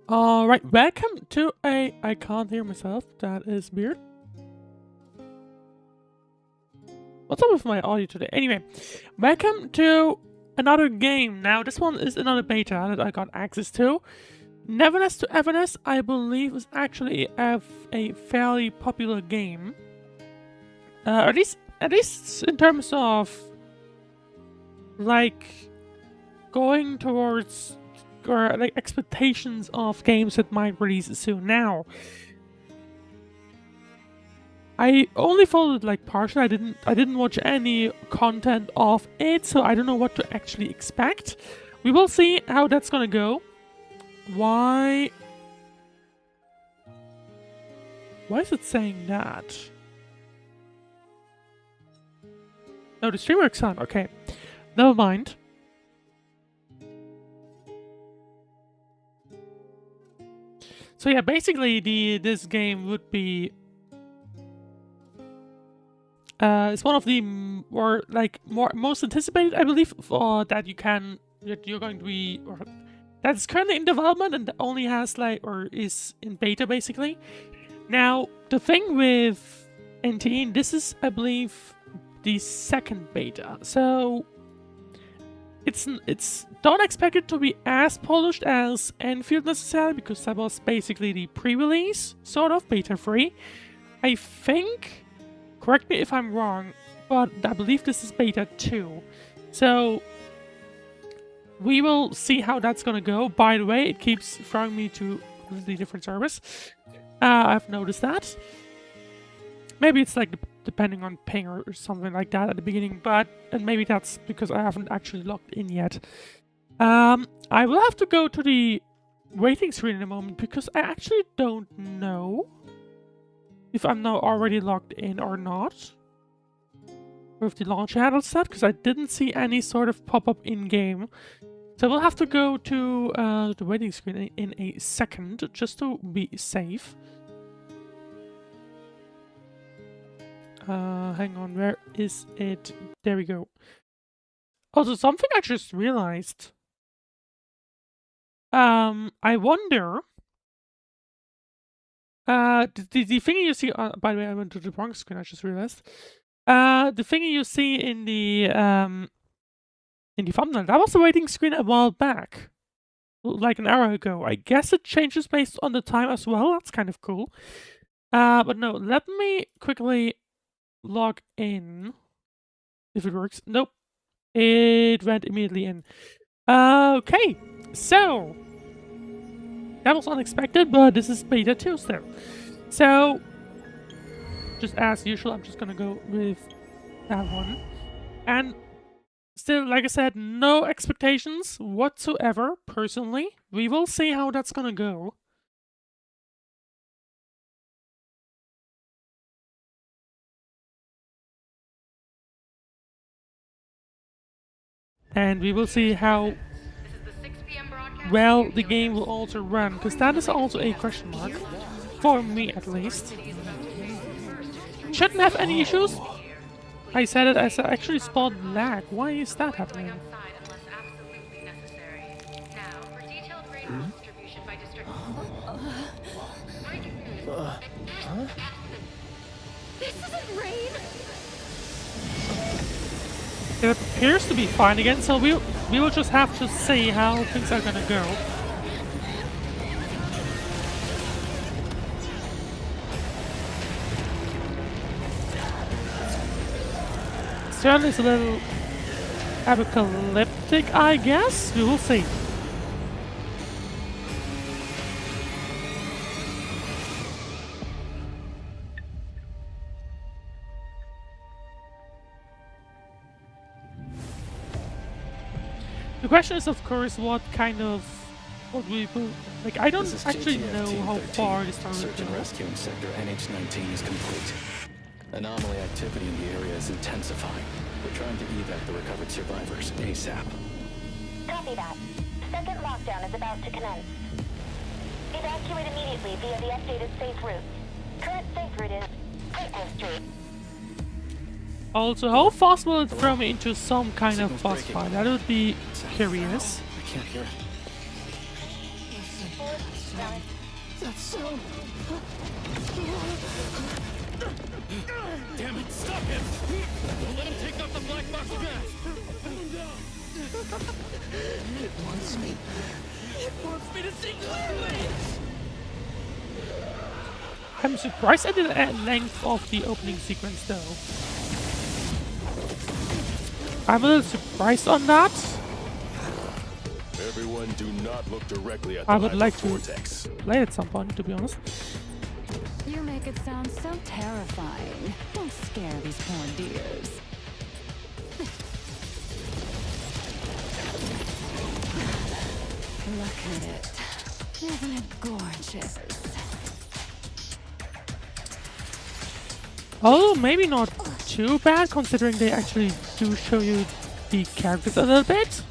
Alright, welcome to I can't hear myself, that is weird. What's up with my audio today? Anyway, welcome to another game. Now, this one is another beta that I got access to. Neverness To Everness, I believe, is actually a fairly popular game. At least in terms of, like, going towards or like expectations of games that might release soon. Now, I only followed like partially. I didn't watch any content of it, so I don't know what to actually expect. We will see how that's gonna go. Why is it saying that? No, the stream works on. Okay, never mind. So yeah, basically this game would be it's one of the most anticipated, I believe, for that you're going to be, or that's currently in development and only has or is in beta basically. Now the thing with NTE, this is, I believe, the second beta, so it's don't expect it to be as polished as Enfield necessarily, because that was basically the pre-release, sort of, beta free. I think, correct me if I'm wrong, but I believe this is beta 2. So we will see how that's gonna go. By the way, it keeps throwing me to the different servers. I've noticed that. Maybe it's like depending on ping or something like that at the beginning, and maybe that's because I haven't actually logged in yet. I will have to go to the waiting screen in a moment because I actually don't know if I'm now already logged in or not with the launch handle set, because I didn't see any sort of pop-up in-game. So we'll have to go to the waiting screen in a second just to be safe. Hang on, where is it? There we go. Also, something I just realized. I wonder. The thingy you see. By the way, I went to the wrong screen. I just realized. The thingy you see in the thumbnail, that was the waiting screen a while back, like an hour ago. I guess it changes based on the time as well. That's kind of cool. But no, let me quickly log in. If it works. Nope. It went immediately in. Okay, so that was unexpected, but this is beta 2 still. So, just as usual, I'm just gonna go with that one. And still, like I said, no expectations whatsoever, personally. We will see how that's gonna go. And we will see how well the game will also run, because that is also a question mark, for me at least. Shouldn't have any issues. I said it as I actually spotted lag. Why is that happening? This isn't rain. It appears to be fine again, so we will just have to see how things are gonna go. Certainly it's a little apocalyptic, I guess. We will see. The question is, of course, what we will, like, I don't actually know how far this started. Search and rescue in sector NH-19 is complete. Anomaly activity in the area is intensifying. We're trying to evac the recovered survivors ASAP. Copy that. Second lockdown is about to commence. Evacuate immediately via the updated safe route. Current safe route is Clayton Street. Also, how fast will it throw me into some kind of boss fight? That would be curious. I can't hear it. That sound. Damn it, stop him! Don't let him take out the black box gas! Put him down! It wants me. It wants me to sing clearly! I'm surprised at the length of the opening sequence, though. I'm a little surprised on that. Everyone do not look directly at the I would like to vortex. play it at some point, to be honest. You make it sound so terrifying. Don't scare these poor dears. Look at it. Isn't it gorgeous? Oh, maybe not too bad, considering they actually do show you the characters a little bit.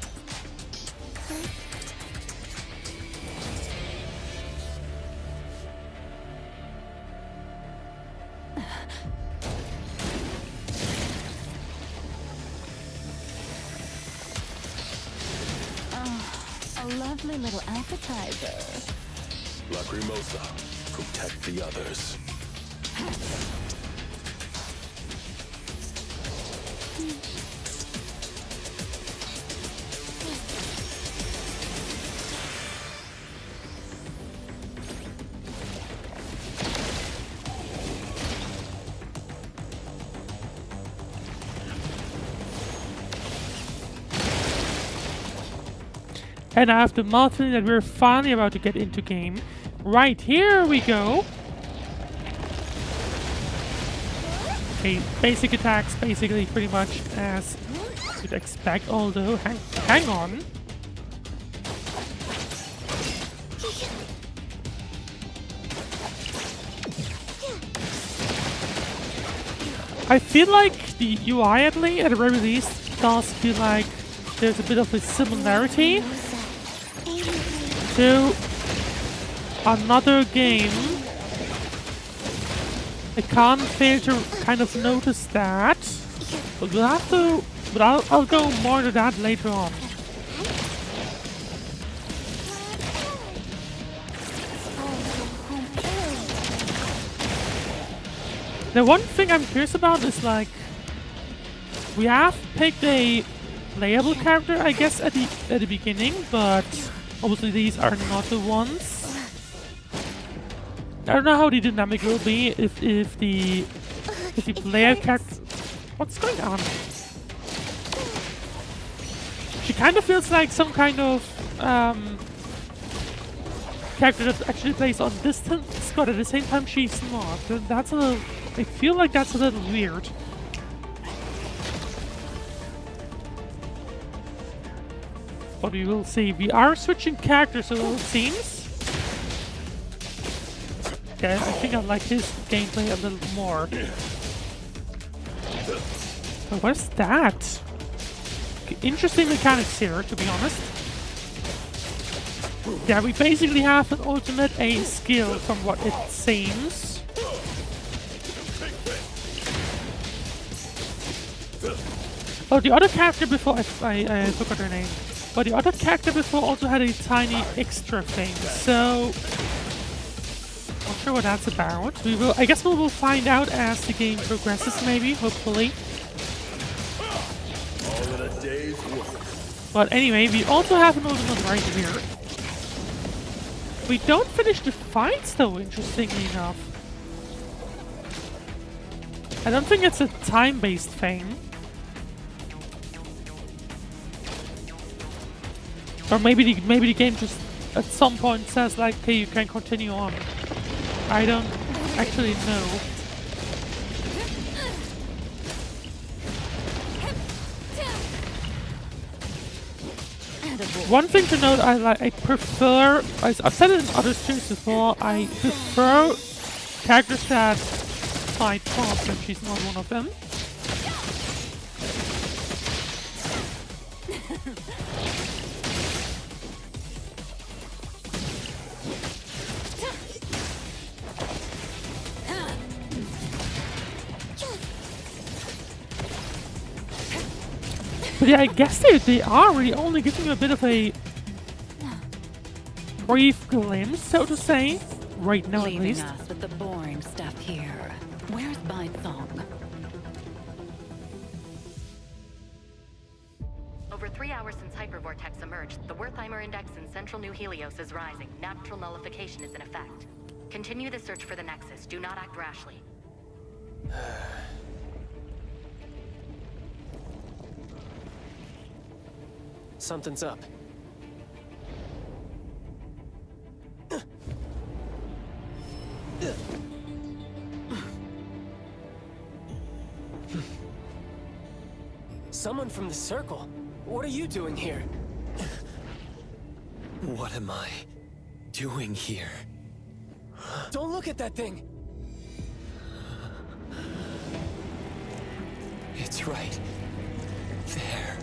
A lovely little appetizer. Lacrimosa, protect the others. And I have the mild feeling that we're finally about to get into game. Right, here we go. Okay, basic attacks, basically pretty much as you'd expect, although, hang on. I feel like the UI at the very least does feel like there's a bit of a similarity to another game. I can't fail to kind of notice that, but we'll have to. But I'll go more to that later on. The one thing I'm curious about is, like, we have picked a playable character, I guess, at the beginning, but obviously these are not the ones. I don't know how the dynamic will be if the player character. What's going on? She kind of feels like some kind of character that actually plays on distance, but at the same time she's not. That's a little. I feel like that's a little weird. But we will see. We are switching characters, so it seems. Okay, I think I like his gameplay a little more. Oh, what is that? Okay, interesting mechanics here, to be honest. Yeah, we basically have an ultimate A skill from what it seems. Oh, the other character before, I forgot her name. But the other character before also had a tiny extra thing, so not sure what that's about. I guess we will find out as the game progresses, maybe, hopefully. All in a day's work. But anyway, we also have an ultimate right here. We don't finish the fights though, interestingly enough. I don't think it's a time-based thing. Or maybe the game just at some point says like, okay, you can continue on. I don't actually know. One thing to note, I prefer, I've said it in other streams before, I prefer characters that fight fast, and she's not one of them. But yeah, I guess they are really only giving you a bit of a brief glimpse, so to say. right now, at Leaving least. us with the boring stuff here. Where's Song? Over 3 hours since Hypervortex emerged, the Wertheimer Index in central New Helios is rising. Natural nullification is in effect. Continue the search for the Nexus. Do not act rashly. Something's up. Someone from the Circle. What are you doing here? What am I doing here? Don't look at that thing! It's right there.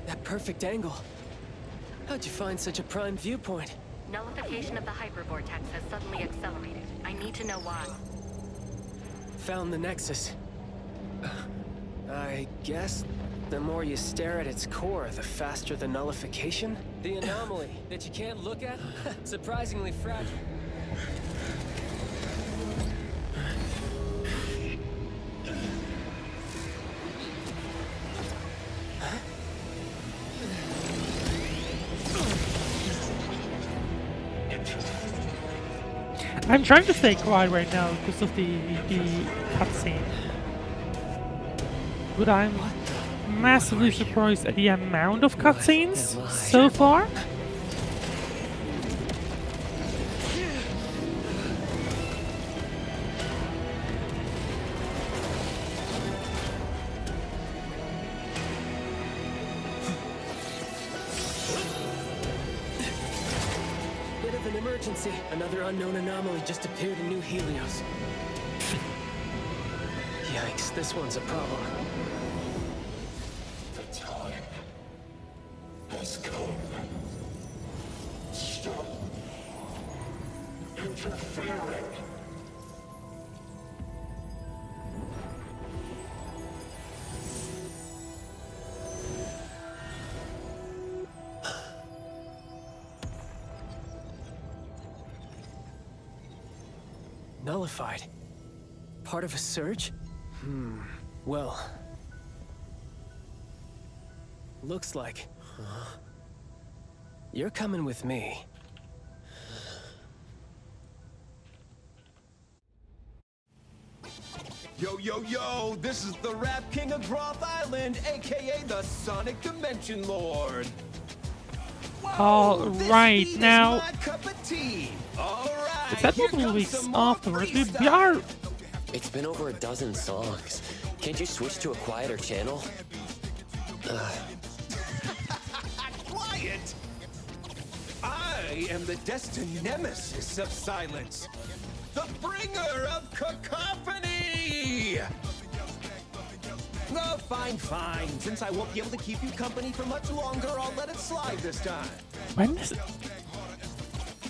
That perfect angle. How'd you find such a prime viewpoint? Nullification of the Hypervortex has suddenly accelerated. I need to know why. Found the Nexus. I guess the more you stare at its core, the faster the nullification? The anomaly that you can't look at? Surprisingly fragile. I'm trying to stay quiet right now because of the cutscene. But I'm massively surprised at the amount of cutscenes so far. Bit of an emergency. Another unknown anomaly just appeared in New Helios. Yikes, this one's a problem. The time has come. Stop interfering. Nullified. Part of a surge? Well. Looks like. You're coming with me. Yo, yo, yo, this is the Rap King of Groth Island, aka the Sonic Dimension Lord. All right, This beat now- is my cup of tea. All right, Is that here multiple comes weeks some more afterwards? We freestyle. are. It's been over a dozen songs. Can't you switch to a quieter channel? Quiet! I am the destined nemesis of silence. The bringer of cacophony! Oh, fine, fine. Since I won't be able to keep you company for much longer, I'll let it slide this time. When is it?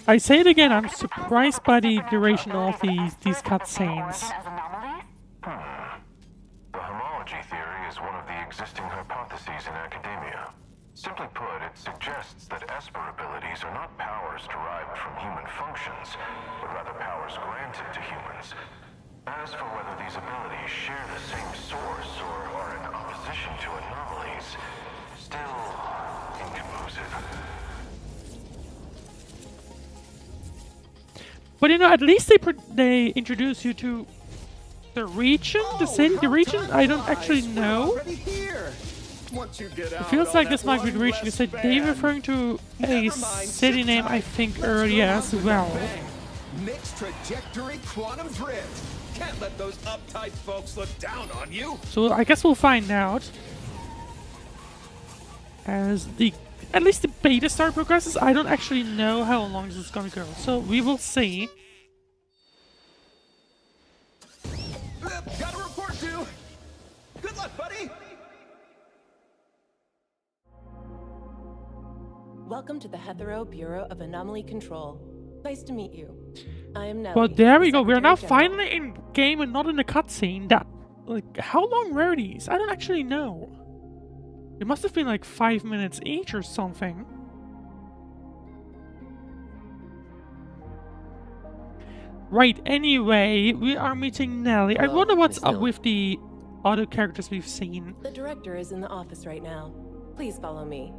I say it again, I'm surprised by the duration of these cutscenes. As anomalies? The homology theory is one of the existing hypotheses in academia. Simply put, it suggests that Esper abilities are not powers derived from human functions, but rather powers granted to humans. As for whether these abilities share the same source or are in opposition to anomalies, still inconclusive. But you know, at least they introduce you to the region, the city, the region. I don't actually know. Already here. Once you get It out feels on like that this might be the one region. You less said they fan. referring to a Never mind, city sit name, tight. I think, Let's earlier go as out with a well. bang. Mixed trajectory quantum drift. Can't let those uptight folks look down on you. So I guess we'll find out as at least the beta start progresses. I don't actually know how long this is gonna go, so we will see. Got a report due. Good luck, buddy. Welcome to the Hetero Bureau of Anomaly Control. Nice to meet you. I am Nellie. Well, there we the go. We're now Secretary General. finally in game and not in a cutscene. That, like, how long were these? I don't actually know. It must have been like 5 minutes each or something. Right, anyway, we are meeting Nellie. I Hello, wonder what's Miss up Nellie. with the other characters we've seen. The director is in the office right now. Please follow me.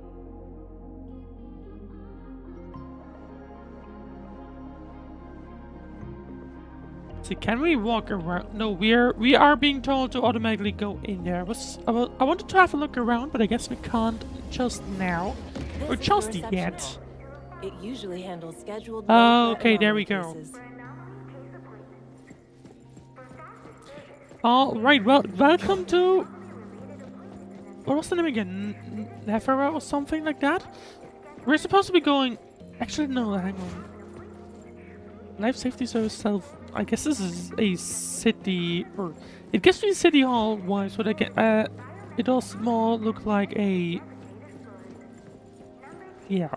See, can we walk around? No, we are being told to automatically go in there. I wanted to have a look around, but I guess we can't just now. This Or is the just reception yet. hall. It usually handles scheduled. Oh, welfare okay, there anomaly we go. cases. All right, well, welcome to. What was the name again? Neverless or something like that? We're supposed to be going. Actually, no, hang on. Life Safety Service Self. I guess this is a city, or it gives me city hall vibes, but again, it does more look like a. Yeah.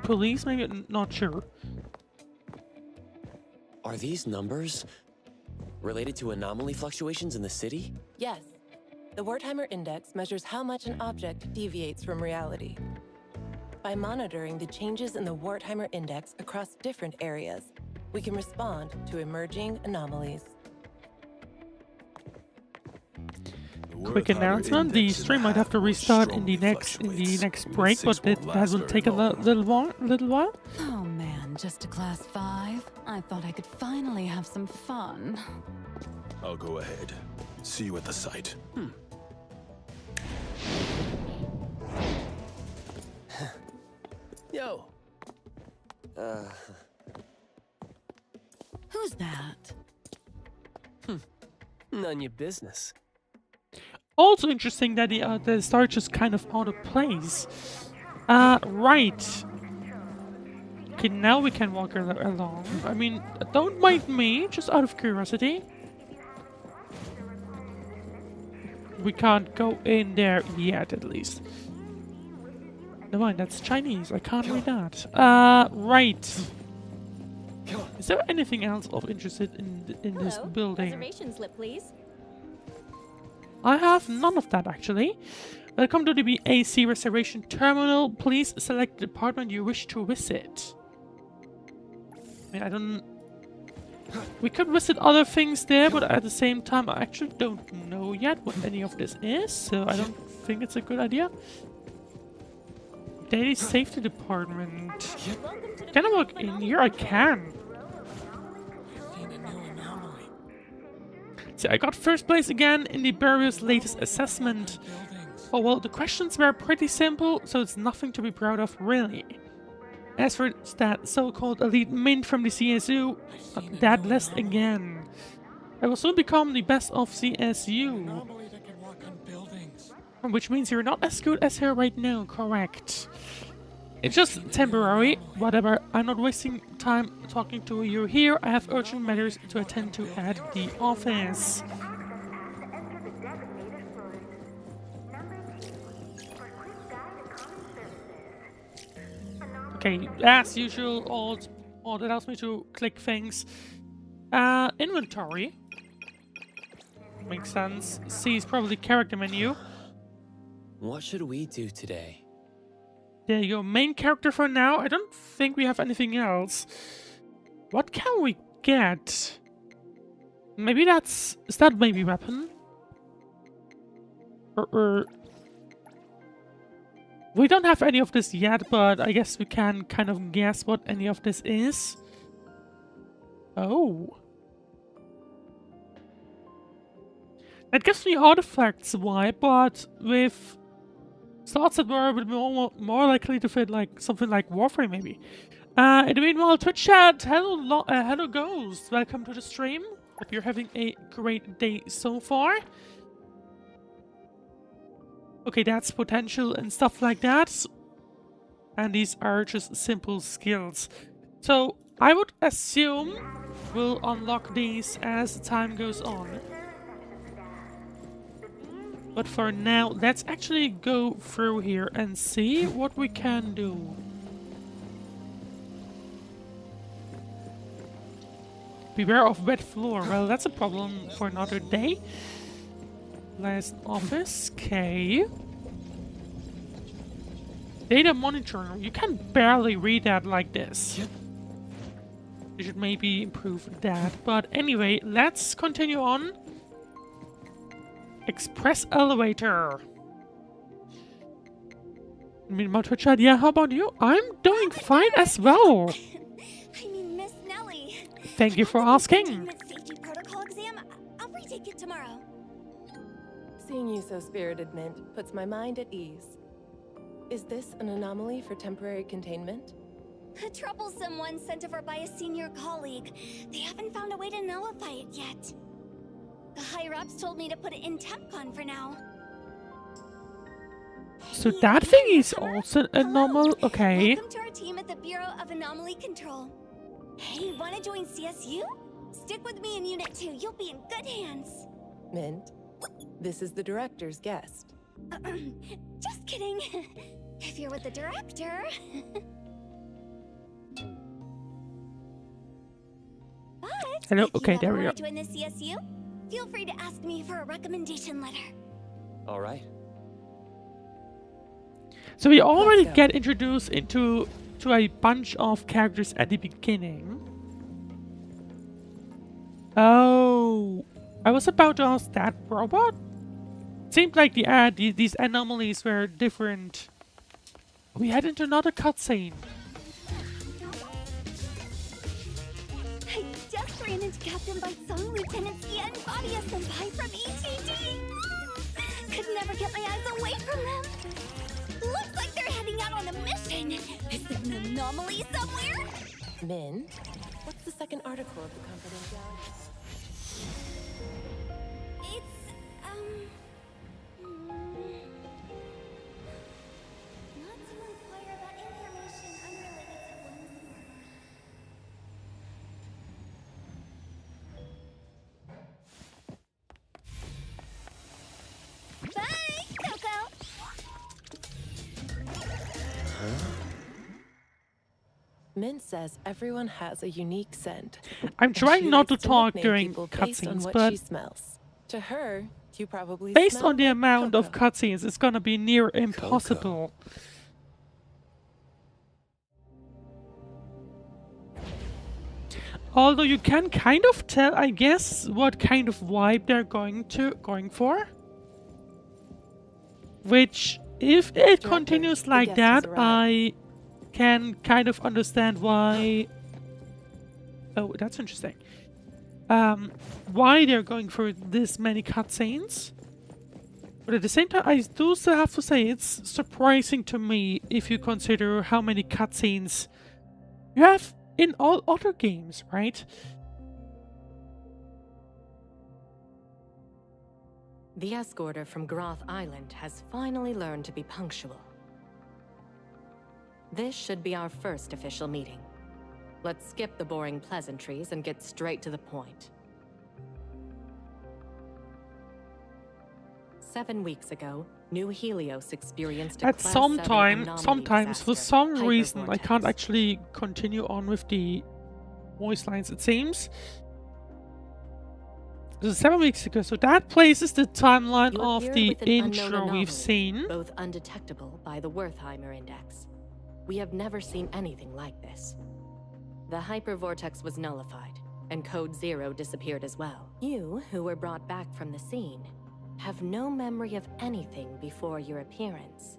Police, maybe? Not sure. Are these numbers related to anomaly fluctuations in the city? Yes. The Wertheimer Index measures how much an object deviates from reality. By monitoring the changes in the Wertheimer Index across different areas, we can respond to emerging anomalies. Quick announcement: the stream might have to restart in the next break, but that will take a little while. Oh man, just a class 5? I thought I could finally have some fun. I'll go ahead. See you at the site. Yo. Who's that? None your business. Also interesting that the star just kind of out of place. Right. Okay, now we can walk along. I mean, don't mind me, just out of curiosity. We can't go in there yet, at least. Never mind, that's Chinese. I can't read that. Right. Is there anything else of interest in this building? Reservation slip, please. I have none of that, actually. Welcome to the BAC Reservation Terminal. Please select the department you wish to visit. I mean, I don't... We could visit other things there, but at the same time, I actually don't know yet what any of this is, so I don't think it's a good idea. Daily Safety Department. Can I walk in here? I can. See, I got first place again in the Bureau's latest assessment. Oh well, the questions were pretty simple, so it's nothing to be proud of, really. As for that so-called elite mint from the CSU, that list again. I will soon become the best of CSU. Which means you're not as good as her right now, correct? It's just temporary, whatever. I'm not wasting time talking to you here. I have urgent matters to attend to at the office. Okay, as usual, all that allows me to click things. Inventory. Makes sense. C is probably character menu. What should we do today? There you go, main character for now. I don't think we have anything else. What can we get? Maybe is that maybe weapon? Or we don't have any of this yet, but I guess we can kind of guess what any of this is. Oh. That gives me artifacts vibe, but with slots that were a bit more likely to fit like something like Warframe, maybe. In the meanwhile, Twitch chat, hello Ghost, welcome to the stream. Hope you're having a great day so far. Okay, that's potential and stuff like that. And these are just simple skills. So I would assume we'll unlock these as time goes on. But for now, let's actually go through here and see what we can do. Beware of wet floor. Well, that's a problem for another day. Last office. Okay. Data monitoring. You can barely read that like this. You should maybe improve that. But anyway, let's continue on. Express elevator. Meanwhile, Twitchard, yeah, how about you? I'm doing fine as well. I mean, Miss Nellie. Thank you for asking. Containment safety protocol exam. I'll retake it tomorrow. Seeing you so spirited, Mint, puts my mind at ease. Is this an anomaly for temporary containment? A troublesome one sent over by a senior colleague. They haven't found a way to nullify it yet. The higher-ups told me to put it in TempCon for now. So that thing is also a normal. Okay. Welcome to our team at the Bureau of Anomaly Control. Hey, wanna join CSU? Stick with me in Unit 2. You'll be in good hands. Mint, this is the director's guest. Just kidding. If you're with the director. But Hello. if Okay, you there ever we go. want to join the CSU, feel free to ask me for a recommendation letter. All right. So we already get introduced to a bunch of characters at the beginning. Oh, I was about to ask that robot. Seemed like these anomalies were different. We head into another cutscene. I just ran into Captain Bite-sung, Lieutenant Sia, and Fadia Senpai from ETD. Could never get my eyes away from them. Looks like they're heading out on a mission. Is there an anomaly somewhere? Mint, what's the second article of the company down? It's, not to inquire about information unrelated to one's work. Bye, Coco! Mint says everyone has a unique scent. I'm and trying she not to likes talk nickname during people based on cutscenes, what but she smells. To her, you probably based smell on the like amount of Coco. cutscenes, it's gonna be near impossible. Although you can kind of tell, I guess, what kind of vibe they're going for. Which, if it continues like that, I can kind of understand why. Oh, that's interesting. Why they're going for this many cutscenes. But at the same time, I do still have to say it's surprising to me if you consider how many cutscenes you have in all other games, right? The escorter from Groth Island has finally learned to be punctual. This should be our first official meeting. Let's skip the boring pleasantries and get straight to the point. 7 weeks ago, New Helios experienced a At Class some 7 time, anomaly sometimes, for disaster, some reason, I hypervortex. can't actually continue on with the voice lines, it seems. This is 7 weeks ago, so that places the timeline You of appeared the with an unknown intro anomaly, we've seen. both undetectable by the Wertheimer Index. We have never seen anything like this. The hypervortex was nullified, and Code Zero disappeared as well. You, who were brought back from the scene, have no memory of anything before your appearance.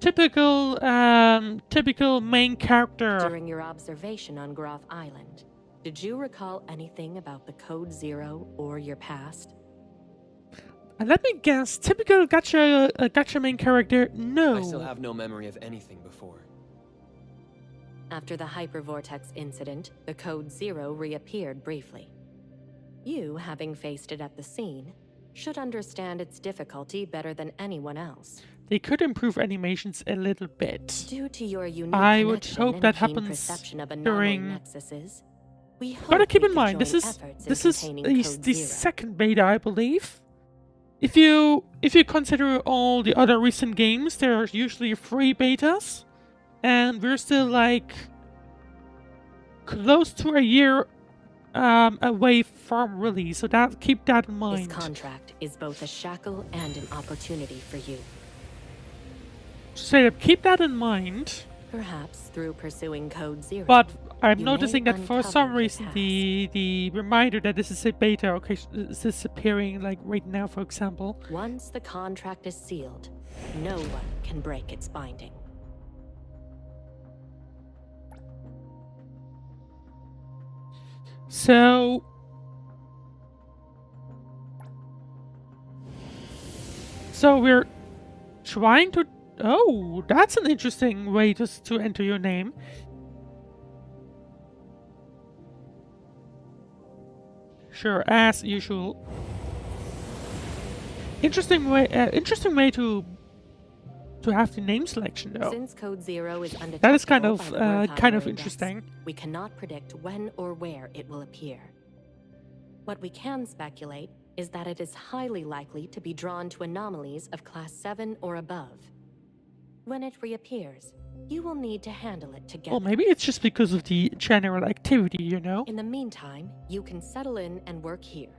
Typical main character. During your observation on Groth Island, did you recall anything about the Code Zero or your past? And let me guess, typical gacha main character, no. I still have no memory of anything before. After the hypervortex incident, the Code Zero reappeared briefly. You, having faced it at the scene, should understand its difficulty better than anyone else. They could improve animations a little bit. Due to your unique I would connection hope and that keen happens perception of anomaly during. nexuses, we hope Gotta keep we in could mind, this join is efforts in this is containing the Code the Zero. second beta, I believe. If you consider all the other recent games, there are usually free betas, and we're still like close to a year away from release, so that keep that in mind. This contract is both a shackle and an opportunity for you. So keep that in mind. Perhaps through pursuing Code Zero. But I'm you noticing may that for uncover some your reason past. the reminder that this is a beta is disappearing, like right now, for example. Once the contract is sealed, no one can break its binding. So we're trying to. Oh, that's an interesting way just to enter your name. Sure, as usual. Interesting way to have the name selection, though. Since Code Zero is undetectable That is kind by of the Wertheimer Index, interesting. we cannot predict when or where it will appear. What we can speculate is that it is highly likely to be drawn to anomalies of Class 7 or above. When it reappears, you will need to handle it together. Well, maybe it's just because of the general activity, you know? In the meantime, you can settle in and work here.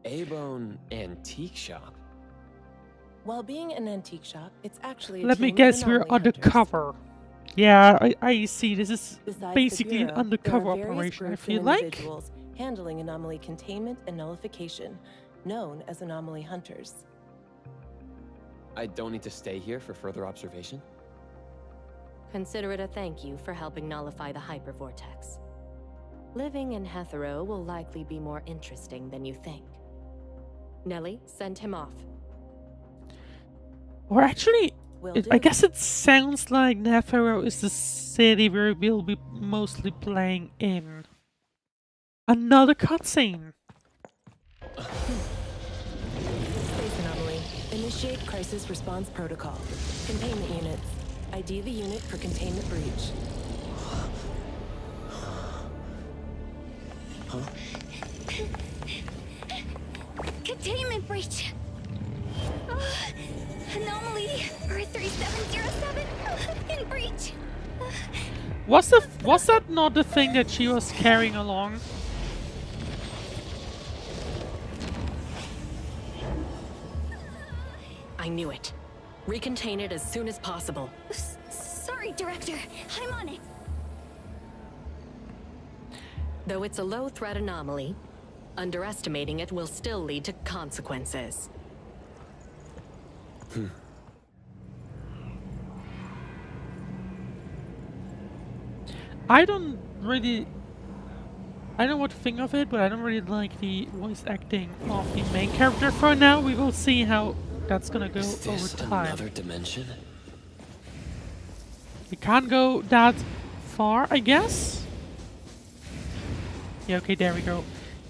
A-Bone Antique Shop? While being an antique shop, it's actually a Let me team of guess, we're anomaly hunters. undercover. Yeah, I see. This is Besides basically the an Bureau, undercover there are various operation, I groups feel and like. individuals handling anomaly containment and nullification, known as anomaly hunters. I don't need to stay here for further observation? Consider it a thank you for helping nullify the hypervortex. Living in Hetero will likely be more interesting than you think. Nelly, send him off. Or actually, Will I do. guess it sounds like Nephero is the city where we'll be mostly playing in. Another cutscene. Space anomaly. Initiate crisis response protocol. Containment units. ID the unit for containment breach. Containment breach! Anomaly 3707 in breach! Was that not the thing that she was carrying along? I knew it. Recontain it as soon as possible. Sorry, Director. I'm on it. Though it's a low-threat anomaly, underestimating it will still lead to consequences. I don't know what to think of it, but I don't really like the voice acting of the main character for now. We will see how that's gonna go Is this over time. another dimension? We can't go that far, I guess? Yeah, okay, there we go.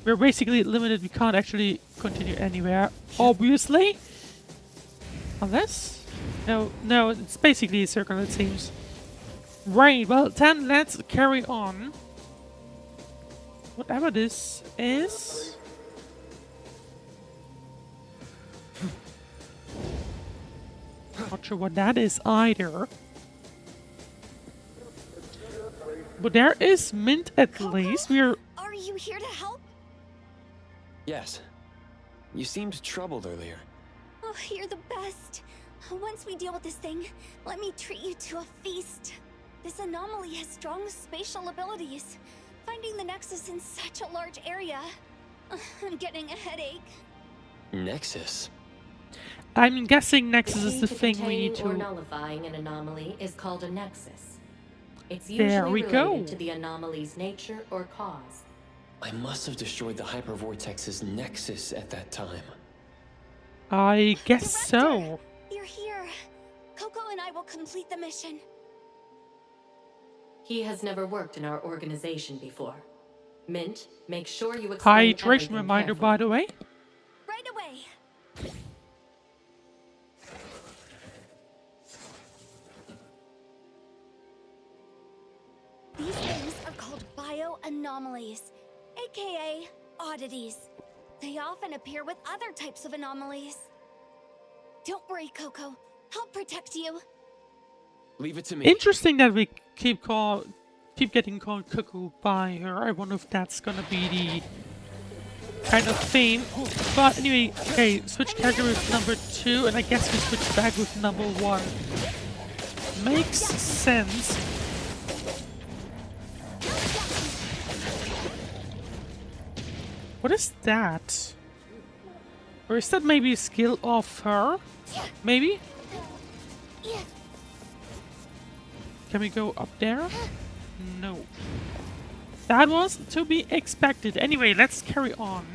We're basically limited. We can't actually continue anywhere, obviously. Unless... No, it's basically a circle, it seems. Right, well, then let's carry on. Whatever this is... Not sure what that is either. But there is Mint at least. We're... Are you here to help? Yes. You seemed troubled earlier. Oh, you're the best. Once we deal with this thing, let me treat you to a feast. This anomaly has strong spatial abilities. Finding the Nexus in such a large area... I'm getting a headache. Nexus? I'm guessing Nexus is key the to thing we need containing or to... nullifying an anomaly is called a nexus. It's There usually we related go. to the anomaly's nature or cause. I must have destroyed the hypervortex's nexus at that time. I guess so. You're here. Coco and I will complete the mission. He has never worked in our organization before. Mint, make sure you explain Hydration everything reminder, carefully. by the way. Right away. These things are called bioanomalies, aka oddities. They often appear with other types of anomalies. Don't worry, Coco. I'll protect you. Leave it to me. Interesting that we keep keep getting called cuckoo by her. I wonder if that's gonna be the kind of theme. But anyway, okay, switch character with number 2, and I guess we switch back with number 1. Makes sense. What is that? Or is that maybe a skill of her? Maybe? Can we go up there? No. That was to be expected. Anyway, let's carry on.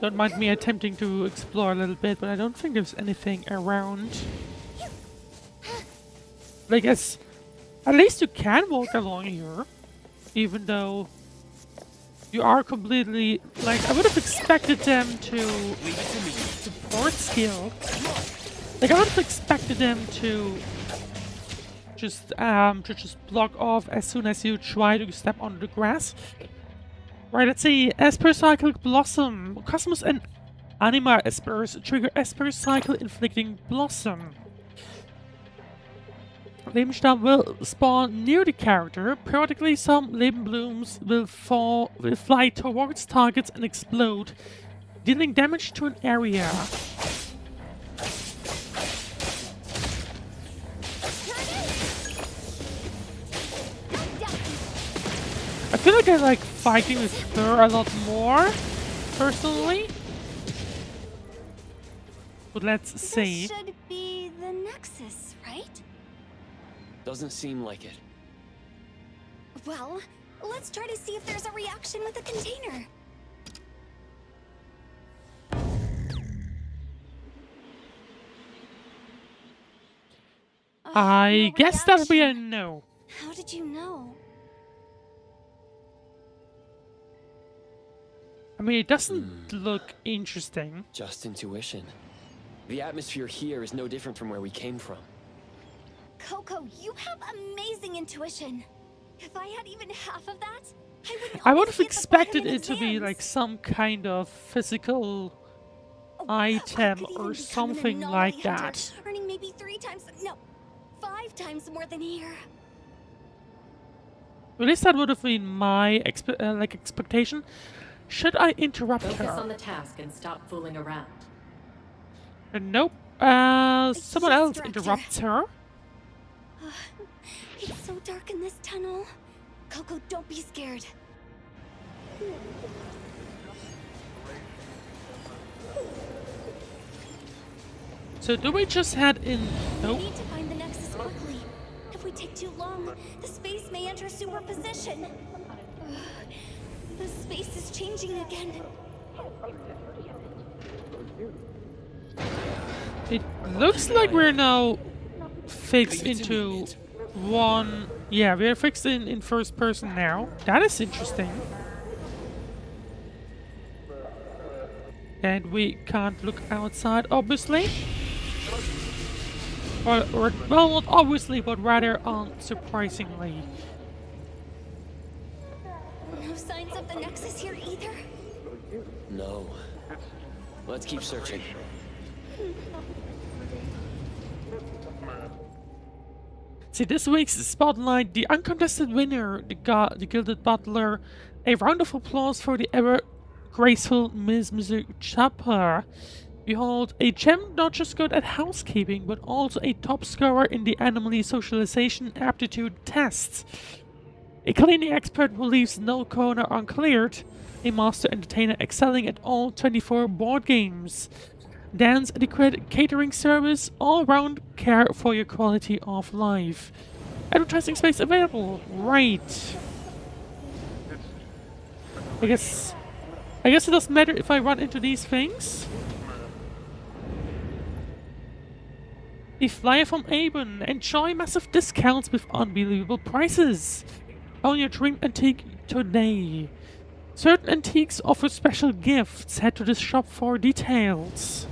Don't mind me attempting to explore a little bit, but I don't think there's anything around. But I guess at least you can walk along here, even though you are completely, like, I would have expected them to support skill. Like, I would have expected them to just block off as soon as you try to step on the grass. Right, let's see. Esper Cycle Blossom. Cosmos and Anima Espers trigger Esper Cycle inflicting Blossom. Lebensstab will spawn near the character. Periodically, some Leben blooms will fly towards targets and explode, dealing damage to an area. I feel like I like fighting with her a lot more, personally. But let's see. This should be the Nexus, right? Doesn't seem like it. Well, let's try to see if there's a reaction with the container. I No guess that would be a reaction. no. How did you know? I mean, it doesn't look interesting. Just intuition. The atmosphere here is no different from where we came from. Coco, you have amazing intuition. If I had even half of that, I always would have be at the expected bottom in it to be exams. like some kind of physical Oh, I item could even or become an something anomaly like hunter, that. earning maybe 5 times more than here. At least that would have been my expectation. Should I interrupt Focus her? on the task and stop fooling around. Nope. Someone else distract her. interrupts her. It's so dark in this tunnel. Coco, don't be scared. So do we just head in? We Nope. need to find the Nexus quickly. If we take too long, the space may enter superposition. The space is changing again. It looks like we're now fixed into one. Yeah, we're fixed in first person now. That is interesting. And we can't look outside, obviously. Or well, not obviously, but rather unsurprisingly. No signs of the Nexus here either. No. Let's keep searching. See, this week's spotlight, the uncontested winner, the Gilded Butler. A round of applause for the ever graceful Ms. Chopper. Behold, a gem not just good at housekeeping, but also a top scorer in the Anomaly Socialization Aptitude tests. A cleaning expert who leaves no corner uncleared. A master entertainer excelling at all 24 board games. Dance adequate catering service, all-round care for your quality of life. Advertising space available. Right. I guess it doesn't matter if I run into these things. A flyer from Avon. Enjoy massive discounts with unbelievable prices. Own your dream antique today. Certain antiques offer special gifts. Head to the shop for details.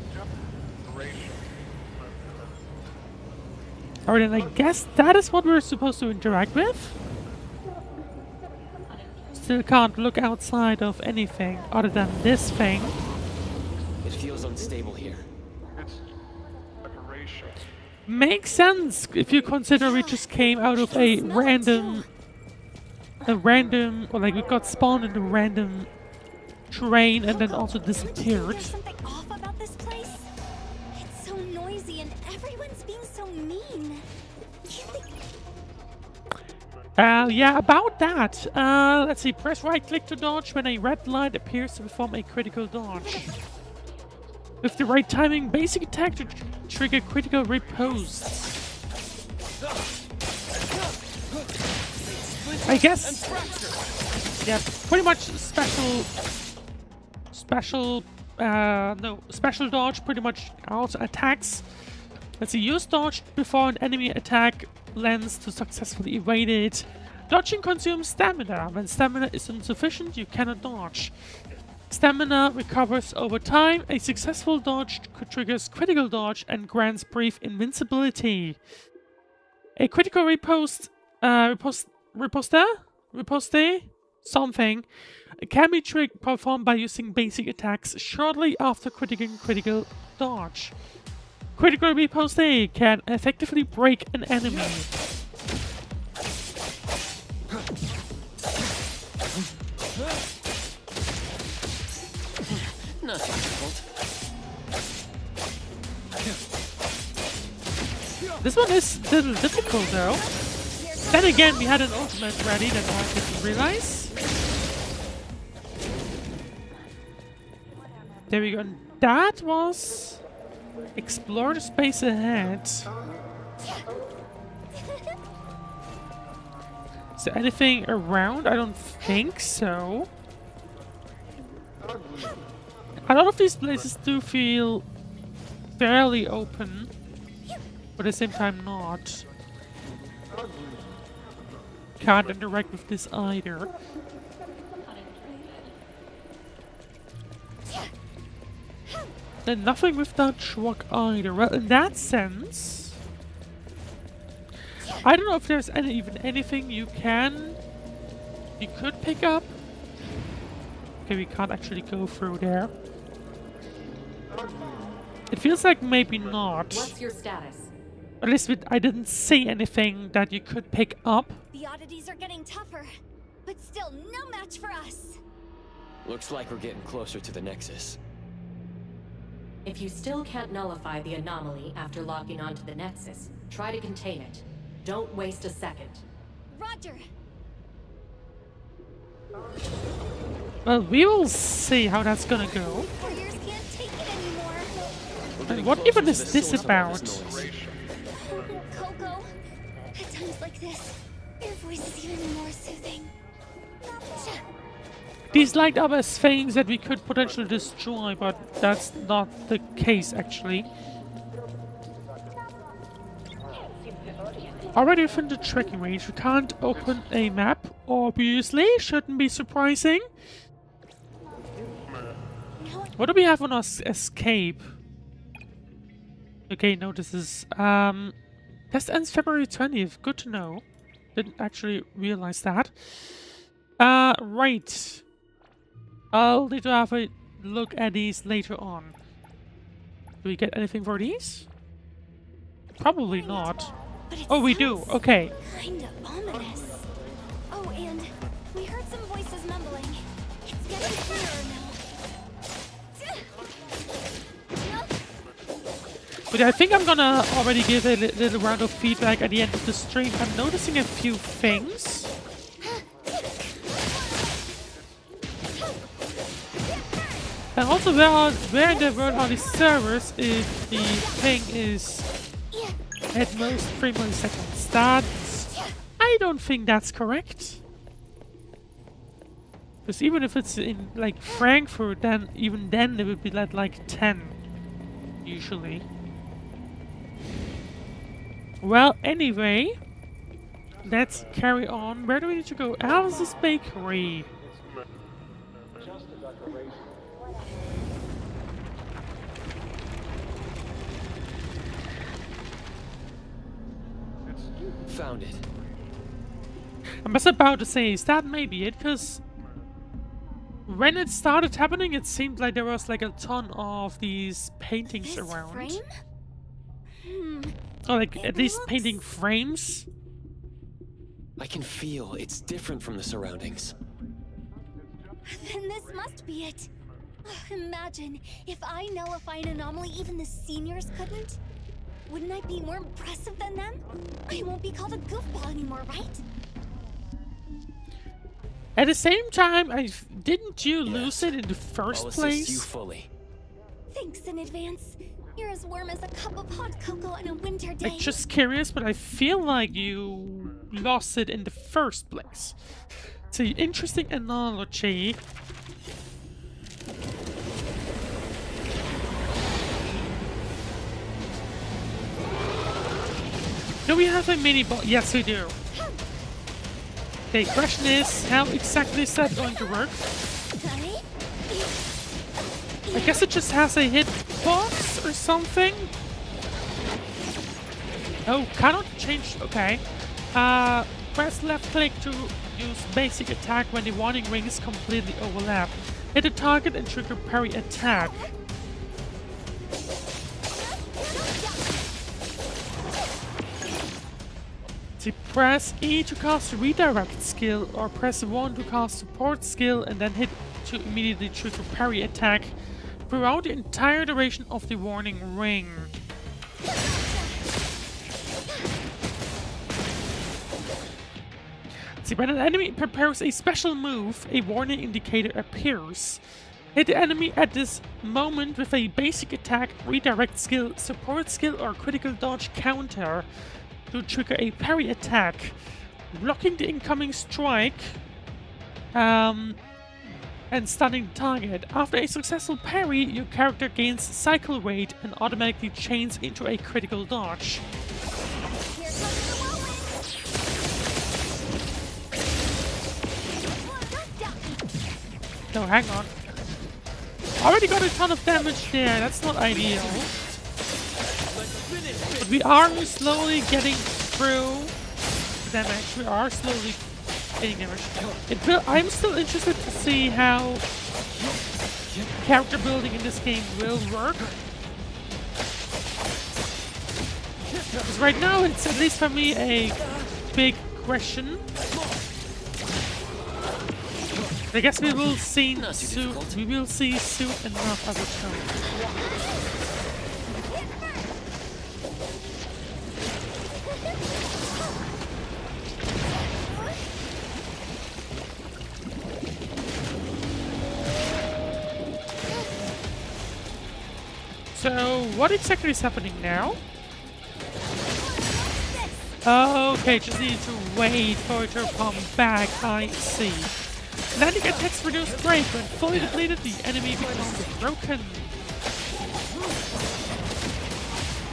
Alright, and I guess that is what we're supposed to interact with. still can't look outside of anything other than this thing. It feels unstable here. Makes sense if you consider we just came out of a random, or like we got spawned in a random terrain and then also disappeared. There's something off about this place. It's so noisy and everyone's being so mean. Yeah, about that. Let's see. Press right click to dodge when a red light appears to perform a critical dodge. With the right timing, basic attack to trigger critical riposte. I guess. Yeah, pretty much special dodge pretty much also attacks. Let's see, use dodge before an enemy attack lands to successfully evade it. Dodging consumes stamina. When stamina is insufficient, you cannot dodge. Stamina recovers over time. A successful dodge triggers critical dodge and grants brief invincibility. A critical riposte something can be performed by using basic attacks shortly after critical dodge. Critical riposte can effectively break an enemy. Not difficult. This one is a little difficult though. Then again, we had an ultimate ready that I didn't realize. There we go. And that was explore the space ahead. Is there anything around? I don't think so. A lot of these places do feel fairly open, but at the same time not. Can't interact with this either. And nothing with that truck either. Well, in that sense, I don't know if there's even anything you could pick up. Okay, we can't actually go through there. It feels like maybe not. What's your status? At least I didn't see anything that you could pick up. The oddities are getting tougher, but still no match for us. Looks like we're getting closer to the Nexus. If you still can't nullify the anomaly after logging onto the Nexus, try to contain it. Don't waste a second. Roger. Well, we will see how that's gonna go. Warriors can't take it anymore. And what even is this about? Coco, at times like this, your voice is even more soothing. These light up as things that we could potentially destroy, but that's not the case actually. Already within the tracking range, we can't open a map, obviously, shouldn't be surprising. What do we have on our escape? Okay, no, this is, test ends February 20th, good to know. Didn't actually realize that. Right. I'll need to have a look at these later on. Do we get anything for these? Probably not. Oh, we do. Okay. Kinda ominous. Oh, and we heard some voices mumbling. It's getting clearer now. But I think I'm gonna already give a little round of feedback at the end of the stream. I'm noticing a few things. And also, where in the world are these servers if the thing is at most 3 milliseconds? I don't think that's correct. Because even if it's in like Frankfurt, then even then it would be at like 10 usually. Well, anyway, let's carry on. Where do we need to go? Alice's Bakery. Found it. I was about to say, is that maybe it? Because when it started happening, it seemed like there was like a ton of these paintings This around. frame? Or like It at least looks- painting frames. I can feel it's different from the surroundings. Then this must be it. Imagine if I nullify an anomaly even the seniors couldn't. Wouldn't I be more impressive than them? I won't be called a goofball anymore, right? At the same time, didn't you lose it in the first I'll assist place? you fully. Thanks in advance. You're as warm as a cup of hot cocoa on a winter day. I'm just curious, but I feel like you lost it in the first place. It's an interesting analogy. Do we have a mini boss? Yes, we do. Okay, question is, how exactly is that going to work? I guess it just has a hitbox or something? Oh, cannot change. Okay. Press left click to use basic attack when the warning rings completely overlap. Hit the target and trigger parry attack. So press E to cast redirect skill, or press 1 to cast support skill, and then hit to immediately trigger parry attack throughout the entire duration of the warning ring. See, when an enemy prepares a special move, a warning indicator appears. Hit the enemy at this moment with a basic attack, redirect skill, support skill, or critical dodge counter to trigger a parry attack, blocking the incoming strike and stunning the target. After a successful parry, your character gains cycle rate and automatically chains into a critical dodge. Here comes the whirlwind. No, hang on. Already got a ton of damage there, that's not ideal. But we are slowly getting through the damage. We are slowly getting damage. I'm still interested to see how character building in this game will work. Because right now it's, at least for me, a big question. I guess we will see soon. We will see soon enough, I would hope. So, what exactly is happening now? Okay, just need to wait for it to come back, I see. Landing attacks reduce break. When fully depleted, the enemy becomes broken.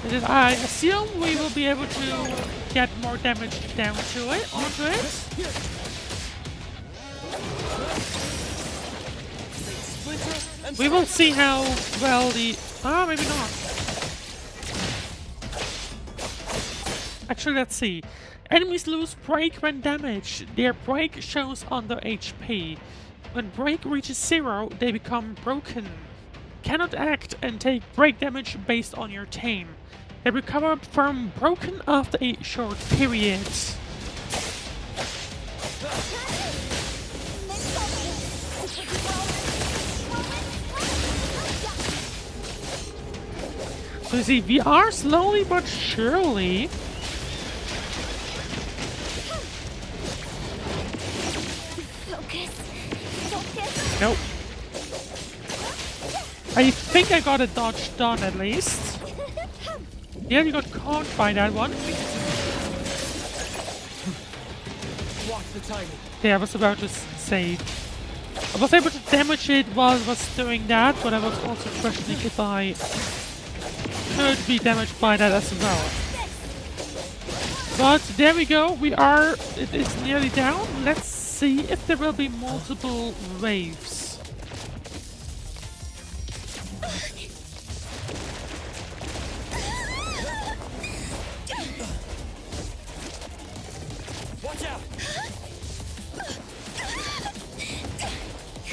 And then I assume we will be able to get more damage down to it, onto it. We will see how well the... Ah, maybe not. Actually, let's see. Enemies lose break when damaged. Their break shows under HP. When break reaches 0, they become broken. Cannot act and take break damage based on your tame. They recover from broken after a short period. So you see, we are slowly but surely nope. I think I got a dodge done at least. Yeah, you got caught by that one. Watch the timing. Yeah, I was about to say... I was able to damage it while I was doing that, but I was also questioning if I could be damaged by that as well. But there we go, it is nearly down. Let's see if there will be multiple waves.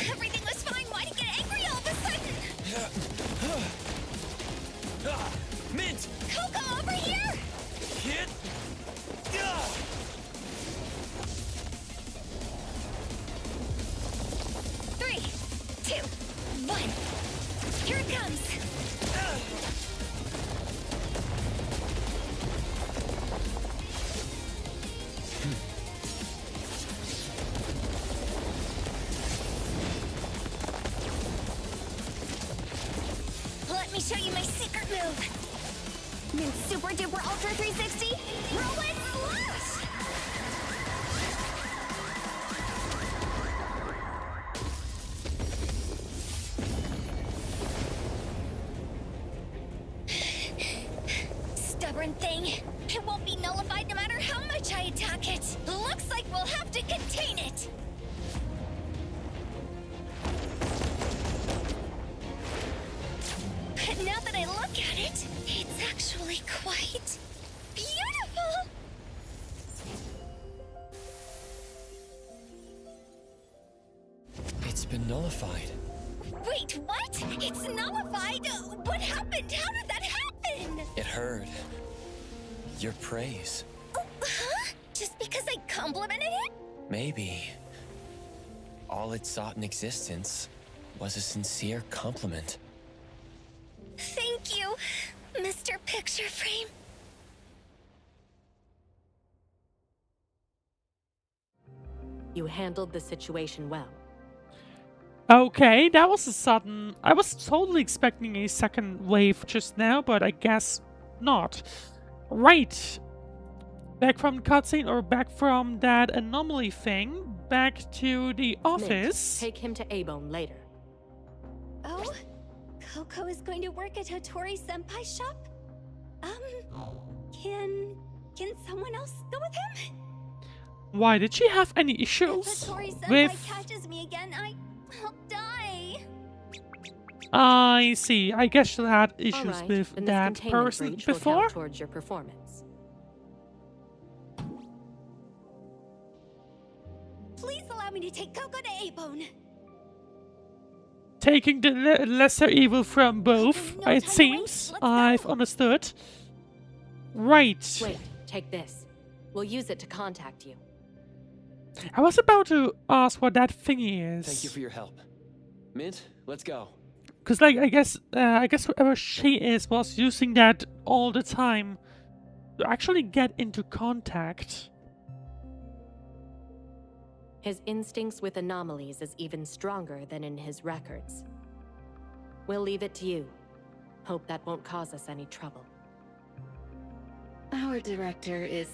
Everything was been nullified. Wait, what? It's nullified? What happened? How did that happen? It heard your praise. Oh, huh? Just because I complimented it? Maybe. All it sought in existence was a sincere compliment. Thank you, Mr. Picture Frame. You handled the situation well. Okay, that was a sudden... I was totally expecting a second wave just now, but I guess not. Right. Back from the cutscene, or back from that anomaly thing, back to the office. Take him to A-Bone later. Oh? Coco is going to work at Hotori Senpai's shop? Can someone else go with him? Why, did she have any If issues Hotori Senpai with... catches me again, I'll die. I see. I guess she had issues Alright, with then this that containment person breach will before. count towards your performance. Please allow me to take Coco to A-Bone. Taking the lesser evil from both, Okay, no it time to seems. waste. Let's I've go. understood. Right. Wait, take this. We'll use it to contact you. I was about to ask what that thingy is. Thank you for your help. Mint, let's go. Because, like, I guess whoever she is was using that all the time to actually get into contact. His instincts with anomalies is even stronger than in his records. We'll leave it to you. Hope that won't cause us any trouble. Our director is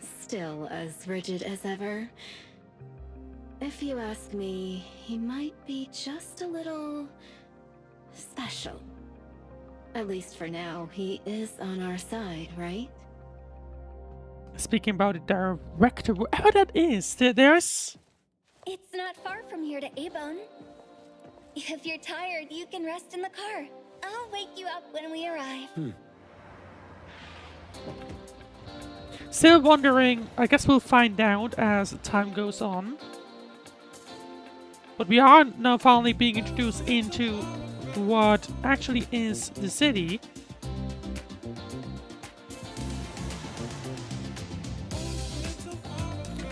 still as rigid as ever. If you ask me, he might be just a little special. At least for now, he is on our side, right? Speaking about the director, whoever that is, there's... It's not far from here to A-Bone. If you're tired, you can rest in the car. I'll wake you up when we arrive. Still wondering, I guess we'll find out as time goes on. But we are now finally being introduced into what actually is the city.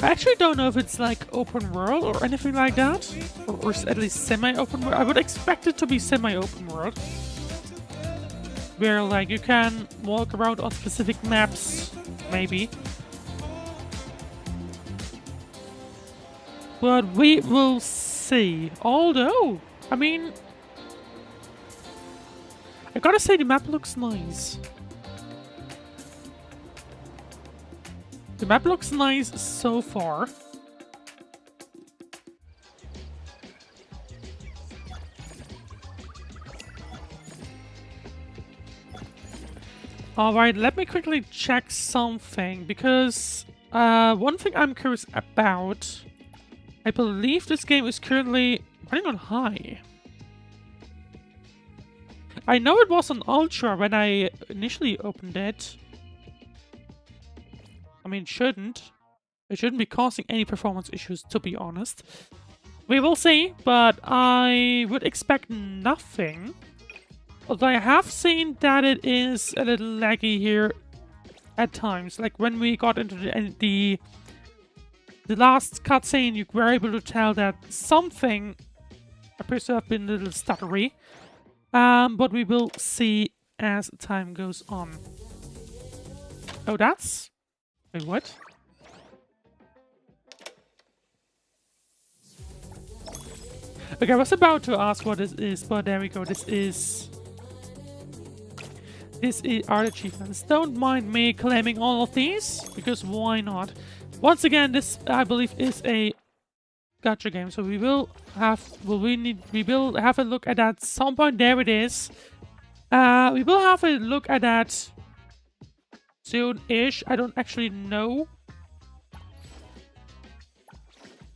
I actually don't know if it's like open world or anything like that. Or at least semi-open world. I would expect it to be semi-open world. Where like you can walk around on specific maps, maybe. But we will see. Although, I mean, I gotta say the map looks nice. The map looks nice so far. Alright, let me quickly check something, because one thing I'm curious about, I believe this game is currently running on high. I know it was on Ultra when I initially opened it. I mean, it shouldn't be causing any performance issues, to be honest. We will see, but I would expect nothing. Although I have seen that it is a little laggy here at times. Like when we got into the last cutscene, you were able to tell that something appears to have been a little stuttery. But we will see as time goes on. Oh, that's... Wait, what? Okay, I was about to ask what this is, but there we go. This is art achievements. Don't mind me claiming all of these, because why not? Once again, this I believe is a gacha game, so we will have a look at that at some point. There it is. We will have a look at that soon-ish. I don't actually know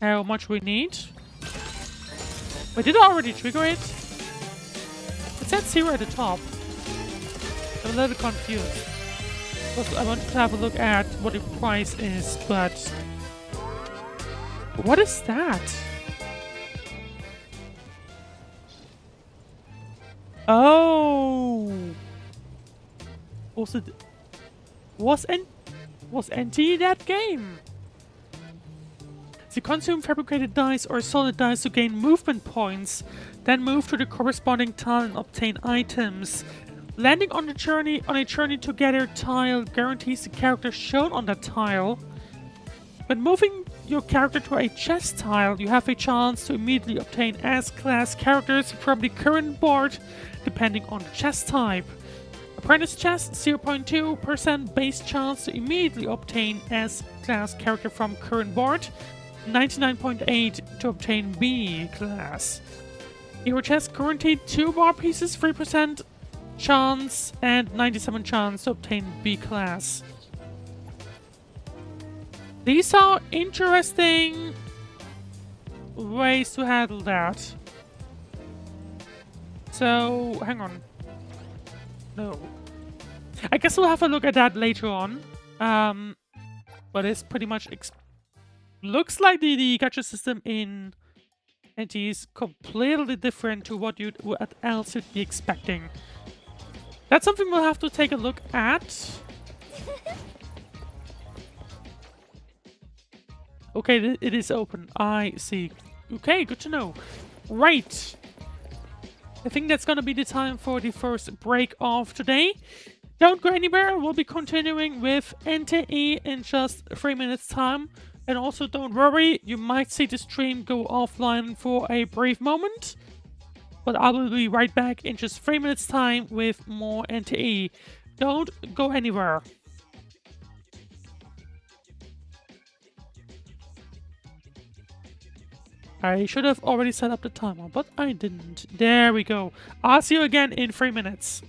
how much we need. Wait, did I already trigger it? It said 0 at the top. I'm a little confused. I wanted to have a look at what the price is, but... What is that? Oh, was it was NT that game? So consume fabricated dice or solid dice to gain movement points, then move to the corresponding tile and obtain items. Landing on a journey together tile guarantees the character shown on that tile. When moving your character to a chest tile, you have a chance to immediately obtain S-class characters from the current board, depending on the chest type. Apprentice chest, 0.2% base chance to immediately obtain S-class character from current board, 99.8 to obtain B-class. Hero chest, guaranteed 2 bar pieces, 3% chance, and 97 chance to obtain B-class. These are interesting ways to handle that. So, hang on. No. I guess we'll have a look at that later on. But it's pretty much... looks like the gacha system in NT is completely different to what else you'd be expecting. That's something we'll have to take a look at. Okay, it is open. I see. Okay, good to know. Right. I think that's gonna be the time for the first break of today. Don't go anywhere. We'll be continuing with NTE in just 3 minutes time. And also don't worry, you might see the stream go offline for a brief moment. But I will be right back in just 3 minutes time with more NTE. Don't go anywhere. I should have already set up the timer, but I didn't. There we go. I'll see you again in 3 minutes.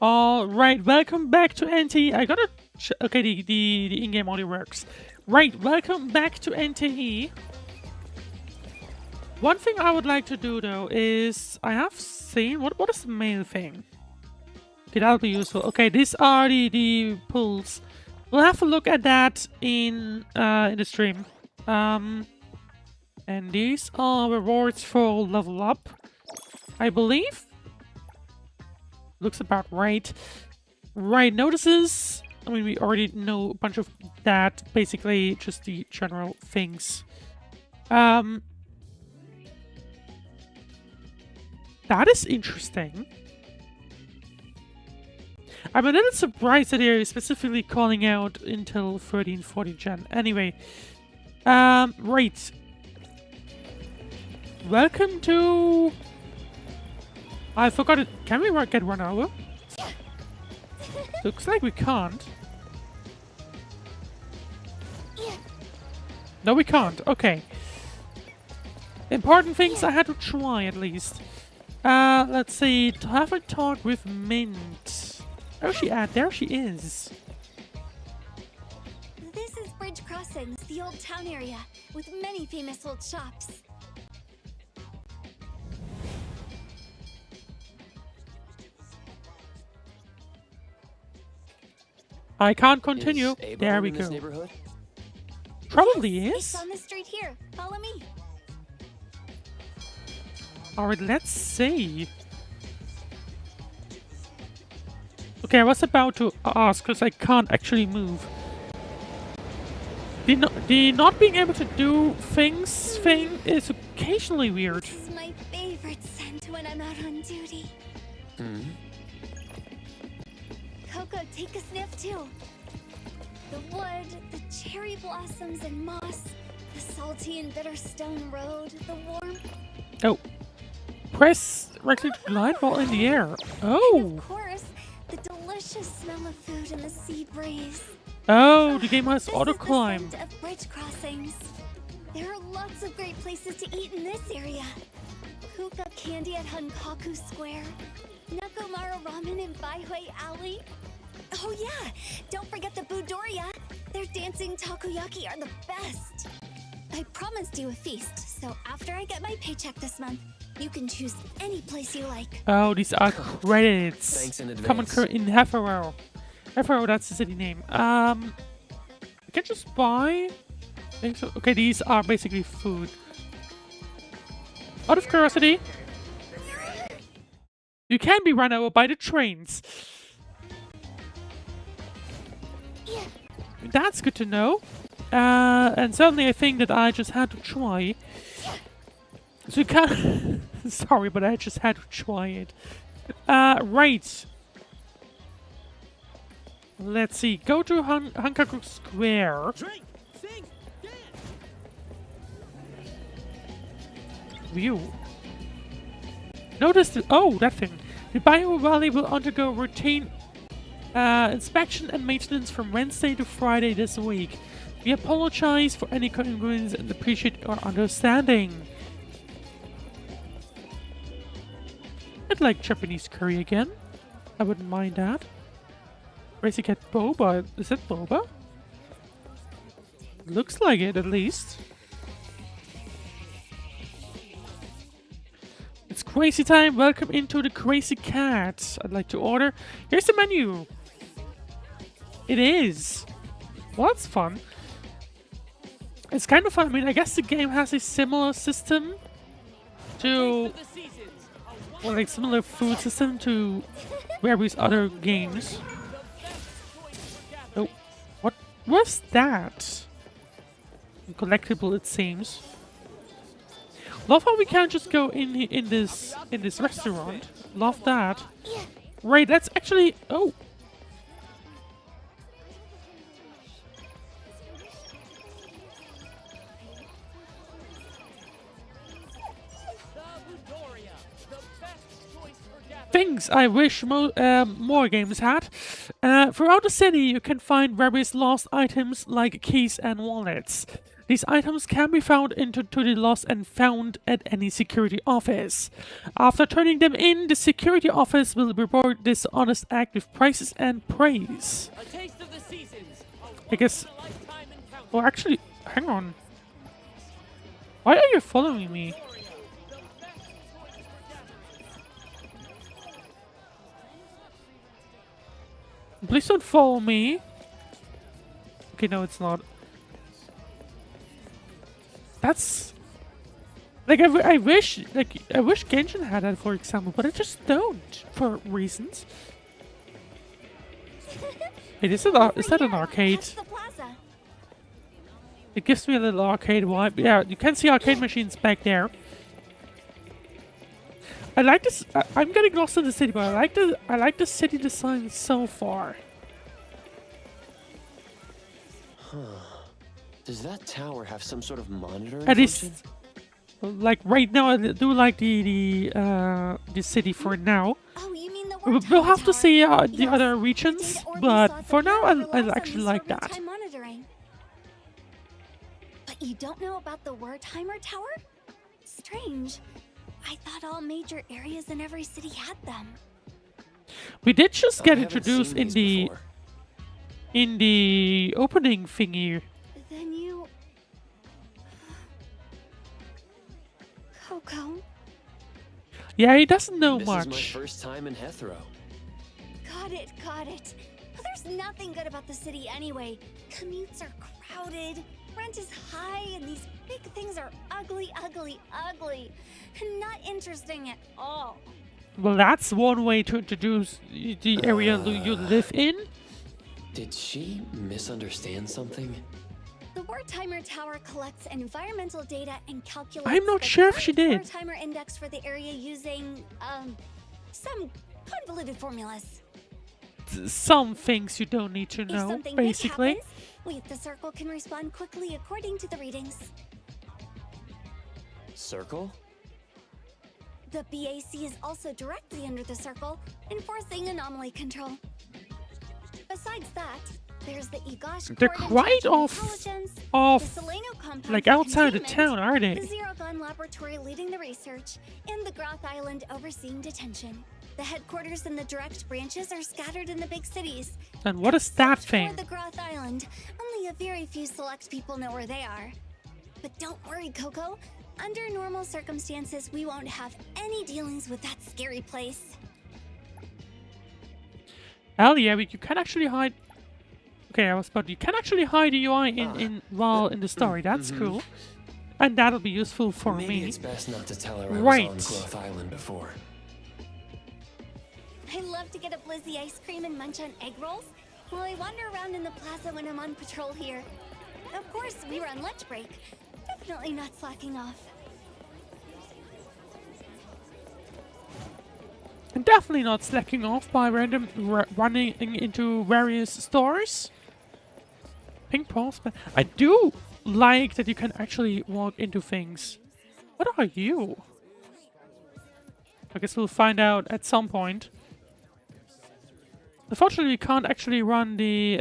All right, welcome back to NTE. I gotta okay, the in-game audio works. Right, welcome back to NTE. One thing I would like to do though is I have seen what is the main thing? Okay, that'll be useful. Okay, these are the pulls. We'll have a look at that in the stream. And these are rewards for level up, I believe. Looks about right. Right, notices. I mean, we already know a bunch of that. Basically, just the general things. That is interesting. I'm a little surprised that they're specifically calling out Intel 1340 Gen. Anyway, right. Welcome to... I forgot it. Can we get run over? Looks like we can't. No, we can't. Okay. Important things I had to try at least. Let's see. To have a talk with Mint. Where's she at? There she is. This is Bridge Crossings, the old town area, with many famous old shops. I can't continue. Is There we in this go. neighborhood? Probably It's is. on the street here. Follow me. Alright, let's see. Okay, I was about to ask because I can't actually move. The not being able to do things thing is occasionally weird. This is my favorite scent when I'm out on duty. Hmm. Coco, take a sniff too. The wood, the cherry blossoms and moss, the salty and bitter stone road, the warm... Oh. Press directly to glide while in the air. And Oh. of course, the delicious smell of food in the sea breeze. Oh, the game has This auto is the climb. scent of Bridge Crossings. There are lots of great places to eat in this area. Hookah candy at Hunkaku Square, Nakomara Ramen in Baihui Alley. Oh yeah, don't forget the Budoria. Their dancing takoyaki are the best. I promised you a feast, so after I get my paycheck this month, you can choose any place you like. Oh, these are credits. Thanks in Common advance. in Hefero. Hefero, that's the city name. I can just buy. I think so. Okay, these are basically food. Out of curiosity, you can be run over by the trains. That's good to know. And certainly I think that I just had to try. So you can't... Sorry, but I just had to try it. Right. Let's see. Go to Hunkaku Square. Drink, sing, dance. View. Notice the... Oh, that thing. The Bio Valley will undergo routine inspection and maintenance from Wednesday to Friday this week. We apologize for any inconvenience and appreciate your understanding. I'd like Japanese curry again. I wouldn't mind that. Basic at boba. Is it boba? Looks like it, at least. It's crazy time. Welcome into the Crazy Cat. I'd like to order. Here's the menu. It is. Well, that's fun. It's kind of fun. I mean, I guess the game has a similar system to... Well, like similar food system to various other games. Oh, what was that? Collectible, it seems. Love how we can't just go in this restaurant. Love that. Right, that's actually... Oh. Things I wish more games had. Throughout the city, you can find various lost items like keys and wallets. These items can be found into the lost and found at any security office. After turning them in, the security office will reward this honest act with prizes and praise. A taste of the seasons. I guess. Lifetime encounter. Well, actually, hang on. Why are you following me? Please don't follow me. Okay, no, it's not. That's like I wish Genshin had that, for example, but I just don't for reasons. Wait, is that an arcade? Touch the plaza. It gives me a little arcade vibe. Yeah, you can see arcade machines back there. I like this. I'm getting lost in the city, but I like the city design so far. Does that tower have some sort of monitoring At function? least, like right now, I do like the city for now. Oh, you mean the We'll have to see the Yes, other the regions, data orb but saw at the for now, tower I relies on actually these like for that. real-time monitoring. But you don't know about the Wertheimer Tower? Strange. I thought all major areas in every city had them. We did just get I haven't introduced seen in these before. the opening thingy. Then you... Coco, Yeah, he doesn't know This much. is my first time in Hethro. got it. But there's nothing good about the city anyway. Commutes are crowded, rent is high, and these big things are ugly. Not interesting at all. Well, that's one way to introduce the area you live in. Did she misunderstand something? The Wertheimer Tower collects environmental data and calculates I'm not the sure if she current did. Wertheimer index for the area using, some convoluted formulas. Some things you don't need to If know, something basically. big happens, we at the Circle can respond quickly according to the readings. Circle? The BAC is also directly under the Circle, enforcing anomaly control. Besides that, there's the Egosh They're Court in quite charge of off, intelligence, off, the Seleno compound like for outside the containment, town, are the they? Zero Gun Laboratory leading the research, and the Groth Island overseeing detention. The headquarters and the direct branches are scattered in the big cities. And what is that Except thing? For the Groth Island, only a very few select people know where they are. But don't worry, Coco. Under normal circumstances, we won't have any dealings with that scary place. Hell yeah, you can actually hide. Okay, you can actually hide the UI while in the story. That's cool, and that'll be useful for Maybe me. it's best not to tell her I Right. was on Growth Island before. I love to get a Blizzy ice cream and munch on egg rolls while I wander around in the plaza when I'm on patrol here. Of course, we were on lunch break. Definitely not slacking off. And definitely not slacking off by running into various stores. Pink pulse. I do like that you can actually walk into things. What are you? I guess we'll find out at some point. Unfortunately, you can't actually run the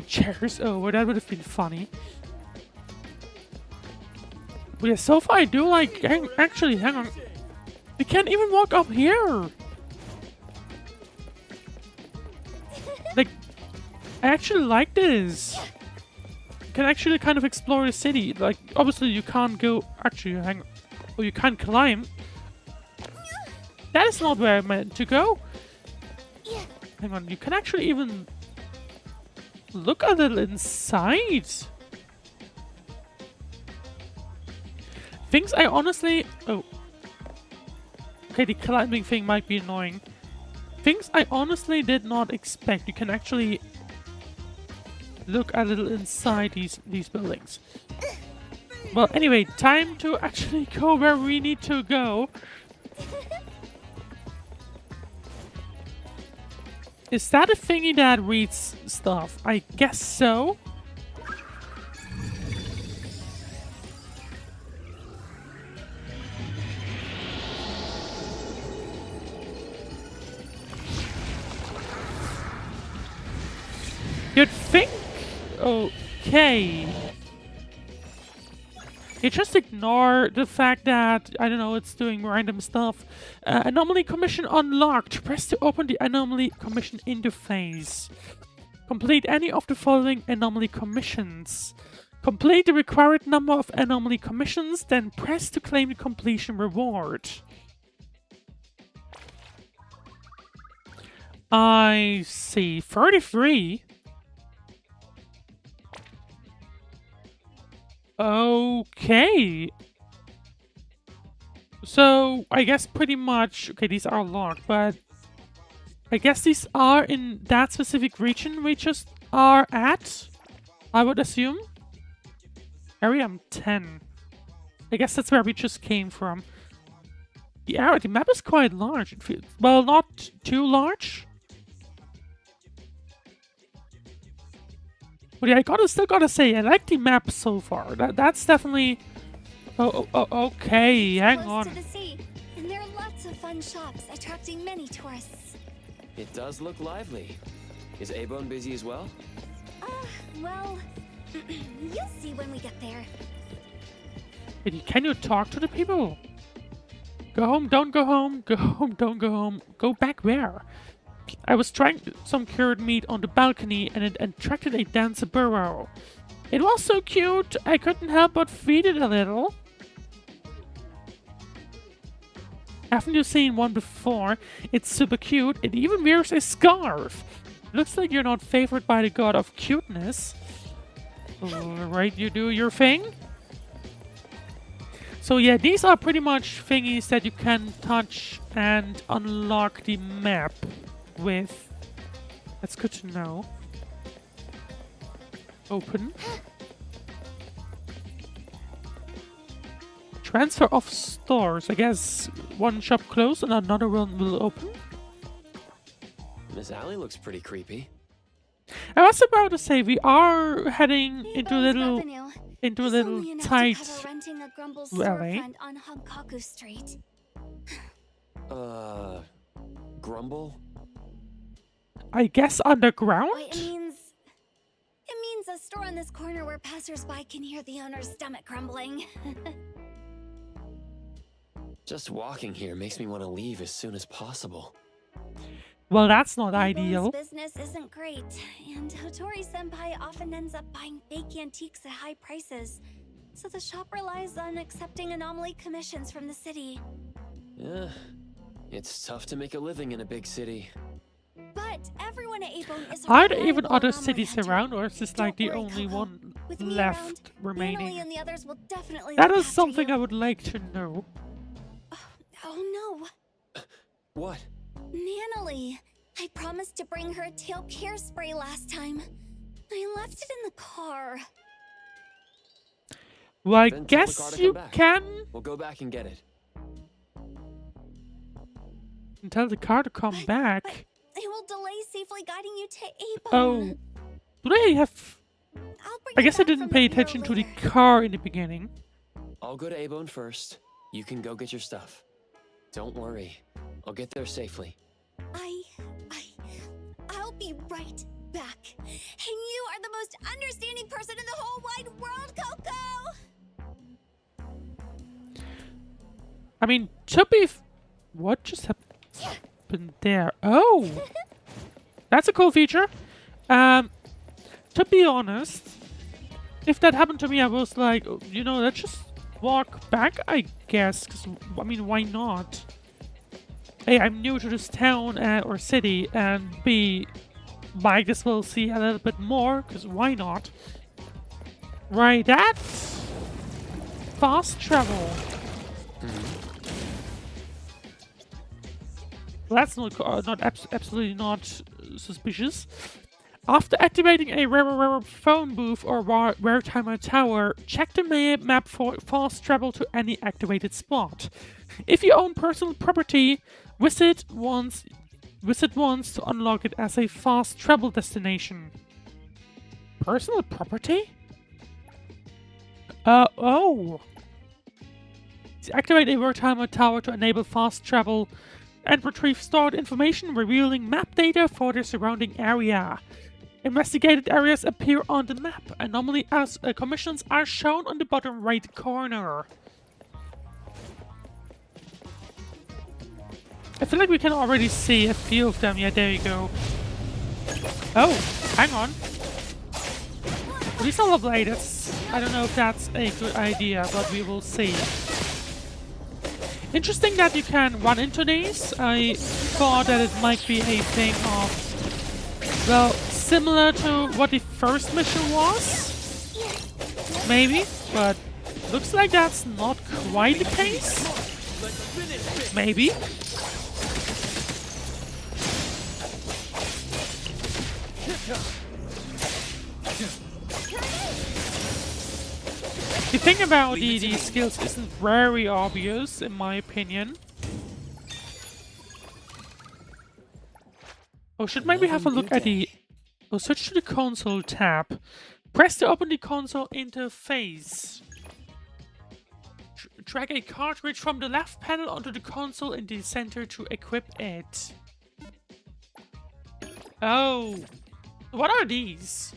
chairs over. That would have been funny. But yeah, so far I do like. Actually, hang on. We can't even walk up here. Like, I actually like this. You can actually kind of explore the city. Like, obviously you can't go. Actually, hang on. Oh, you can't climb. That is not where I meant to go. Hang on, you can actually even look a little inside. Things I honestly... Oh. Okay, the climbing thing might be annoying. Things I honestly did not expect. You can actually look a little inside these buildings. Well, anyway, time to actually go where we need to go. Is that a thingy that reads stuff? I guess so. You'd think... Okay. Okay, just ignore the fact that, I don't know, it's doing random stuff. Anomaly commission unlocked. Press to open the anomaly commission interface. Complete any of the following anomaly commissions. Complete the required number of anomaly commissions, then press to claim the completion reward. I see. 33? Okay. So, I guess pretty much... Okay, these are locked, but... I guess these are in that specific region we just are at, I would assume. Area 10. I guess that's where we just came from. The map is quite large, it feels. Well, not too large. But yeah, still gotta say, I like the map so far. That's definitely... Oh, okay, hang Close on. to the sea, and there are lots of fun shops attracting many tourists. It does look lively. Is A-Bone busy as well? Well, you'll see when we get there. Can you talk to the people? Go home, don't go home. Go home, don't go home. Go back where? I was trying some cured meat on the balcony and it attracted a dancer burrow. It was so cute, I couldn't help but feed it a little. Haven't you seen one before? It's super cute. It even wears a scarf. Looks like you're not favored by the god of cuteness. Alright, you do your thing. So yeah, these are pretty much thingies that you can touch and unlock the map with. That's good to know. Open. Transfer of stores. I guess one shop closed and another one will open. Miss Alley looks pretty creepy. I was about to say we are heading into a little Only enough to tight cover renting a Grumble valley. storefront on Honkaku Street. Grumble? I guess underground? It means a store on this corner where passersby can hear the owner's stomach grumbling. Just walking here makes me want to leave as soon as possible. Well, that's not Bone's ideal. business isn't great, and Hotori-senpai often ends up buying fake antiques at high prices, so the shop relies on accepting anomaly commissions from the city. Yeah, it's tough to make a living in a big city. But everyone at A-Bone is a Are there even reliable other anomaly cities hunter. around, or is this Don't like the worry, only Coco. one With me left around, remaining? Natalie and the others will definitely That look is after something you. I would like to know. Oh no, What? Natalie! I promised to bring her a tail care spray last time. I left it in the car. Well, I Then tell the car guess to you come back. can We'll go back and get it. tell the car to come back. It will delay safely guiding you to Oh, A-Bone. do they have... I'll bring I it guess I back didn't from pay the bureau attention to the later. car in the beginning. I'll go to A-Bone first. You can go get your stuff. Don't worry. I'll get there safely. I'll be right back. And you are the most understanding person in the whole wide world, Coco! I mean, to be... What just happened there? Oh! That's a cool feature. To be honest, if that happened to me, I was like, you know, let's just walk back, I guess. 'Cause, I mean, why not? A, I'm new to this town or city, and B, might as well see a little bit more, because why not? Right, that's fast travel. Well, that's absolutely not suspicious. After activating a rare phone booth or rare timer tower, check the map for fast travel to any activated spot. If you own personal property, visit once to unlock it as a fast travel destination. Personal property? Oh. Activate a rare timer tower to enable fast travel and retrieve stored information revealing map data for the surrounding area. Investigated areas appear on the map. Anomaly as commissions are shown on the bottom right corner. I feel like we can already see a few of them. Yeah, there you go. Oh, hang on. These are lovely. I don't know if that's a good idea, but we will see. Interesting that you can run into these. I thought that it might be a thing of, well, similar to what the first mission was. Maybe, but looks like that's not quite the case. Maybe. The thing about these skills isn't very obvious, in my opinion. Oh, should maybe have a look at the... Oh, switch to the console tab. Press to open the console interface. Drag a cartridge from the left panel onto the console in the center to equip it. Oh. What are these?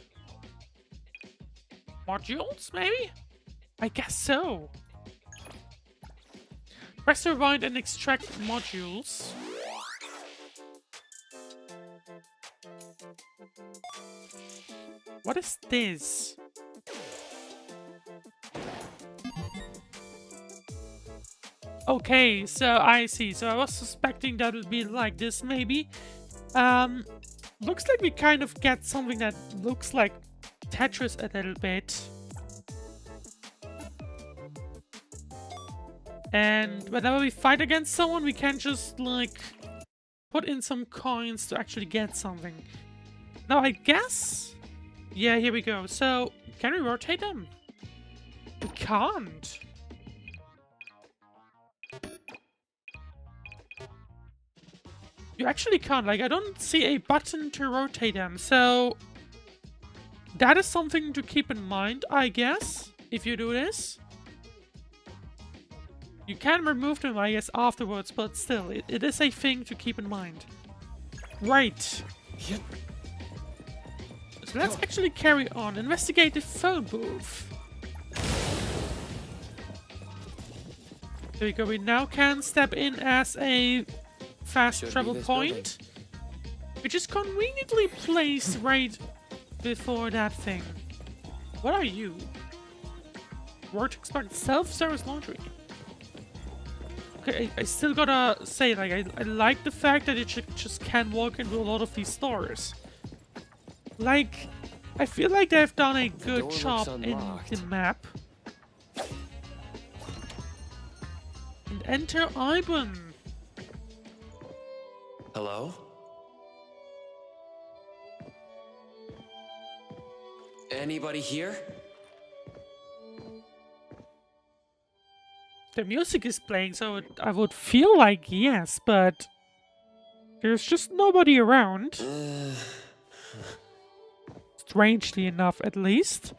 Modules, maybe? I guess so. Press rewind and extract modules. What is this? Okay, so I see. So I was suspecting that would be like this, maybe. Looks like we kind of get something that looks like Tetris a little bit. And whenever we fight against someone, we can just, like, put in some coins to actually get something. Now, I guess... Yeah, here we go. So, can we rotate them? We can't. You actually can't. Like, I don't see a button to rotate them. So, that is something to keep in mind, I guess, if you do this. You can remove them, I guess, afterwards, but still, it is a thing to keep in mind. Right. So let's actually carry on. Investigate the phone booth. There we go. We now can step in as a fast travel point, which is conveniently placed right before that thing. What are you? Vortex Park self-service laundry. Okay, I still gotta say, like, I like the fact that it just can walk into a lot of these stores. Like, I feel like they've done a good job in the map. And enter Ivan. Hello? Anybody here? The music is playing, so I would feel like yes, but there's just nobody around. Strangely enough, at least.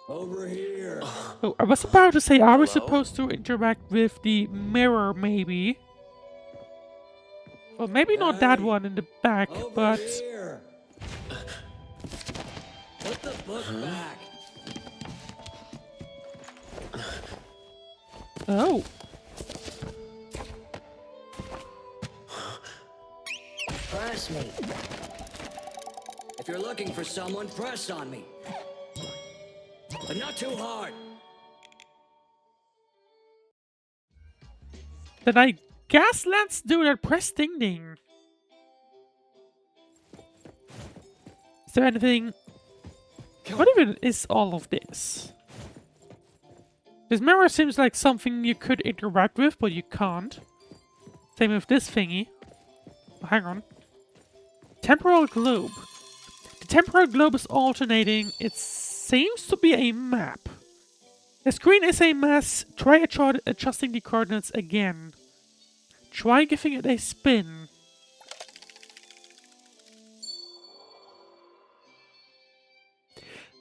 Over here. Oh, I was about to say, are we supposed to interact with the mirror, maybe? Well, maybe not that one in the back, but... Here. Put the book back. Oh. Press me. If you're looking for someone, press on me. But not too hard. Then I guess let's do that press ding ding. Is there anything... What even is all of this? This mirror seems like something you could interact with, but you can't. Same with this thingy. Oh, hang on. Temporal globe. The temporal globe is alternating. It seems to be a map. The screen is a mess. Try adjusting the coordinates again. Try giving it a spin.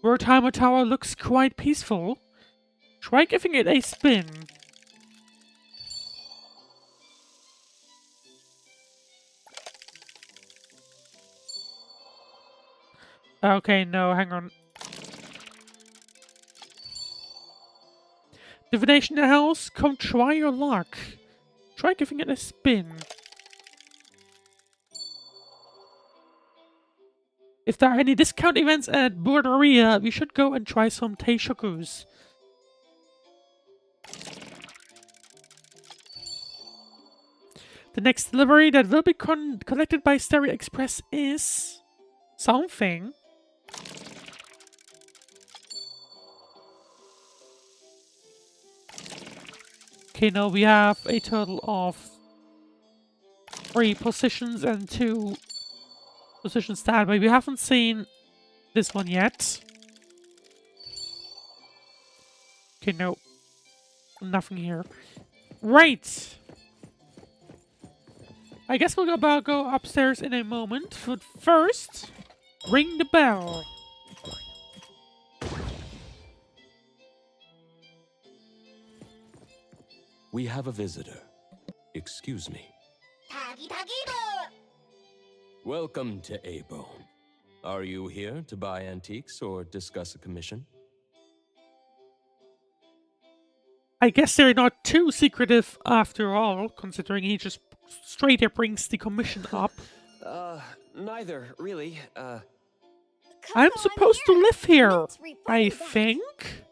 Wertheimer Tower looks quite peaceful. Try giving it a spin. Okay, no, hang on. Divination House, come try your luck. Try giving it a spin. If there are any discount events at Borderia, we should go and try some Teishokus. The next delivery that will be collected by Stereo Express is something. Okay, now we have a total of 3 positions and 2 positions that way. We haven't seen this one yet. Okay, no. Nothing here. Right. I guess we'll go upstairs in a moment, but first, ring the bell. We have a visitor. Excuse me. Welcome to A-Bone. Are you here to buy antiques or discuss a commission? I guess they're not too secretive after all, considering he just straight up brings the commission up. Neither, really. I'm supposed to live here, I think.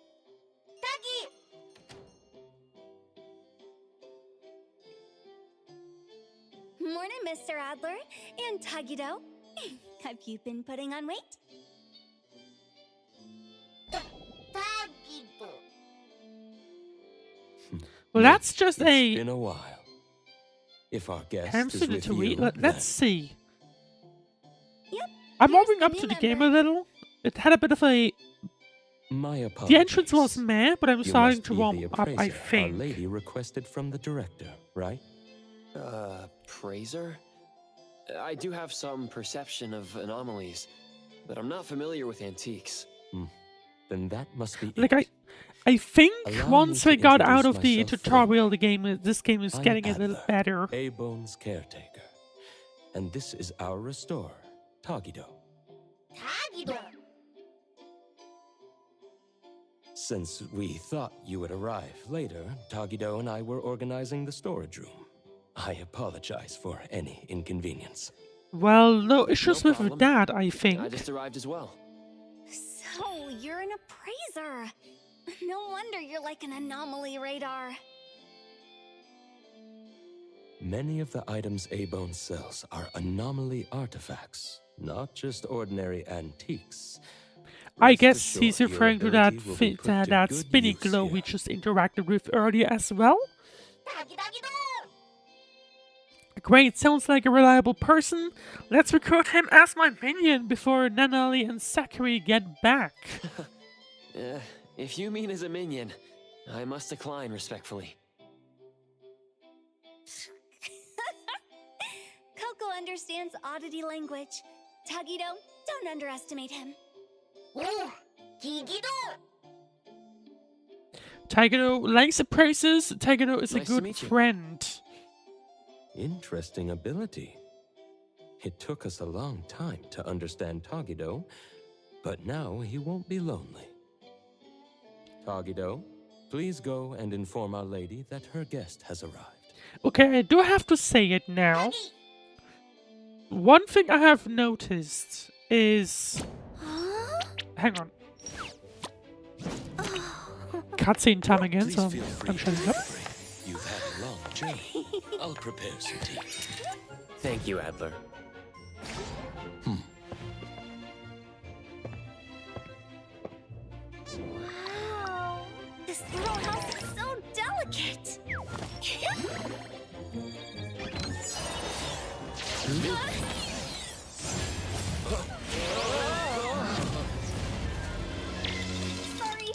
Morning, Mr. Adler and Tagido. Have you been putting on weight? Well, that's just It's been a while. If our guest is with you, Let's see. Yep. I'm warming up to the game a little. It had a bit of a... My apologies. The entrance was meh, but I'm You starting must to be warm the up, I appraiser think. Our lady requested from the director, right? Praiser? I do have some perception of anomalies, but I'm not familiar with antiques. Then that must be Like, it. I think Allow once me we to got out introduce of the myself tutorial, this game is I'm getting a little Adler, better. A-Bone's caretaker. And this is our restorer, Tagido. Since we thought you would arrive later, Tagido and I were organizing the storage room. I apologize for any inconvenience. Well, no issues with problem. that, I think. I just arrived as well. So, you're an appraiser. No wonder you're like an anomaly radar. Many of the items A-Bone sells are anomaly artifacts, not just ordinary antiques. I Rest guess assured, he's your referring to that ability will be put to that good spinny use glow here. we just interacted with earlier as well. Great, sounds like a reliable person. Let's recruit him as my minion before Nanali and Sakuri get back. If you mean as a minion, I must decline respectfully. Coco understands oddity language. Tagido, don't underestimate him. Taigano likes the praises. Taigano is Nice a to good meet you. friend. Interesting ability. It took us a long time to understand Tagido, but now he won't be lonely. Tagido, please go and inform our lady that her guest has arrived. Okay, I do have to say it now. One thing I have noticed is... Hang on. Cutscene time again, so Please feel free I'm shutting up. You've had a long journey. I'll prepare some tea. Thank you, Adler. Wow. This little house is so delicate.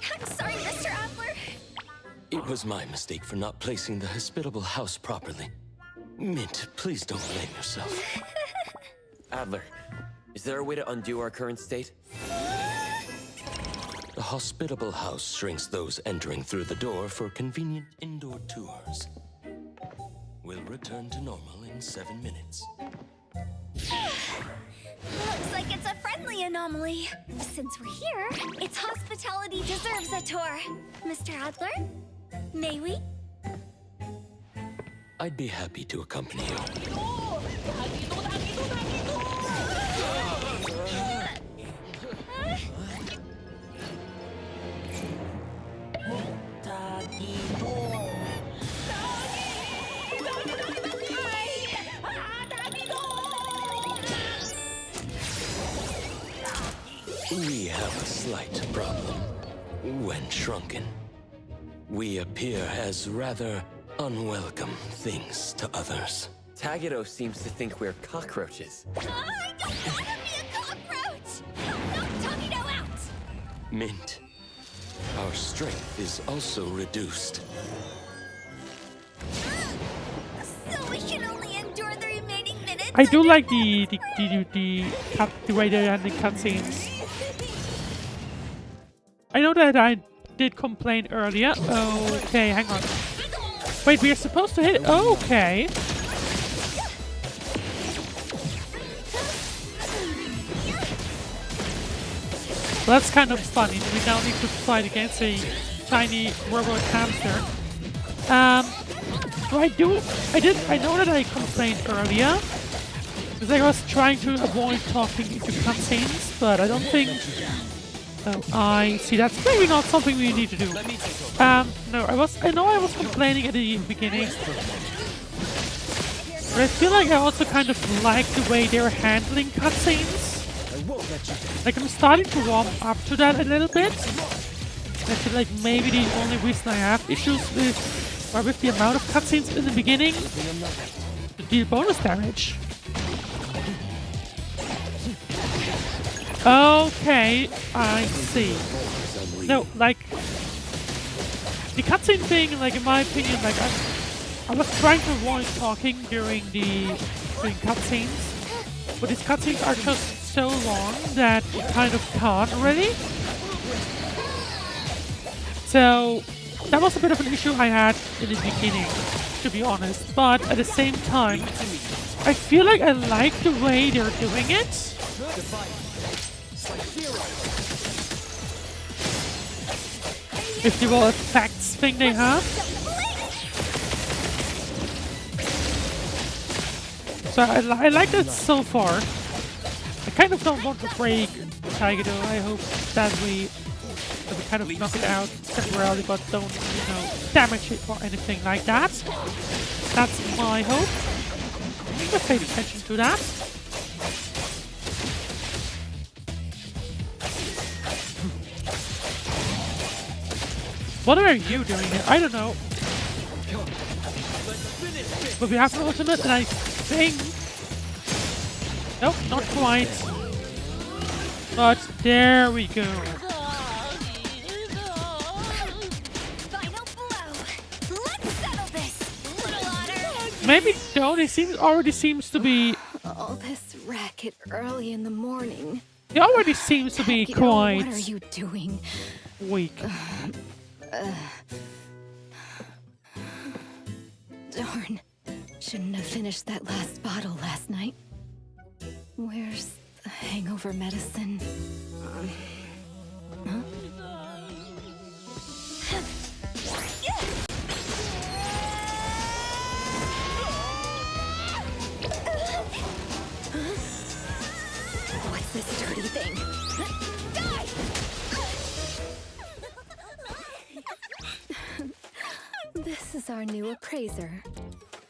I'm sorry, Mr. Adler. It was my mistake for not placing the hospitable house properly. Mint, please don't blame yourself. Adler, is there a way to undo our current state? hospitable house shrinks those entering through the door for convenient indoor tours. We'll return to normal in 7 minutes. Looks like it's a friendly anomaly. Since we're here, its hospitality deserves a tour. Mr. Adler, may we? I'd be happy to accompany you. We have a slight problem. When shrunken, we appear as rather unwelcome things to others. Tagido seems to think we're cockroaches. I don't want to be a cockroach! Knock Tagido out! Mint, our strength is also reduced. So we can only endure the remaining minutes? I do like the way they end the cutscenes. I know that I did complain earlier. Okay, hang on. Wait, we are supposed to hit it? Okay. Well, that's kind of funny. We now need to fight against a tiny robot hamster. I know that I complained earlier because I was trying to avoid talking into cutscenes, but I don't think. I see. That's maybe not something we need to do. No, I know I was complaining at the beginning, but I feel like I also kind of like the way they're handling cutscenes. Like I'm starting to warm up to that a little bit. I feel like maybe the only reason I have issues with the amount of cutscenes in the beginning, to deal bonus damage. Okay, I see. No, like the cutscene thing, like in my opinion, like I was trying to avoid talking during cutscenes, but these cutscenes are just so long that you kind of can't already. So that was a bit of an issue I had in the beginning, to be honest. But at the same time, I feel like I like the way they're doing it. If the little effects thing they have. So I like it so far. I kind of don't want to break Tagido. I hope that we kind of knock it out temporarily, but don't, damage it or anything like that. That's my hope. Just pay attention to that. What are you doing here? I don't know. But we have an ultimate, and I think... Nope, not quite. But there we go. Final blow. Let's settle this, little otter. Maybe no, already seems to be... All this racket early in the morning. It already seems to be quite... What are you doing? Weak. Darn. Shouldn't have finished that last bottle last night. Where's the hangover medicine? Huh? What's this dirty thing? Die! This is our new appraiser.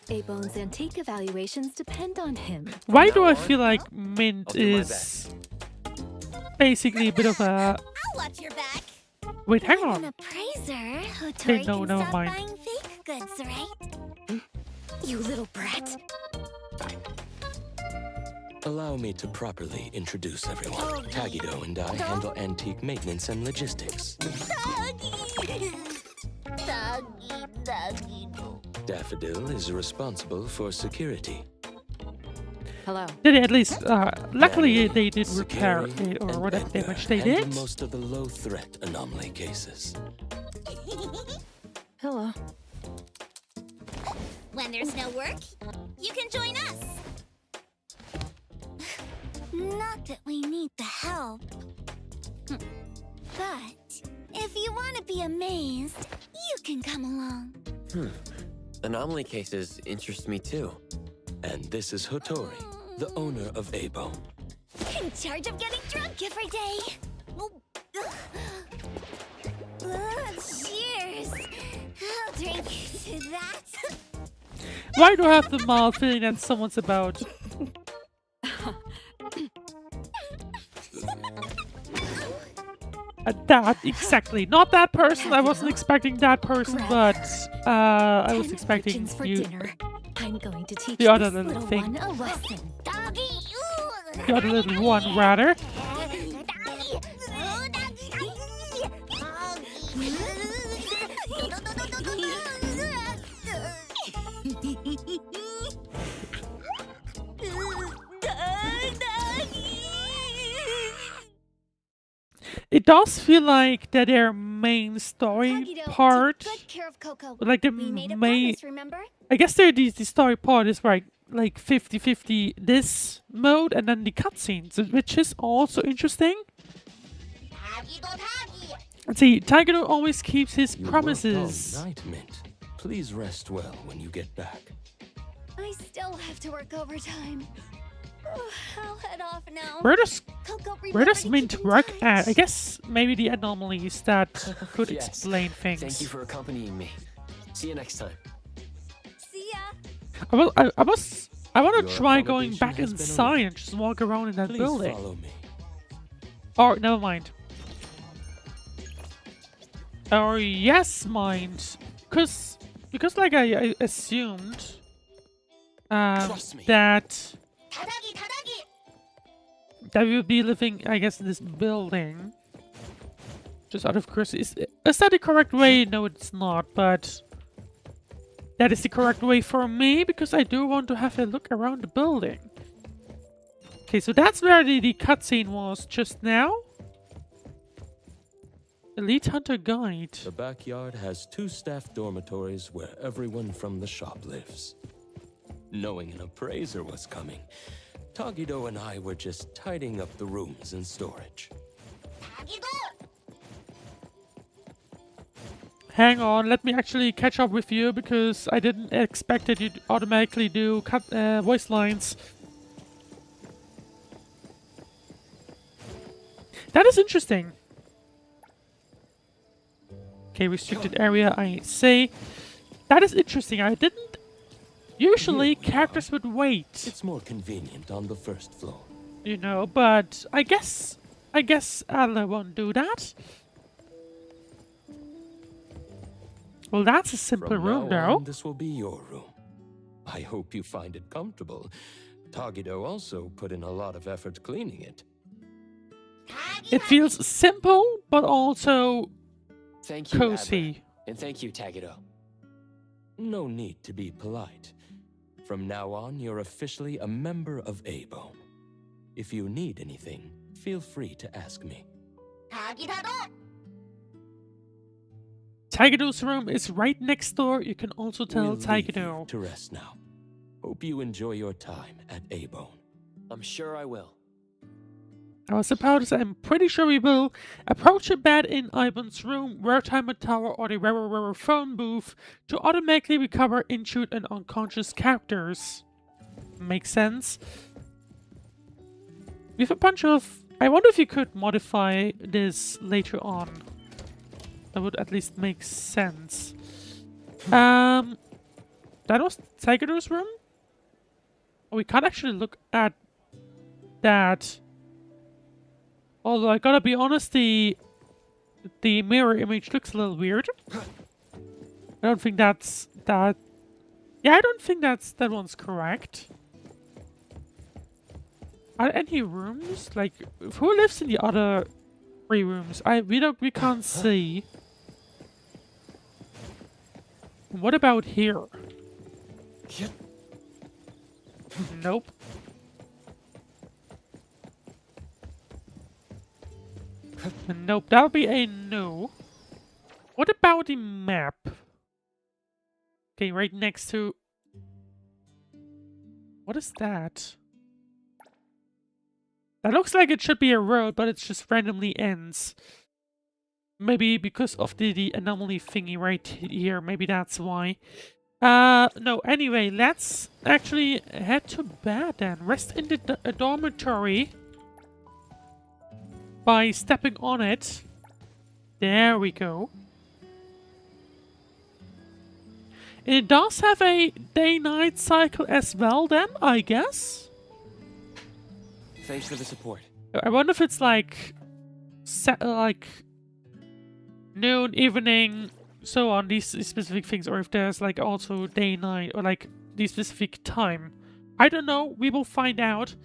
A-Bone's antique evaluations depend on him. Why do I feel like Mint is basically a bit of a... I'll watch your back. Wait, hang An on. appraiser who Hey, Tori no, can never stop mind. buying fake goods, right? You little brat. Allow me to properly introduce everyone. Tagido and I handle antique maintenance and logistics. Daffodil is responsible for security. Hello. Did they at least, luckily they did Security repair it, or and whatever Edgar damage they handle did. most of the low-threat anomaly cases. Hello. When there's no work, you can join us. Not that we need the help. But if you want to be amazed, you can come along. Anomaly cases interest me too. And this is Hotori, the owner of A-Bone. In charge of getting drunk every day. Cheers. I'll drink to that. Why do I have the mild feeling that someone's about? That, exactly. Not that person. I wasn't expecting that person, but I was expecting For you. dinner. I'm going to teach The other this little little thing. one a lesson. Doggy, The other little one, rather. It does feel like that their main story Tagido, part, take good care of Coco. like the We made a main, promise, remember? I guess the story part is like 50-50 this mode and then the cutscenes, which is also interesting. And see, Tagido always keeps his You promises. worked all night, Mint. Please rest well when you get back. I still have to work overtime. I'll head off now. Where does Coco, Where remember does to Mint keep in work touch. at? I guess maybe the anomalies that could Yes. explain things. Thank you for accompanying me. See you next time. See ya. I want to Your try going accommodation back has been inside and arranged. just walk around in that Please building. follow me. Oh, never mind. Oh, yes, mind. Because like I assumed Trust me. that we would be living, I guess, in this building. Just out of curiosity. Is that the correct way? No, it's not, but that is the correct way for me, because I do want to have a look around the building. Okay, so that's where the cutscene was just now. Elite Hunter Guide. The backyard has 2 staff dormitories where everyone from the shop lives. Knowing an appraiser was coming, Tagido and I were just tidying up the rooms and storage. Hang on, let me actually catch up with you, because I didn't expect that you'd automatically do voice lines. That is interesting. Okay, restricted area, I say. That is interesting. I didn't... Usually, characters would wait, It's more convenient on the first floor. you know, but I guess Adler won't do that. Well, that's a simple From room now now. on, this will be your room. I hope you find it comfortable. Tagido also put in a lot of effort cleaning it. It feels simple, but also Thank you, cozy. Adler. And thank you, Tagido. No need to be polite. From now on, you're officially a member of A-Bone. If you need anything, feel free to ask me. Tagido's room is right next door. You can also tell We'll leave you Tagido. to rest now. Hope you enjoy your time at A-Bone. I'm sure I will. I was about to say, I'm pretty sure we will approach a bed in Ivan's room, Wertheimer Tower, or the Rare phone booth to automatically recover injured and unconscious characters. Makes sense. We have a bunch of... I wonder if you could modify this later on. That would at least make sense. That was Tagido's room? Oh, we can't actually look at that. Although I gotta be honest, the mirror image looks a little weird. I don't think that's that. Yeah, I don't think that one's correct. Are there any rooms? Like, who lives in the other 3 rooms? We can't see. What about here? Nope. adjustment. Nope, that'll be a no. What about the map? Okay, right next to... What is that? That looks like it should be a road, but it just randomly ends. Maybe because of the anomaly thingy right here. Maybe that's why. No, anyway, let's actually head to bed then. Rest in the dormitory by stepping on it. There we go. It does have a day-night cycle as well then, I guess? Thanks for the support. I wonder if it's like... noon, evening, so on, these specific things, or if there's like also day, night, or like the specific time. I don't know, we will find out.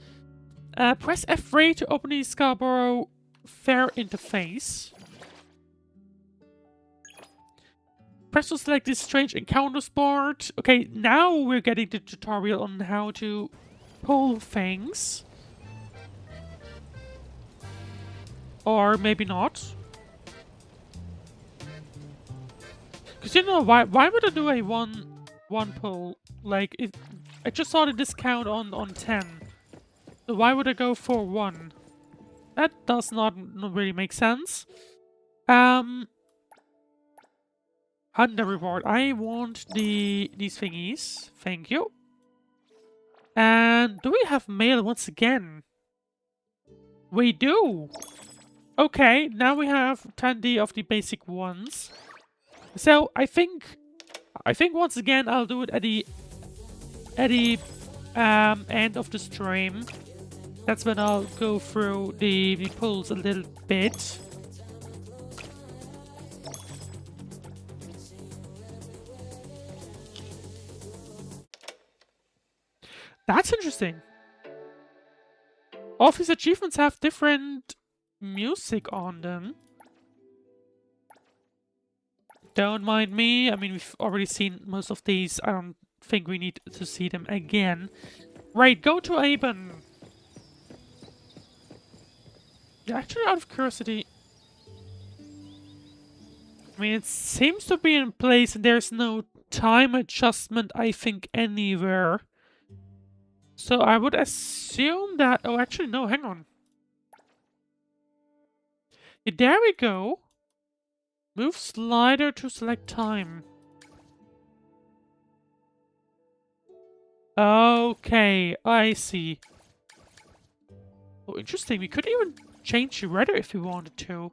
Press F3 to open the Scarborough Fair interface. Press to select this strange encounters board. Okay, now we're getting the tutorial on how to pull things. Or maybe not. Because you know, why would I do a one pull? Like, I just saw the discount on 10. So why would I go for 1? That does not really make sense. Hunter reward. I want these thingies. Thank you. And do we have mail once again? We do! Okay, now we have 10 of the basic ones. So I think once again I'll do it at the end of the stream. That's when I'll go through the pulls a little bit. That's interesting. All of these achievements have different music on them. Don't mind me. I mean, we've already seen most of these. I don't think we need to see them again. Right, go to Aben. Yeah, actually, out of curiosity. I mean, it seems to be in place and there's no time adjustment, I think, anywhere. So I would assume that... Oh, actually, no, hang on. Yeah, there we go. Move slider to select time. Okay, I see. Oh, interesting. We could even change the weather if we wanted to.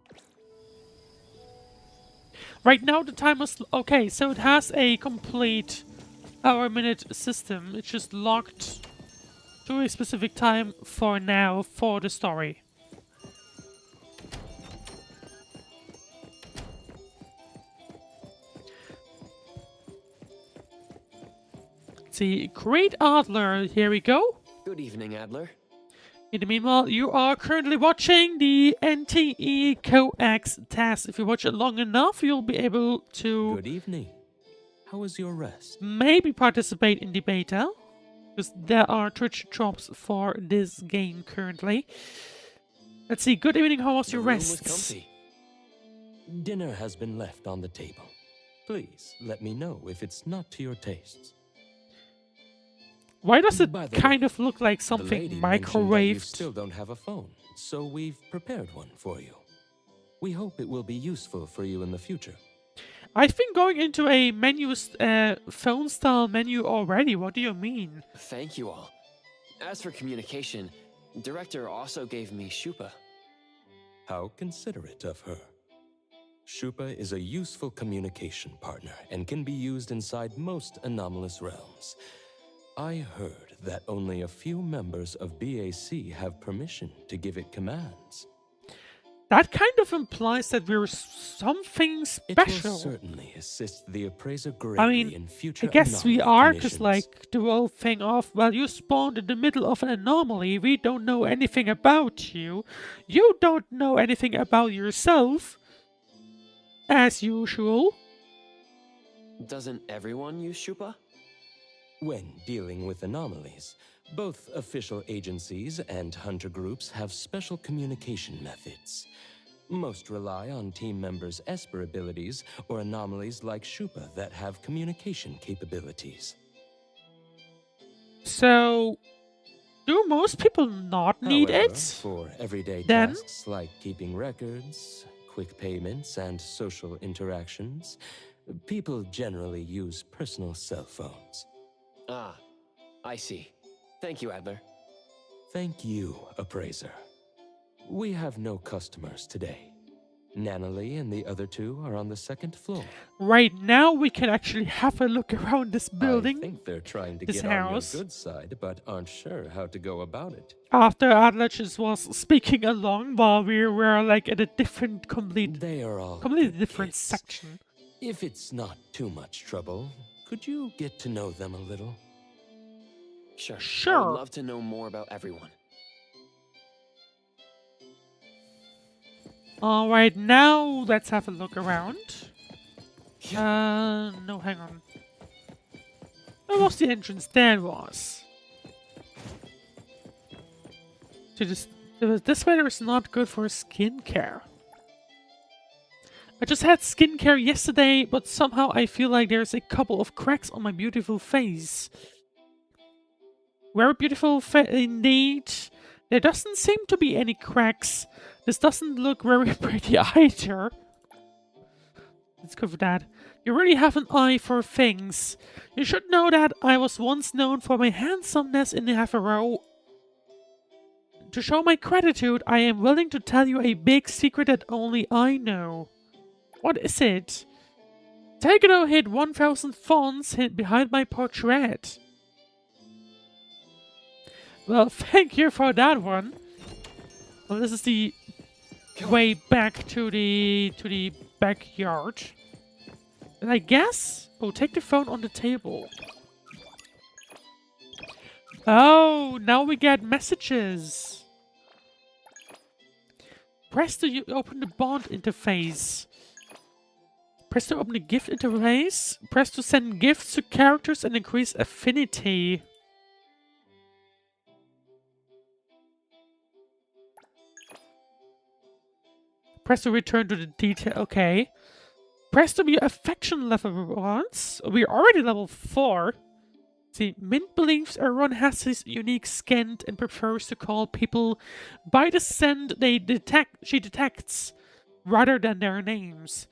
Right now the timer is... Okay, so it has a complete hour-minute system. It's just locked to a specific time for now for the story. See, Great Adler, here we go. Good evening, Adler. In the meanwhile, you are currently watching the NTE Coax test. If you watch it long enough, you'll be able to... Good evening. How was your rest? Maybe participate in the beta. Because there are Twitch drops for this game currently. Let's see, good evening, how was your rest? Comfy. Dinner has been left on the table. Please, let me know if it's not to your tastes. Why does it kind of look like something microwaved? You still don't have a phone, so we've prepared one for you. We hope it will be useful for you in the future. I've been going into a menu, phone-style menu already. What do you mean? Thank you all. As for communication, Director also gave me Shupa. How considerate of her. Shupa is a useful communication partner and can be used inside most anomalous realms. I heard that only a few members of BAC have permission to give it commands. That kind of implies that we're something special. It will certainly assist the appraiser greatly in future. I guess we are, because like the whole thing of, well, you spawned in the middle of an anomaly, we don't know anything about you. You don't know anything about yourself. As usual. Doesn't everyone use Shupa? When dealing with anomalies, both official agencies and hunter groups have special communication methods. Most rely on team members' Esper abilities or anomalies like Shupa that have communication capabilities. So, do most people not need However, it? for everyday Then? tasks like keeping records, quick payments, and social interactions, people generally use personal cell phones. Ah, I see. Thank you, Adler. Thank you, Appraiser. We have no customers today. Nanalie and the other two are on the second floor. Right now, we can actually have a look around this building. I think they're trying to this get house. on your good side, but aren't sure how to go about it. After Adler just was speaking along while we were like at a different, They are all completely good different kids. section. If it's not too much trouble, could you get to know them a little? Sure. I Sure. would love to know more about everyone. Alright, now let's have a look around. No, hang on. Where was the entrance? There it was. So this weather is not good for skincare. I just had skincare yesterday, but somehow I feel like there's a couple of cracks on my beautiful face. Very beautiful indeed. There doesn't seem to be any cracks. This doesn't look very pretty either. Let's go for that. You really have an eye for things. You should know that I was once known for my handsomeness in Neverless. To show my gratitude, I am willing to tell you a big secret that only I know. What is it? Takedo hid 1,000 fonts behind my portrait. Well, thank you for that one. Well, this is the way back to the backyard. And I guess... Oh, take the phone on the table. Oh, now we get messages. Press to open the bond interface. Press to open the gift interface. Press to send gifts to characters and increase affinity. Press to return to the detail. Okay. Press to be affection level once. We're already level 4. See, Mint believes everyone has his unique skin and prefers to call people by the scent she detects, rather than their names.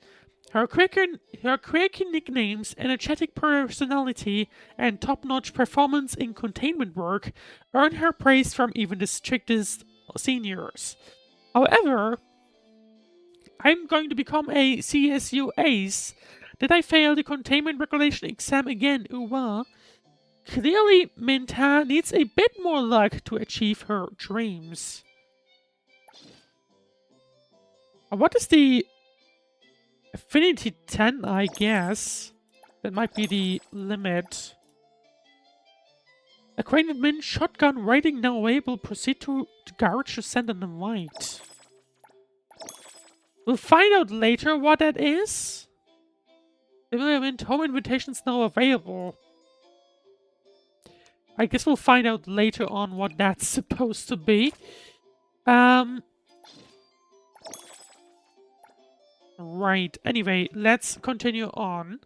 Her quirky nicknames, energetic personality, and top-notch performance in containment work earn her praise from even the strictest seniors. However, I'm going to become a CSU ace. Did I fail the containment regulation exam again? Ooh, well. Clearly, Minta needs a bit more luck to achieve her dreams. What is the... Affinity 10, I guess. That might be the limit. Acquainted Min, shotgun rating now available. Proceed to the garage to send an invite. We'll find out later what that is. Mint, home invitations now available. I guess we'll find out later on what that's supposed to be. Right. Anyway, let's continue on.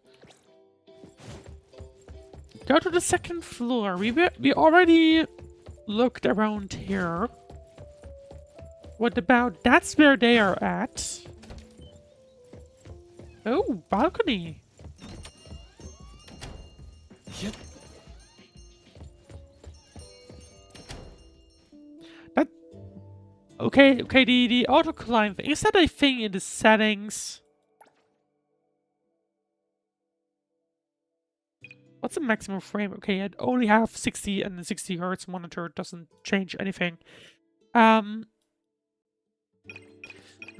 Go to the second floor. We already looked around here. What about... That's where they are at. Oh, balcony. Yep. Okay, the auto climb thing. Is that a thing in the settings? What's the maximum frame? Okay, I only have 60 and the 60 Hz monitor doesn't change anything. No,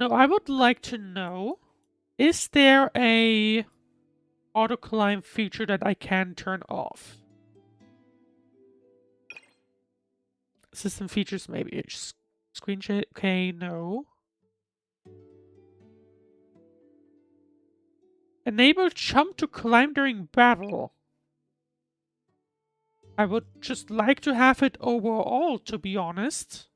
I would like to know, is there a auto climb feature that I can turn off? System features, maybe. Screen share. Okay, no. Enable jump to climb during battle. I would just like to have it overall, to be honest.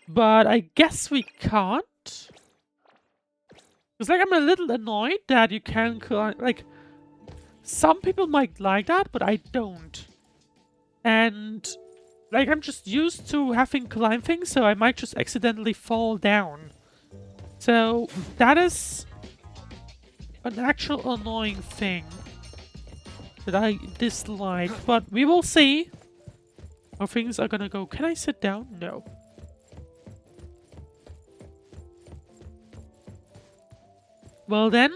But I guess we can't. Because, like, I'm a little annoyed that you can climb. Like, some people might like that, but I don't. And, like, I'm just used to having climb things, so I might just accidentally fall down. So, that is an actual annoying thing that I dislike. But we will see how things are gonna go. Can I sit down? No. Well then,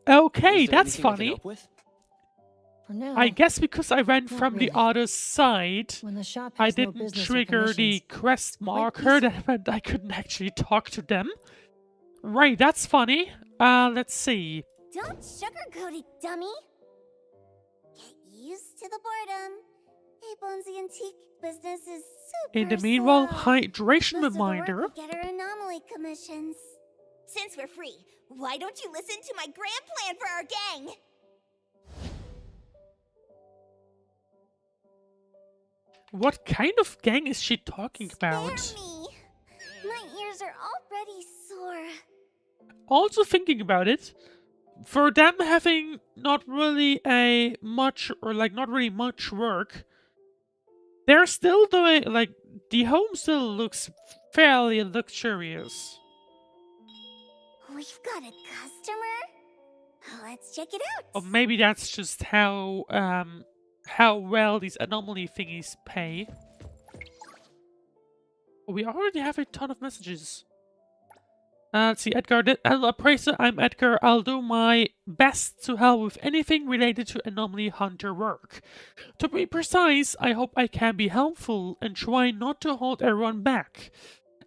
okay, that's funny. For now, I guess because I ran from the really. other side, when the shop I has no didn't business trigger the missions, quest marker that meant I couldn't actually talk to them. Right, that's funny. Let's see. Don't sugarcoat it, dummy. Get used to the boredom. Abone's antique business is super In the meanwhile, slow. hydration Most of the work reminder. we get are anomaly commissions. Since we're free, why don't you listen to my grand plan for our gang? What kind of gang is she talking about? Spare me. My ears are already sore. Also thinking about it, for them having not really much work, they're still doing, like, the home still looks fairly luxurious. We've got a customer? Let's check it out. Or maybe that's just how well these anomaly thingies pay. We already have a ton of messages. Let's see, Edgar. Hello, Appraiser. I'm Edgar. I'll do my best to help with anything related to anomaly hunter work. To be precise, I hope I can be helpful and try not to hold everyone back.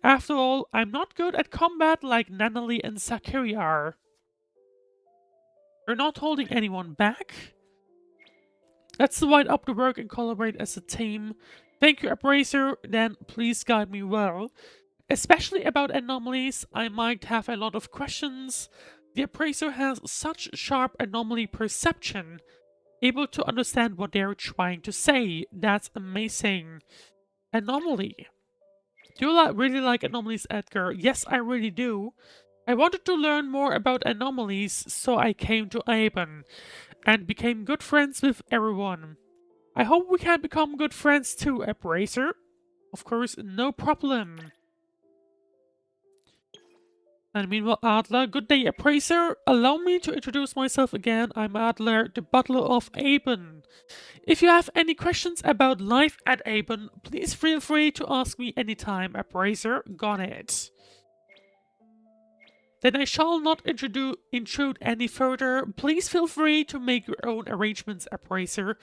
After all, I'm not good at combat like Nanali and Sakiri are. You're not holding anyone back? Let's divide up the work and collaborate as a team. Thank you, Appraiser. Then please guide me well. Especially about anomalies, I might have a lot of questions. The Appraiser has such sharp anomaly perception, able to understand what they're trying to say. That's amazing. Anomaly. Do you really like anomalies, Edgar? Yes, I really do. I wanted to learn more about anomalies, so I came to Aben, and became good friends with everyone. I hope we can become good friends too, Appraiser. Of course, no problem. And meanwhile, Adler, good day, Appraiser. Allow me to introduce myself again. I'm Adler, the Butler of Aben. If you have any questions about life at Aben, please feel free to ask me anytime, Appraiser. Got it. Then I shall not intrude any further. Please feel free to make your own arrangements, Appraiser.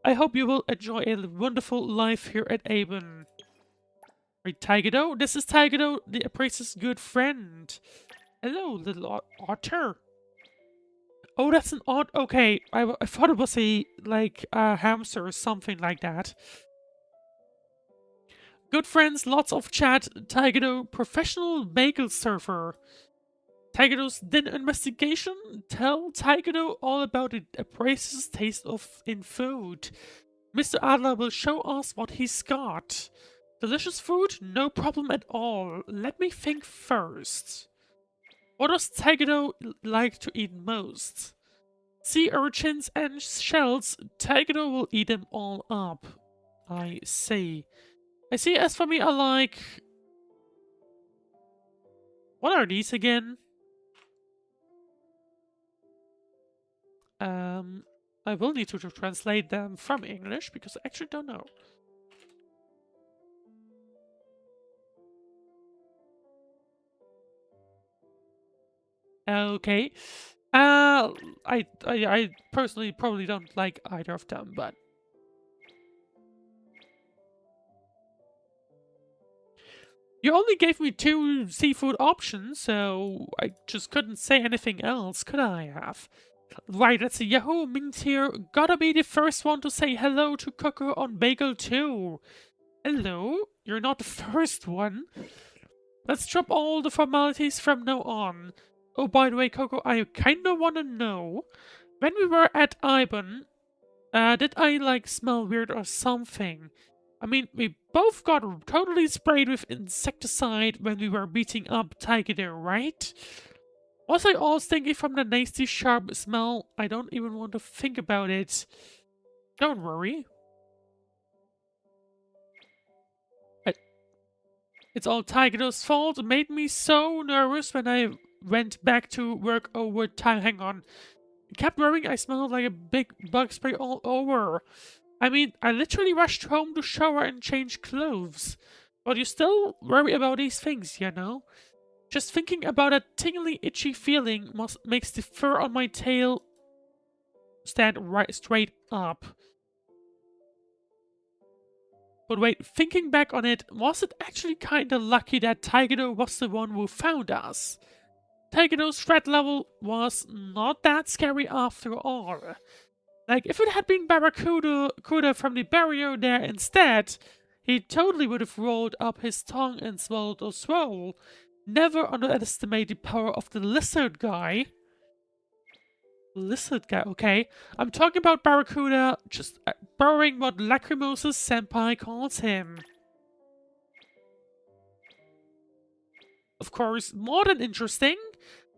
I hope you will enjoy a wonderful life here at Aben. Right, Taigedo? This is Taigedo, the Appraiser's good friend. Hello, little otter. Oh, that's an odd. Okay, I thought it was a hamster or something like that. Good friends, lots of chat. Taigedo, professional bagel surfer. Taigedo's dinner investigation. Tell Taigedo all about the Appraiser's taste in food. Mr. Adler will show us what he's got. Delicious food? No problem at all. Let me think first. What does Taigedo like to eat most? Sea urchins and shells. Taigedo will eat them all up. I see. As for me, I like... What are these again? I will need to translate them from English because I actually don't know. Okay. I personally probably don't like either of them, but... You only gave me 2 seafood options, so I just couldn't say anything else, could I have? Right, let's see. Yahoo, Mint here. Gotta be the first one to say hello to Coco on Bagel 2. Hello? You're not the first one. Let's drop all the formalities from now on. Oh, by the way, Coco, I kinda wanna know, when we were at Ibon, did I like smell weird or something? I mean, we both got totally sprayed with insecticide when we were beating up Tiger, right? Was I all stinky from the nasty sharp smell? I don't even want to think about it. Don't worry. It's all Tiger's fault. It made me so nervous when I went back to work overtime. Hang on. I kept worrying I smelled like a big bug spray all over. I mean, I literally rushed home to shower and change clothes. But you still worry about these things, you know? Just thinking about that tingly, itchy feeling makes the fur on my tail stand right straight up. But wait, thinking back on it, was it actually kinda lucky that Taigedo was the one who found us? Taigedo's threat level was not that scary after all. Like, if it had been Barracuda from the barrier there instead, he totally would have rolled up his tongue and swallowed a swirl. Never underestimate the power of the lizard guy. Lizard guy, okay. I'm talking about Barracuda, just borrowing what Lacrimosa's senpai calls him. Of course, more than interesting,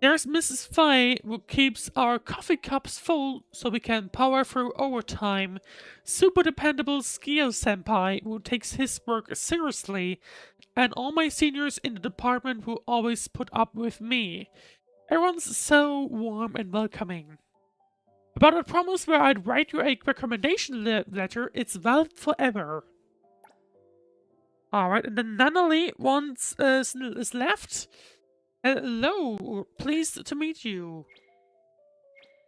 there's Mrs. Fay, who keeps our coffee cups full so we can power through overtime. Super dependable Skio senpai, who takes his work seriously. And all my seniors in the department who always put up with me. Everyone's so warm and welcoming. About a promise where I'd write you a recommendation letter, it's valid forever. Alright, and then Nannali once is left. Hello, pleased to meet you.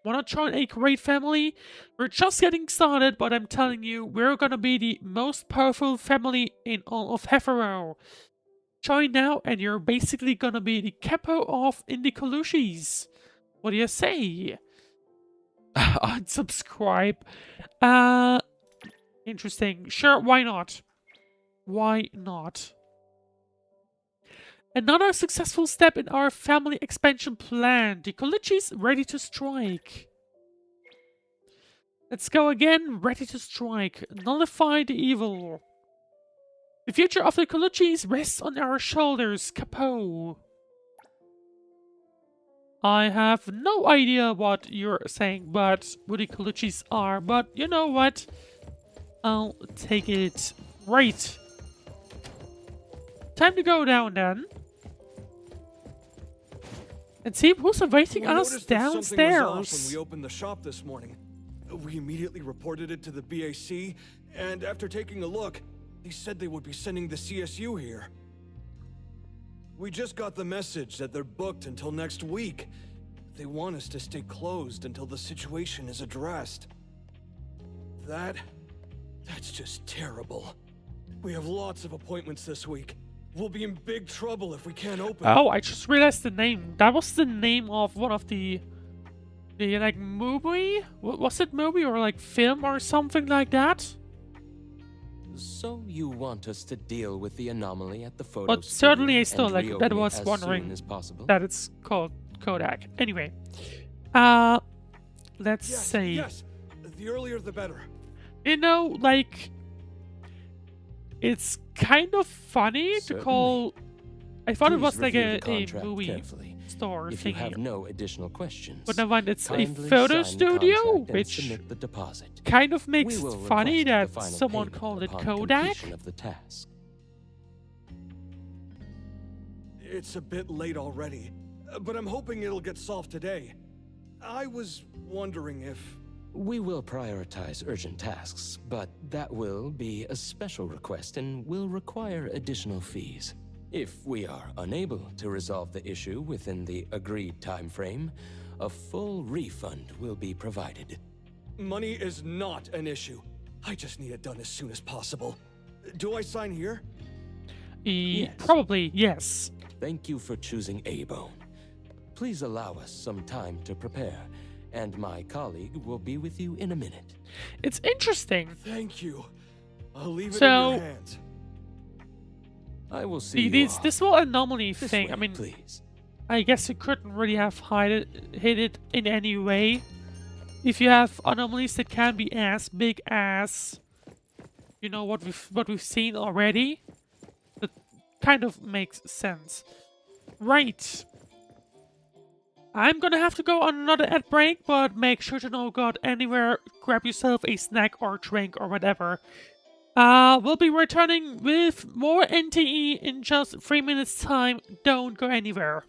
Wanna join a great family? We're just getting started, but I'm telling you, we're gonna be the most powerful family in all of Heffero. Join now, and you're basically gonna be the capo of Indie Colushis. What do you say? Unsubscribe. Interesting. Sure, why not? Why not? Another successful step in our family expansion plan. The Coluchis ready to strike. Let's go again. Ready to strike. Nullify the evil. The future of the Coluchis rests on our shoulders. Capo. I have no idea what you're saying, but what the Coluchis are. But you know what? I'll take it. Right. Time to go down then. And see who's awaiting us downstairs. Something was off when we opened the shop this morning. We immediately reported it to the BAC, and after taking a look, they said they would be sending the CSU here. We just got the message that they're booked until next week. They want us to stay closed until the situation is addressed. That's just terrible. We have lots of appointments this week. We'll be in big trouble if we can't open. Oh, I just realized the name. That was the name of one of the like movie? Was it movie or like film or something like that? So you want us to deal with the anomaly at the photo But certainly I still and like that reopen it was as wondering soon as possible? that it's called Kodak. Anyway. Let's say Yes, the earlier the better. you know, like it's kind of funny to call. I thought it Please was like review a the contract movie carefully. store If thingy. you have no additional questions, But never mind, it's a kindly photo sign the studio, contract and which submit the deposit. kind of makes We it will funny request that the final someone payment called it upon Kodak. completion of the task. It's a bit late already, but I'm hoping it'll get solved today. I was wondering if... We will prioritize urgent tasks, but that will be a special request and will require additional fees. If we are unable to resolve the issue within the agreed time frame, a full refund will be provided. Money is not an issue. I just need it done as soon as possible. Do I sign here? Yes. Probably, yes. Thank you for choosing A-Bone. Please allow us some time to prepare, and my colleague will be with you in a minute. It's interesting. Thank you. I'll leave it So- in your hands. I will see The, you this whole anomaly This thing, way, I mean, please. I guess you couldn't really have hid it in any way. if you have anomalies that can be as big as, you know, what we've seen already, that kind of makes sense. Right. I'm gonna have to go on another ad break, but make sure to no go anywhere, grab yourself a snack or drink or whatever. We'll be returning with more NTE in just 3 minutes time. Don't go anywhere.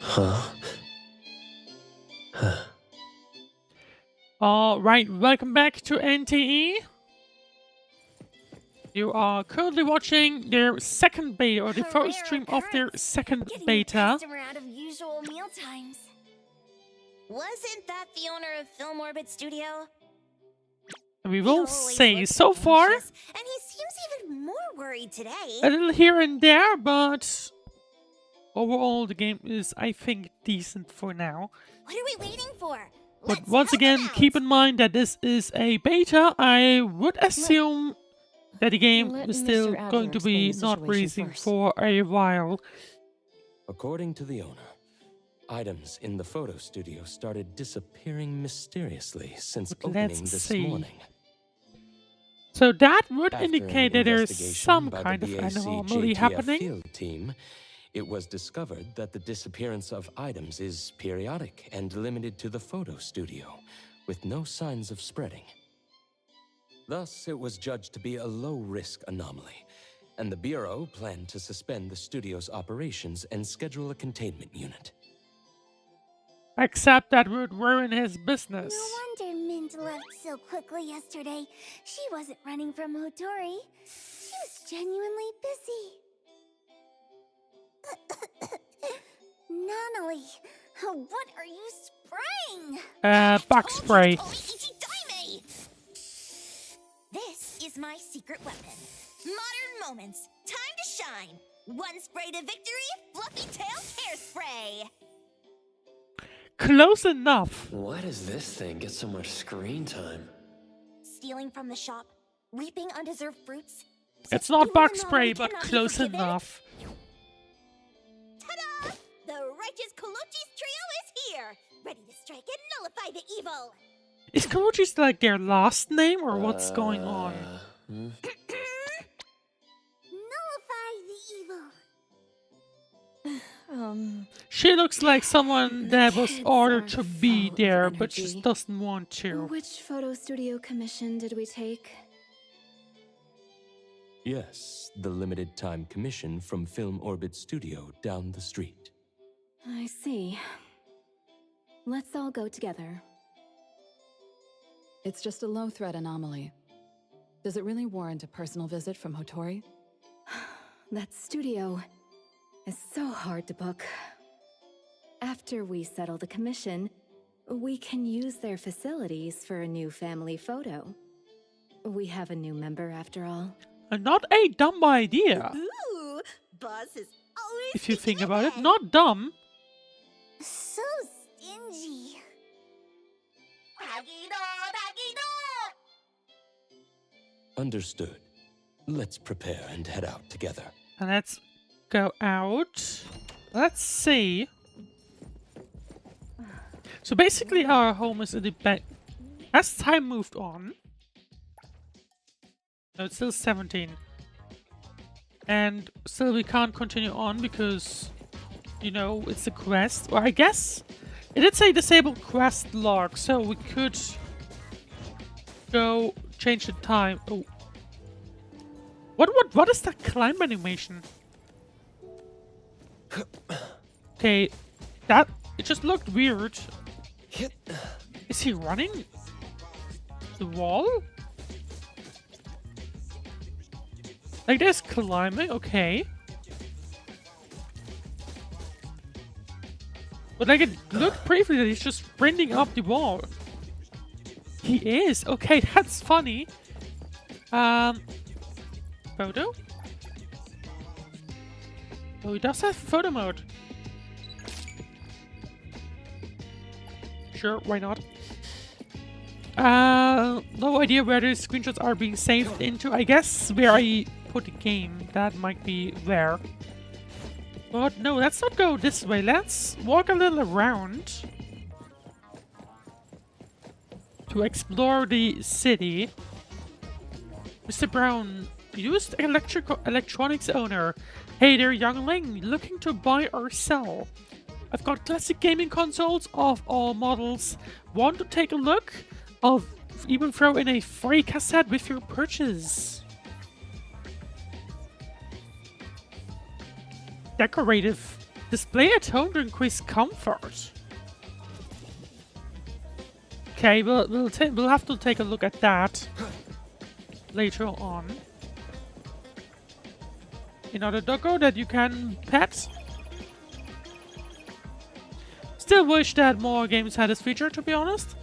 Huh? Huh? Alright, welcome back to NTE. You are currently watching their second beta, or the first stream of their second beta. Customer out of usual meal times. Wasn't that the owner of Film Orbit Studio? And we will say, so far, And he seems even more worried today. a little here and there, but overall the game is, I think, decent for now. What are we waiting for? But once again, keep in mind that this is a beta. I would assume that the game is still going to be not releasing for a while. According to the owner, items in the photo studio started disappearing mysteriously since opening this morning. So that would After indicate an that there's investigation some by kind the of BAC anomaly JTF happening. Field team, it was discovered that the disappearance of items is periodic and limited to the photo studio, with no signs of spreading. Thus, it was judged to be a low-risk anomaly, and the Bureau planned to suspend the studio's operations and schedule a containment unit. Except that would ruin his business. No wonder Mint left so quickly yesterday. She wasn't running from Hotori. She was genuinely busy. Nanalie, what are you spraying? Bug spray. This is my secret weapon. Modern moments. Time to shine. One spray to victory. Fluffy tail hairspray. Close enough. Why does this thing get so much screen time? Stealing from the shop. Reaping undeserved fruits. It's not bug spray, but close enough. Ta-da! The righteous Colucci's trio is here. Ready to strike and nullify the evil. Is Colucci's like their last name, or what's going on? Nullify the evil. She looks like someone that was ordered to be there, but just doesn't want to. Which photo studio commission did we take? Yes, the limited time commission from Film Orbit Studio down the street. I see. Let's all go together. It's just a low-threat anomaly. Does it really warrant a personal visit from Hotori? That studio is so hard to book. After we settle the commission, we can use their facilities for a new family photo. We have a new member after all. Not a dumb idea. Ooh, boss is always If you think about it, not dumb. so stingy. Understood. Let's prepare and head out together. And let's go out. Let's see. So basically our home is in the back. As time moved on. No, it's still 17. And still we can't continue on because, you know, it's a quest. Or I guess it did say disable quest log, so we could go change the time. Oh. What is that climb animation? Okay, that it just looked weird. Is he running the wall? Like there's climbing, okay. But like it looked briefly that he's just sprinting up the wall. He is? Okay, that's funny. Photo? Oh, he does have photo mode. Sure, why not? No idea where the screenshots are being saved into. I guess where I put the game, that might be there. But no, let's not go this way. Let's walk a little around to explore the city. Mr. Brown, used electronics owner. Hey there, youngling, looking to buy or sell? I've got classic gaming consoles of all models. Want to take a look? I'll even throw in a free cassette with your purchase. Decorative. Display at home to increase comfort. Okay, we'll have to take a look at that later on. Another doggo that you can pet. Still wish that more games had this feature, to be honest.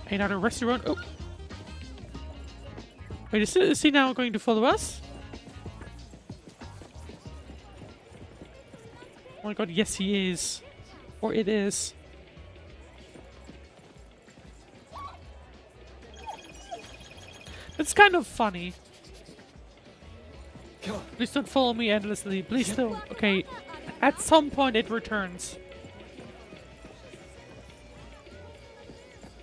Another restaurant. Oh. Wait, is he now going to follow us? Oh my god, yes he is. Or it is. It's kind of funny. Please don't follow me endlessly. Please don't. Okay. At some point it returns.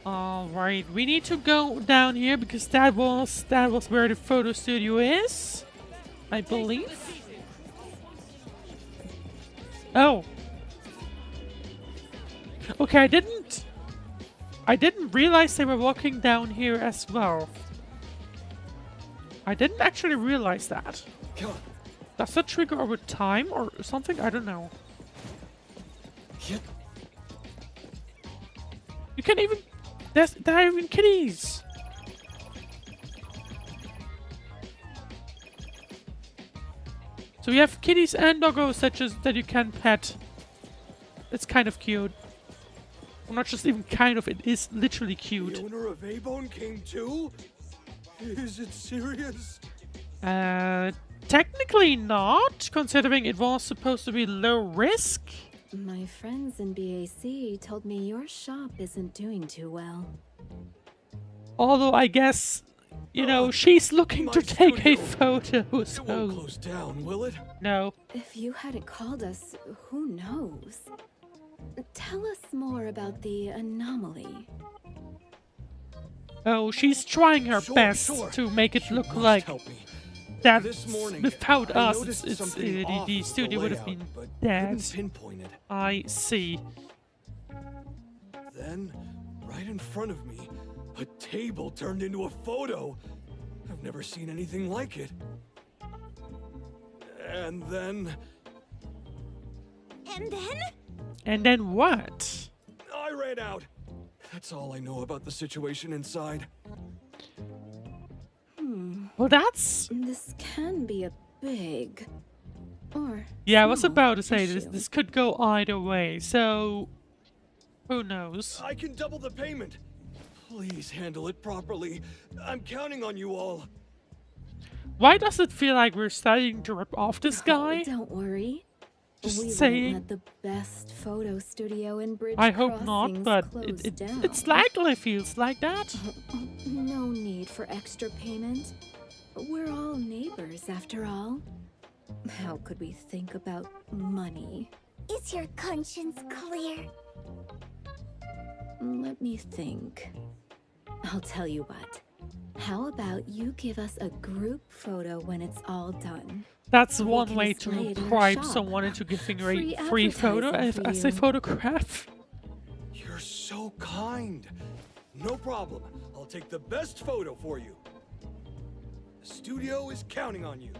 Alright, we need to go down here because that was where the photo studio is, I believe. Oh. Okay, I didn't I didn't realize they were walking down here as well. I didn't actually realize that. Does that trigger over time or something? I don't know. You can even... There are even kitties! So we have kitties and doggos that you can pet. It's kind of cute. Well, not just even kind of, it is literally cute. The owner of A-Bone came too? Is it serious? Technically not, considering it was supposed to be low risk. My friends in BAC told me your shop isn't doing too well. Although I guess, you know, she's looking to take a photo, so... It won't close down, will it? No. If you hadn't called us, who knows? Tell us more about the anomaly. Oh, she's trying her best to make it look like that without us, the studio would have been dead. I see. Then, right in front of me, a table turned into a photo. I've never seen anything like it. And then... And then? And then what? I ran out. That's all I know about the situation inside. Well, that's... This can be a big... or... Yeah, I was about to say, this could go either way, so... Who knows? I can double the payment. Please handle it properly. I'm counting on you all. Why does it feel like we're starting to rip off this guy? Don't worry. Just we saying. won't let the best photo studio in Bridge I hope not, Crossings but close down. it's likely feels like that. No need for extra payment. We're all neighbors, after all. How could we think about money? Is your conscience clear? Let me think. I'll tell you what. How about you give us a group photo when it's all done? That's We one can way display to it in our bribe shop. someone into giving her Free a free photo advertising for as a you. photograph. You're so kind. No problem. I'll take the best photo for you. The studio is counting on you.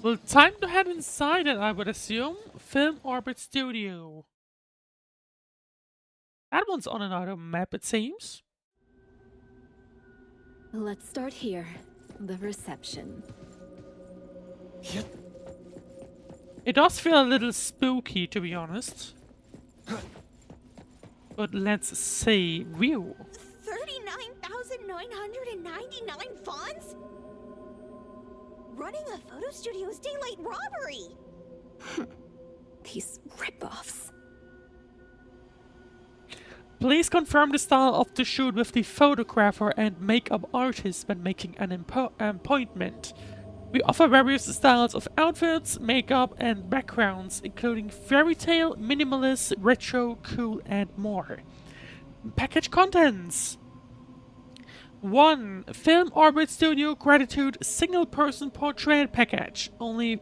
Well, time to head inside it, I would assume. Film Orbit Studio. That one's on another map, it seems. Let's start here. The reception. It does feel a little spooky, to be honest. But let's see. View. 39,999 fonts? Running a photo studio is daylight robbery! These ripoffs. Please confirm the style of the shoot with the photographer and makeup artist when making an appointment. We offer various styles of outfits, makeup, and backgrounds, including fairy tale, minimalist, retro, cool, and more. Package contents. 1. Film Orbit Studio Gratitude Single Person Portrait Package. Only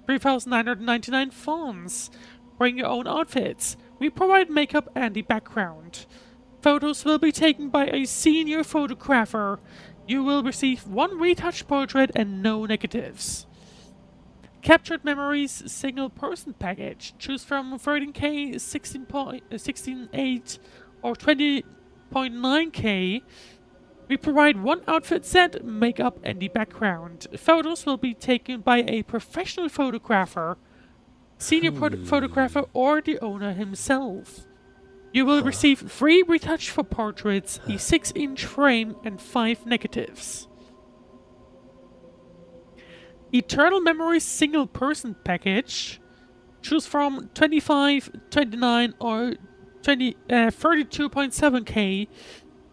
3,999 fonts. Bring your own outfits. We provide makeup and the background. Photos will be taken by a senior photographer. You will receive 1 retouch portrait and no negatives. Captured Memories Single Person Package. Choose from 13K, 16.8 or 20.9K. We provide 1 outfit set, makeup and the background. Photos will be taken by a professional photographer, senior photographer, or the owner himself. You will receive 3 retouch for portraits, a 6-inch frame, and 5 negatives. Eternal Memories Single Person Package. Choose from 25, 29, or 32.7K.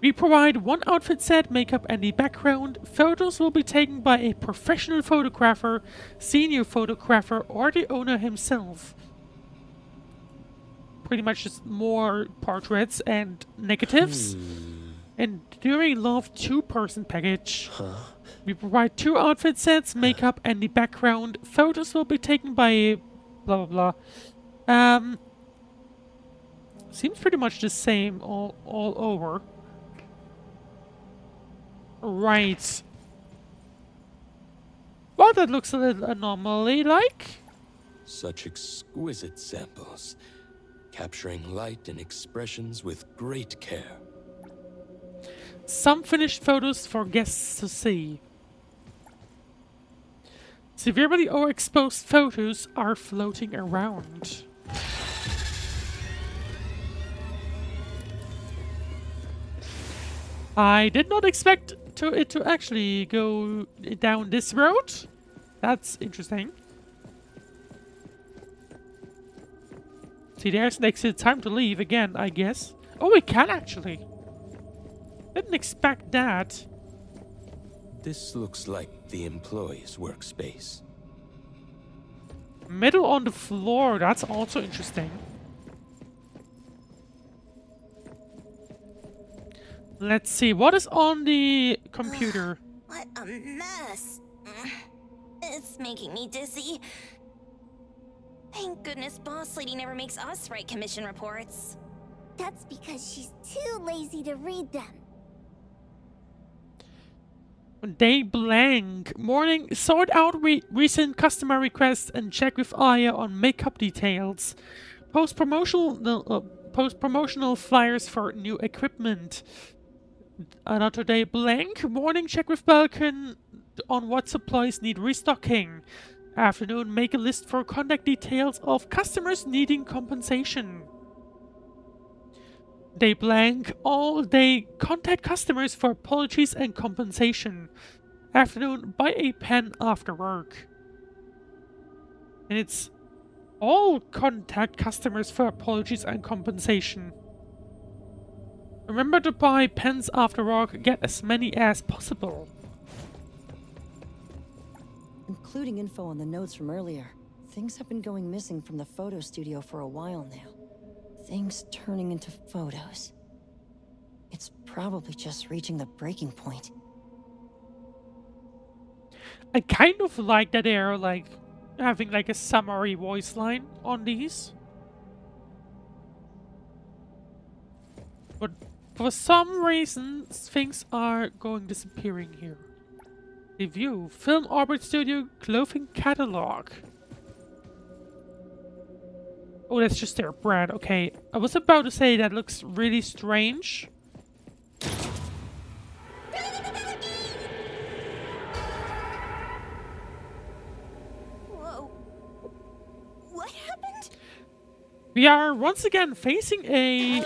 We provide 1 outfit set, makeup, and the background. Photos will be taken by a professional photographer, senior photographer, or the owner himself. Pretty much just more portraits and negatives. And during Love 2-person package, we provide 2 outfit sets, makeup, and the background. Photos will be taken by a blah blah blah. Seems pretty much the same all over. Right. Well, that looks a little anomaly-like. Such exquisite samples, capturing light and expressions with great care. Some finished photos for guests to see. Severely overexposed photos are floating around. I did not expect it to actually go down this road. That's interesting. See, there's an exit. Time to leave again, I guess. Oh, we can actually. Didn't expect that. This looks like the employee's workspace. Middle on the floor. That's also interesting. Let's see. What is on the computer? What a mess. It's making me dizzy. Thank goodness Boss Lady never makes us write commission reports. That's because she's too lazy to read them. Day blank. Morning. Sort out recent customer requests and check with Aya on makeup details. Post promotional flyers for new equipment. Another day blank. Morning. Check with Balkan on what supplies need restocking. Afternoon. Make a list for contact details of customers needing compensation. Day blank. All day. Contact customers for apologies and compensation. Afternoon. Buy a pen after work. And it's all contact customers for apologies and compensation. Remember to buy pens after work. Get as many as possible. Including info on the notes from earlier. Things have been going missing from the photo studio for a while now. Things turning into photos. It's probably just reaching the breaking point. I kind of like that they're like having like a summary voice line on these. But for some reason, things are going disappearing here. Review. Film Orbit Studio Clothing Catalog. Oh, that's just their brand. Okay. I was about to say that looks really strange. Whoa. What happened? We are once again facing a...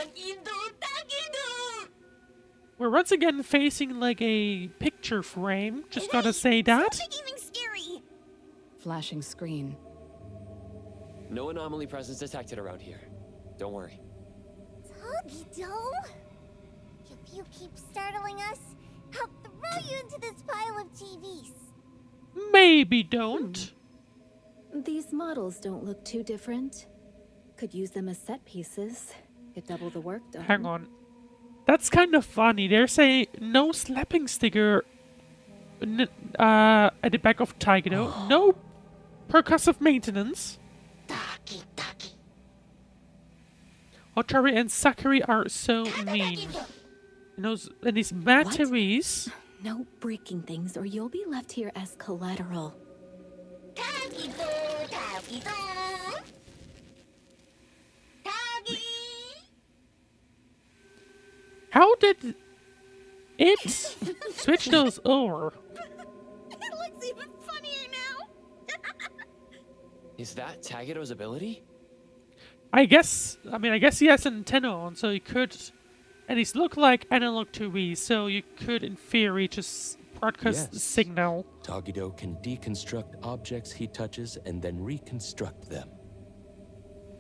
We're once again facing like a picture frame. Just gotta say that. Stop making things scary. Flashing screen. No anomaly presence detected around here. Don't worry. Togido? If you keep startling us, I'll throw you into this pile of TVs. Maybe don't. These models don't look too different. Could use them as set pieces. Get double the work done. Hang on. That's kind of funny. There's a no slapping sticker at the back of Taigido. No percussive maintenance. Otari and Sakuri are so mean. And these batteries. No breaking things or you'll be left here as collateral. How did it switch those over? It looks even funnier now. Is that Tagido's ability? I guess he has an antenna on, so he could... And these look like analog 2V, so you could, in theory, just broadcast the signal. Tagido can deconstruct objects he touches and then reconstruct them.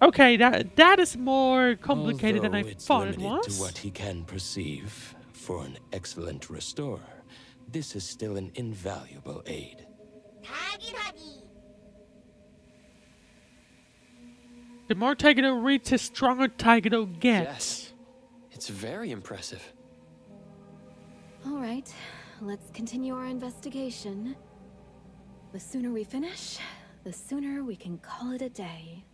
Okay, that is more complicated than I Although it's thought it limited was. to what he can perceive, for an excellent restorer, this is still an invaluable aid. The more Taigido reads, the stronger Taigido gets. Yes. It's very impressive. All right, let's continue our investigation. The sooner we finish, the sooner we can call it a day.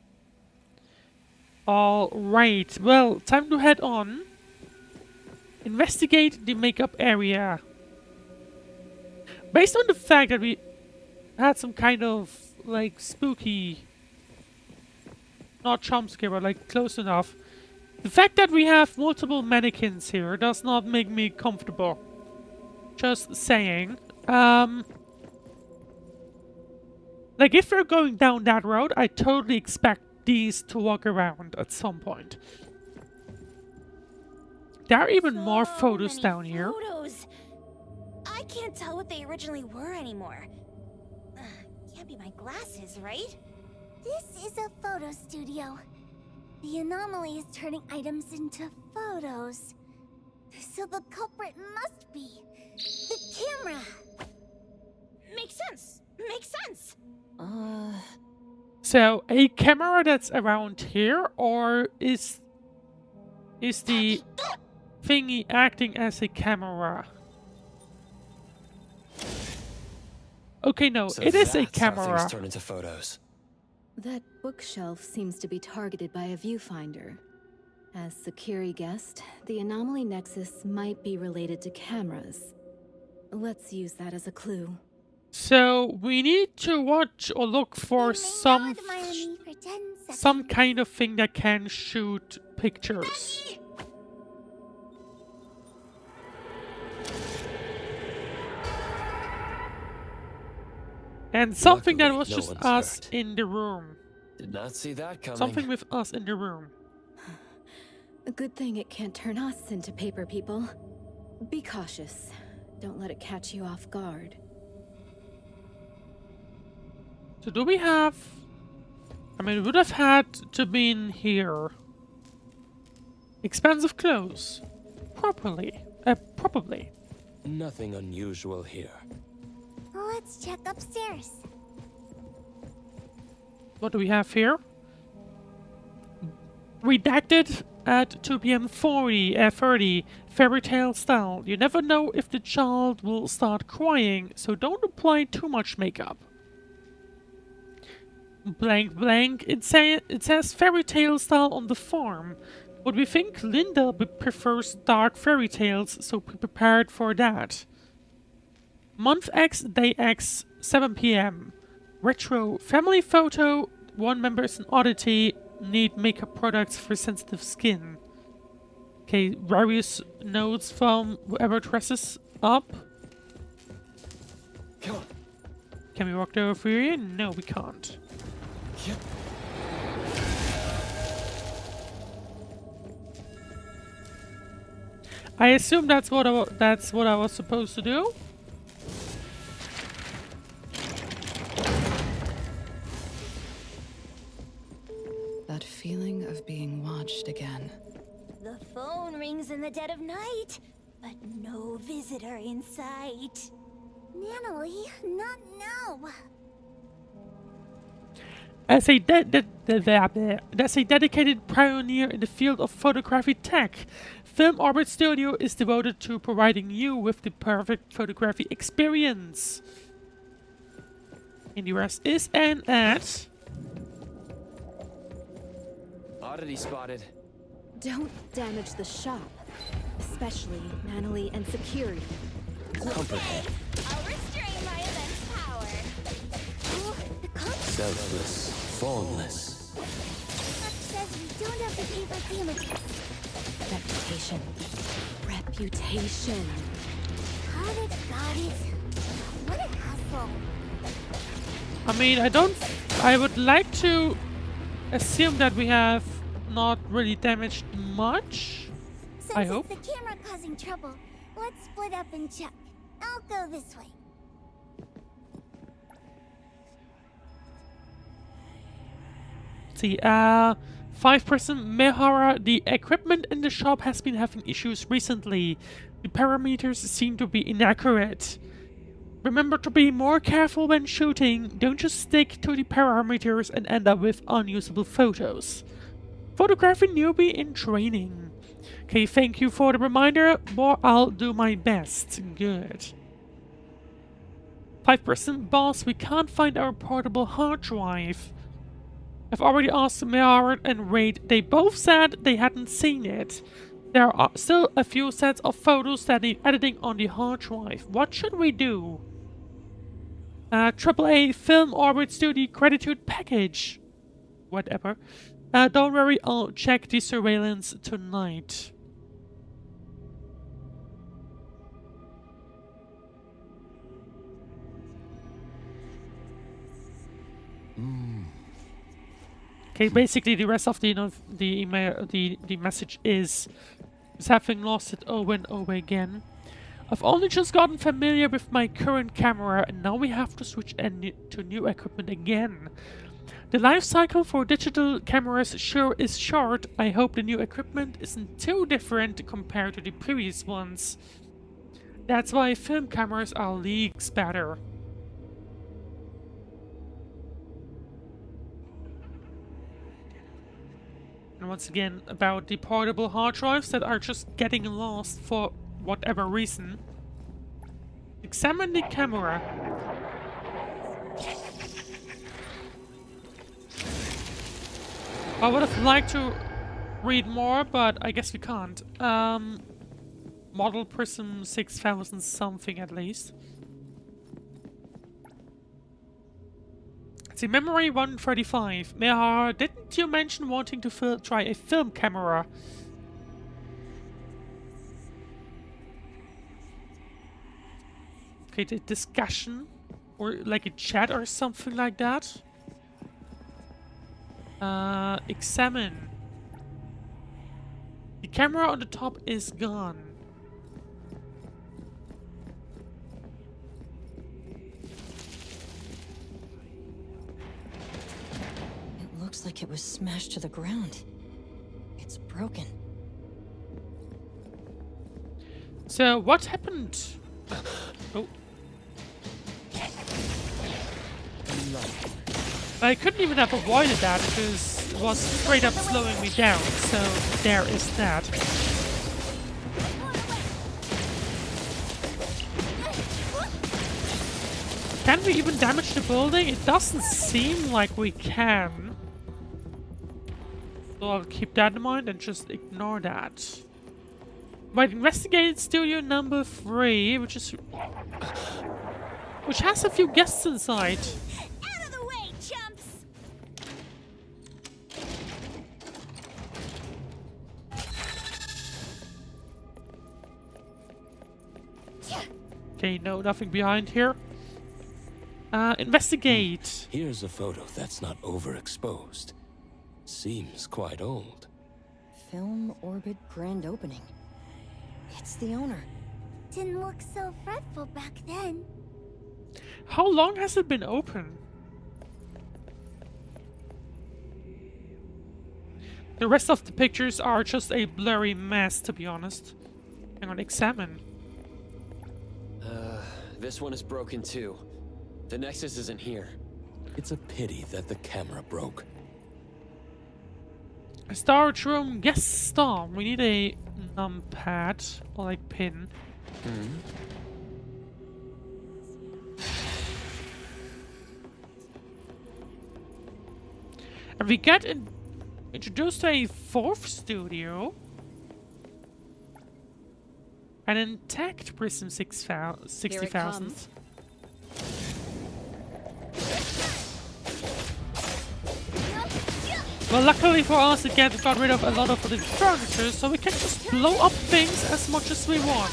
Alright, well, time to head on. Investigate the makeup area. Based on the fact that we had some kind of, like, spooky... Not jump scare, but, like, close enough. The fact that we have multiple mannequins here does not make me comfortable. Just saying. Like, if we're going down that road, I totally expect these to walk around at some point. There are even more photos down here. Photos. I can't tell what they originally were anymore. Can't be my glasses, right? This is a photo studio. The anomaly is turning items into photos. So the culprit must be the camera. Makes sense. Makes sense. So, a camera that's around here, or is the thingy acting as a camera? Okay, no, So it is a that's how camera. things turn into photos. That bookshelf seems to be targeted by a viewfinder. As Sakiri guessed, the anomaly nexus might be related to cameras. Let's use that as a clue. So we need to watch or look for some kind of thing that can shoot pictures. And something that was no just one's us hurt. in the room. Did not see that coming. Something with us in the room. A good thing it can't turn us into paper people. Be cautious. Don't let it catch you off guard. So do we have... I mean, we would have had to be in here. Expensive clothes. Probably. Nothing unusual here. Let's check upstairs. What do we have here? Redacted at 2 p.m. 30, fairy tale style. You never know if the child will start crying, so don't apply too much makeup. Blank blank, it says fairy tale style on the farm. But we think Linda prefers dark fairy tales, so be prepared for that. Month X, Day X, 7 p.m. Retro family photo. One member is an oddity. Need makeup products for sensitive skin. Okay, various notes from whoever dresses up. Come on. Can we walk over here? No, we can't. Yep. I assume that's what I was supposed to do. That feeling of being watched again. The phone rings in the dead of night, but no visitor in sight. Natalie, not now. As a dedicated pioneer in the field of photography tech, Film Orbit Studio is devoted to providing you with the perfect photography experience. And the rest is an ad. Oddity spotted. Don't damage the shop, especially Natalie and Security. Comfort. I'll restrain my immense power. Oh, the cop Selfless, formless. says we don't have to pay for damages. Reputation. Reputation. Got it. What a hassle. I mean, I would like to assume that we have not really damaged much. Since I hope. it's the camera causing trouble, let's split up and check. I'll go this way. Let's see, 5% Mehara. The equipment in the shop has been having issues recently. The parameters seem to be inaccurate. Remember to be more careful when shooting. Don't just stick to the parameters and end up with unusable photos. Photography newbie in training. Okay, thank you for the reminder, but I'll do my best. Good. 5% boss, we can't find our portable hard drive. I've already asked Meara and Raid. They both said they hadn't seen it. There are still a few sets of photos that need editing on the hard drive. What should we do? AAA Film Orbit Studio Gratitude Package. Whatever. Don't worry, I'll check the surveillance tonight. Okay, basically the rest of the email, the message is having lost it over and over again. I've only just gotten familiar with my current camera and now we have to switch to new equipment again. The life cycle for digital cameras sure is short. I hope the new equipment isn't too different compared to the previous ones. That's why film cameras are leagues better. And once again, about the portable hard drives that are just getting lost for whatever reason. Examine the camera. I would have liked to read more, but I guess we can't. Model Prism 6000 something at least. See, memory 135. Mehar, didn't you mention wanting to try a film camera? Okay, the discussion or like a chat or something like that. Examine. The camera on the top is gone. It looks like it was smashed to the ground. It's broken. So what happened? Oh. I couldn't even have avoided that because it was straight up slowing me down, so there is that. Can we even damage the building? It doesn't seem like we can. So I'll keep that in mind and just ignore that. Might investigate studio number 3, which has a few guests inside. Out of the way, chumps! Okay, no, nothing behind here. Investigate. Here's a photo that's not overexposed. Seems quite old. Film Orbit Grand Opening. It's the owner. Didn't look so fretful back then. How long has it been open? The rest of the pictures are just a blurry mess, to be honest. Hang on, examine. This one is broken too. The Nexus isn't here. It's a pity that the camera broke. A storage room guest star. We need a numpad or like pin. And we get introduced to a 4th studio. An intact Prism 60,000. Well, luckily for us, it got rid of a lot of the furniture, so we can just blow up things as much as we want.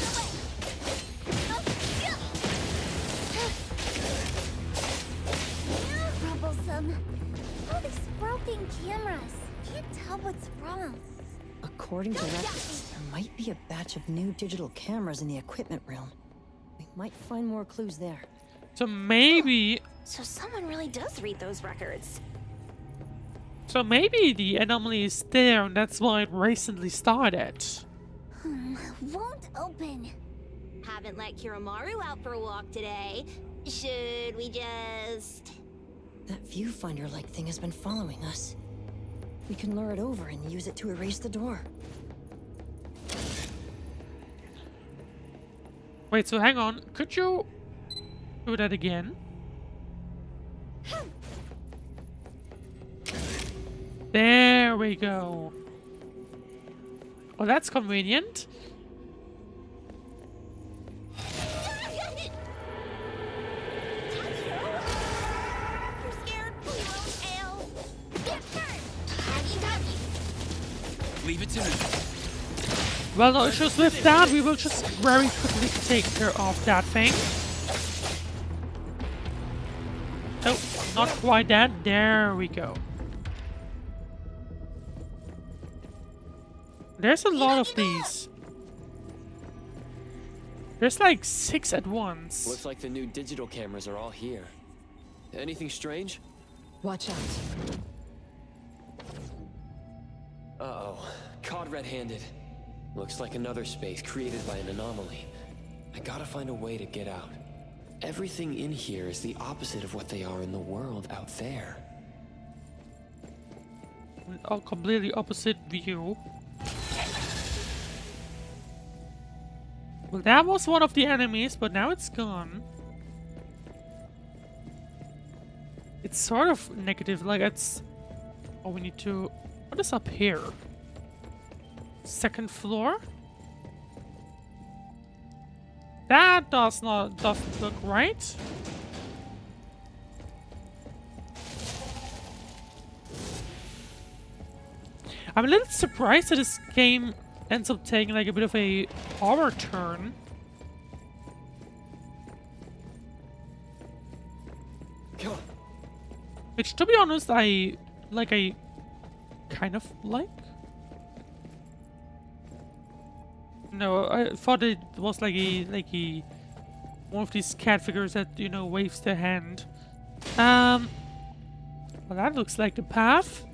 Troublesome. All these broken cameras. Can't tell what's wrong. According to records, there might be a batch of new digital cameras in the equipment room. We might find more clues there. So maybe... So someone really does read those records. So maybe the anomaly is there and that's why it recently started. Won't open. Haven't let Kiramaru out for a walk today. Should we just... That viewfinder-like thing has been following us. We can lure it over and use it to erase the door. Wait, so hang on. Could you do that again? There we go. Oh, that's convenient. Leave it to me. Well, no issues with that. We will just very quickly take care of that thing. Oh, not quite that. There we go. There's a lot of these. There's like 6 at once. Looks like the new digital cameras are all here. Anything strange? Watch out. Uh-oh. Caught red-handed. Looks like another space created by an anomaly. I gotta find a way to get out. Everything in here is the opposite of what they are in the world out there. A completely opposite view. Well, that was one of the enemies, but now it's gone. It's sort of negative, like it's... Oh, we need to... What is up here? Second floor? That doesn't look right. I'm a little surprised that this game ends up taking like a bit of a horror turn. Which, to be honest, I kind of like. No, I thought it was like a one of these cat figures that, you know, waves their hand. Well, that looks like the path.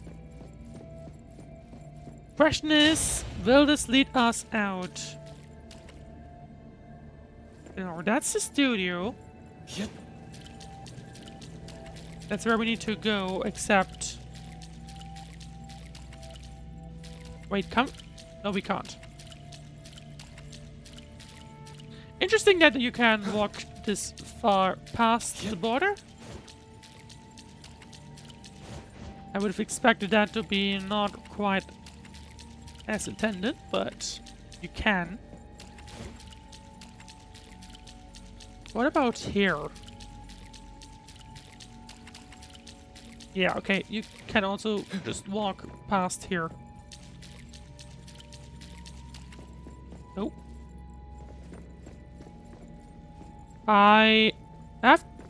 Freshness, will this lead us out? No, that's the studio. Yep. That's where we need to go, except... Wait, come... No, we can't. Interesting that you can walk this far past the border. I would have expected that to be not quite as intended, but you can. What about here? Yeah, okay, you can also just walk past here. Nope.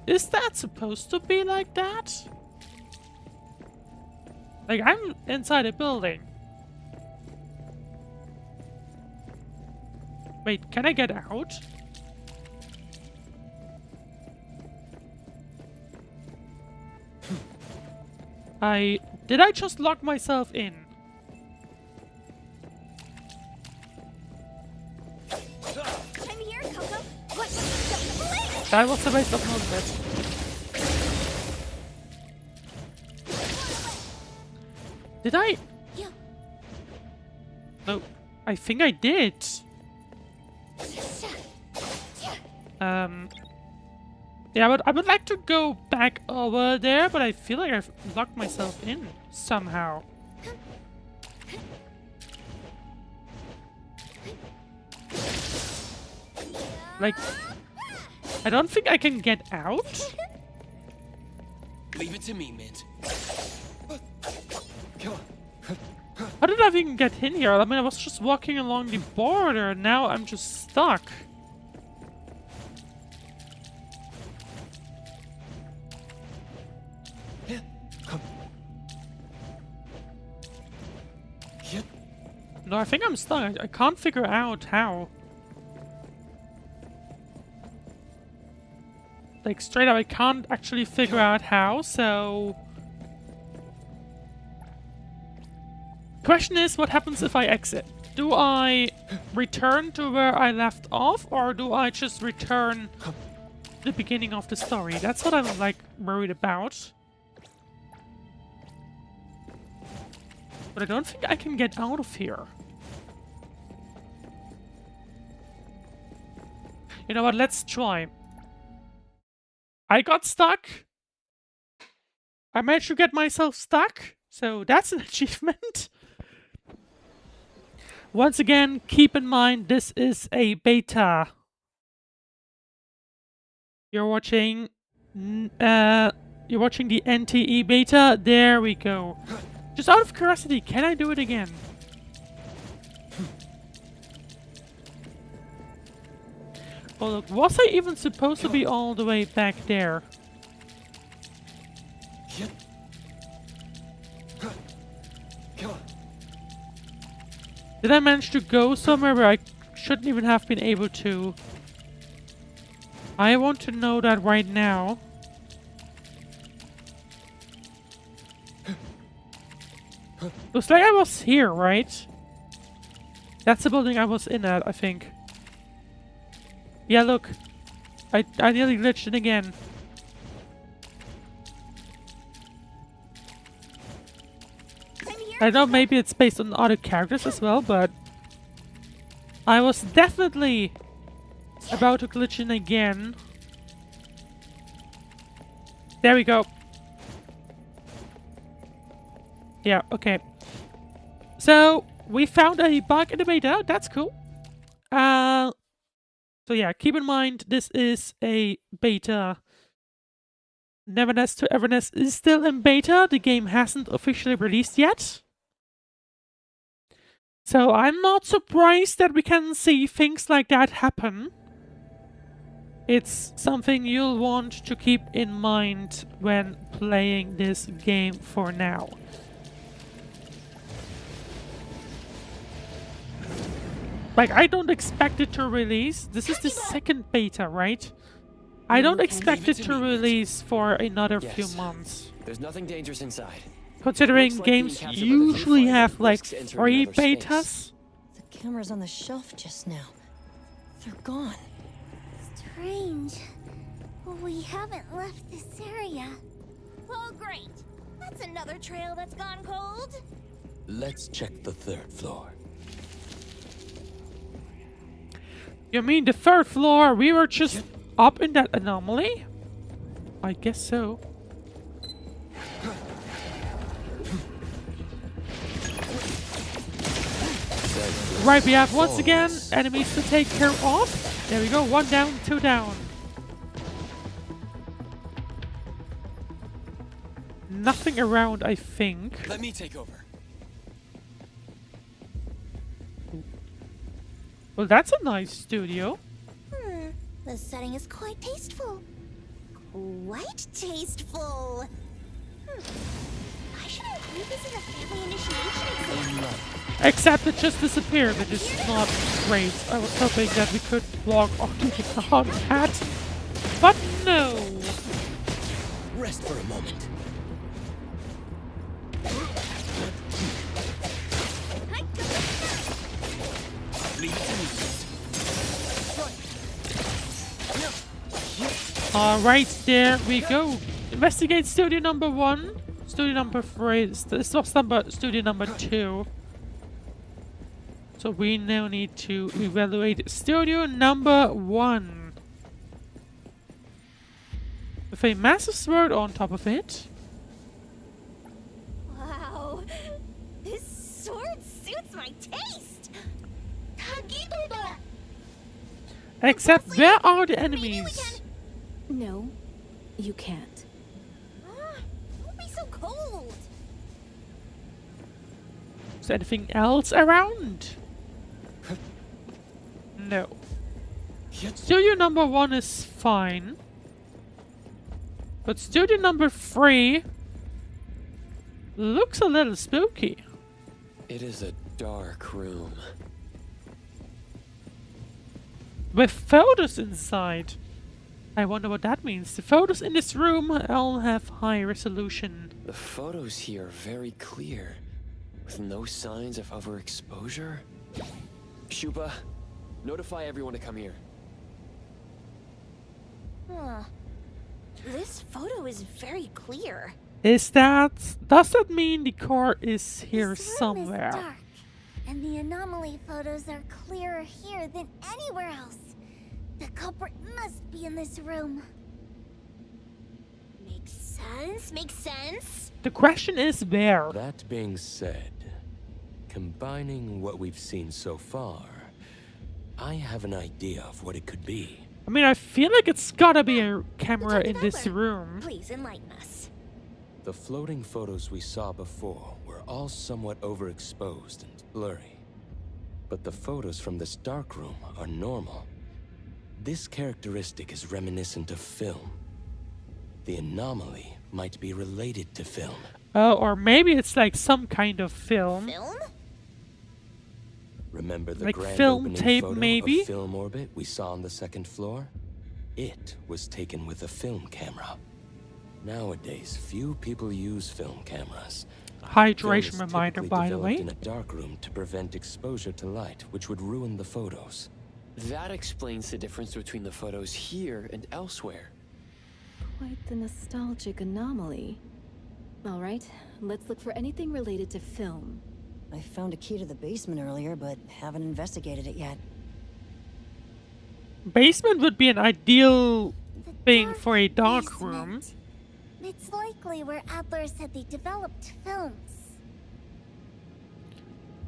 Is that supposed to be like that? Like, I'm inside a building. Wait, can I get out? Did I just lock myself in? I'm here, Coco. What was the That was a waste of movement. Did I? Yeah. No, I think I did. Yeah, but I would like to go back over there, but I feel like I've locked myself in somehow. Like, I don't think I can get out. Leave it to me, Mint. How did I even get in here? I mean, I was just walking along the border, and now I'm just stuck. No, I think I'm stuck. I can't figure out how. Like, straight up, I can't actually figure out how, so... Question is, what happens if I exit? Do I return to where I left off, or do I just return to the beginning of the story? That's what I'm, like, worried about. But I don't think I can get out of here. You know what, let's try. I got stuck. I managed to get myself stuck. So that's an achievement. Once again, keep in mind this is a beta. You're watching the NTE beta. There we go. Just out of curiosity, can I do it again? Oh look, was I even supposed to be all the way back there? Did I manage to go somewhere where I shouldn't even have been able to? I want to know that right now. Looks like I was here, right? That's the building I was in at, I think. Yeah, look. I nearly glitched in again. I know maybe it's based on other characters as well, but I was definitely about to glitch in again. There we go. Yeah, okay. So, we found a bug in the beta. That's cool. So yeah, keep in mind, this is a beta. Neverness To Everness is still in beta. The game hasn't officially released yet. So I'm not surprised that we can see things like that happen. It's something you'll want to keep in mind when playing this game for now. Like, I don't expect it to release. This is the second beta, right? I don't expect it to release for another few months. There's nothing dangerous inside. Considering games usually have like 3 betas. The cameras on the shelf just now. They're gone. Strange. We haven't left this area. Oh, great. That's another trail that's gone cold. Let's check the 3rd floor. You mean the 3rd floor? We were just up in that anomaly? I guess so. Right, we have once again enemies to take care of. There we go, 1 down, 2 down. Nothing around, I think. Let me take over. Well, that's a nice studio. The setting is quite tasteful. Quite tasteful. I should include this in the family initiation exam. Except it just disappeared, which is not great. I was hoping that we could log onto that. But no! Rest for a moment. Alright, there we go. Investigate studio number 1. Studio number 3. This was studio number 2. So we now need to evaluate studio number 1. With a massive sword on top of it. Wow. This sword suits my taste. Except where are the enemies? No, you can't. Don't be so cold. Is there anything else around? No. Studio number 1 is fine. But studio number 3 looks a little spooky. It is a dark room. With photos inside. I wonder what that means. The photos in this room all have high resolution. The photos here are very clear, with no signs of overexposure. Shupa, notify everyone to come here. This photo is very clear. Does that mean the car is here This room somewhere? is dark, and the anomaly photos are clearer here than anywhere else. The culprit must be in this room. Makes sense. Makes sense. The question is where? That being said, combining what we've seen so far, I have an idea of what it could be. I mean, I feel like it's gotta be a camera in this room. Please enlighten us. The floating photos we saw before were all somewhat overexposed and blurry. But the photos from this dark room are normal. This characteristic is reminiscent of film. The anomaly might be related to film. Oh, or maybe it's like some kind of film. Film? Remember the like grand film opening tape, photo maybe? of Film Orbit we saw on the second floor? It was taken with a film camera. Nowadays, few people use film cameras. Hydration Film is reminder, typically by the way. developed in a dark room to prevent exposure to light, which would ruin the photos. That explains the difference between the photos here and elsewhere. Quite the nostalgic anomaly. All right, let's look for anything related to film. I found a key to the basement earlier, but haven't investigated it yet. Basement would be an ideal thing for a dark room. It's likely where Adler said they developed films.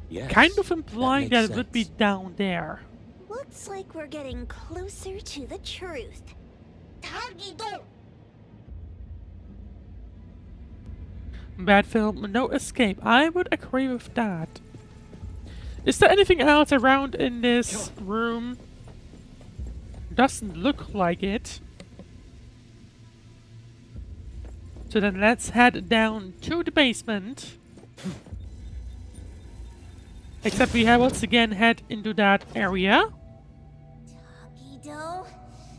Yes, Kind of implying that, makes it would be sense. down there. Looks like we're getting closer to the truth. Bad film, no escape. I would agree with that. Is there anything else around in this room? Doesn't look like it. So then let's head down to the basement. Except we have once again head into that area. Tagido,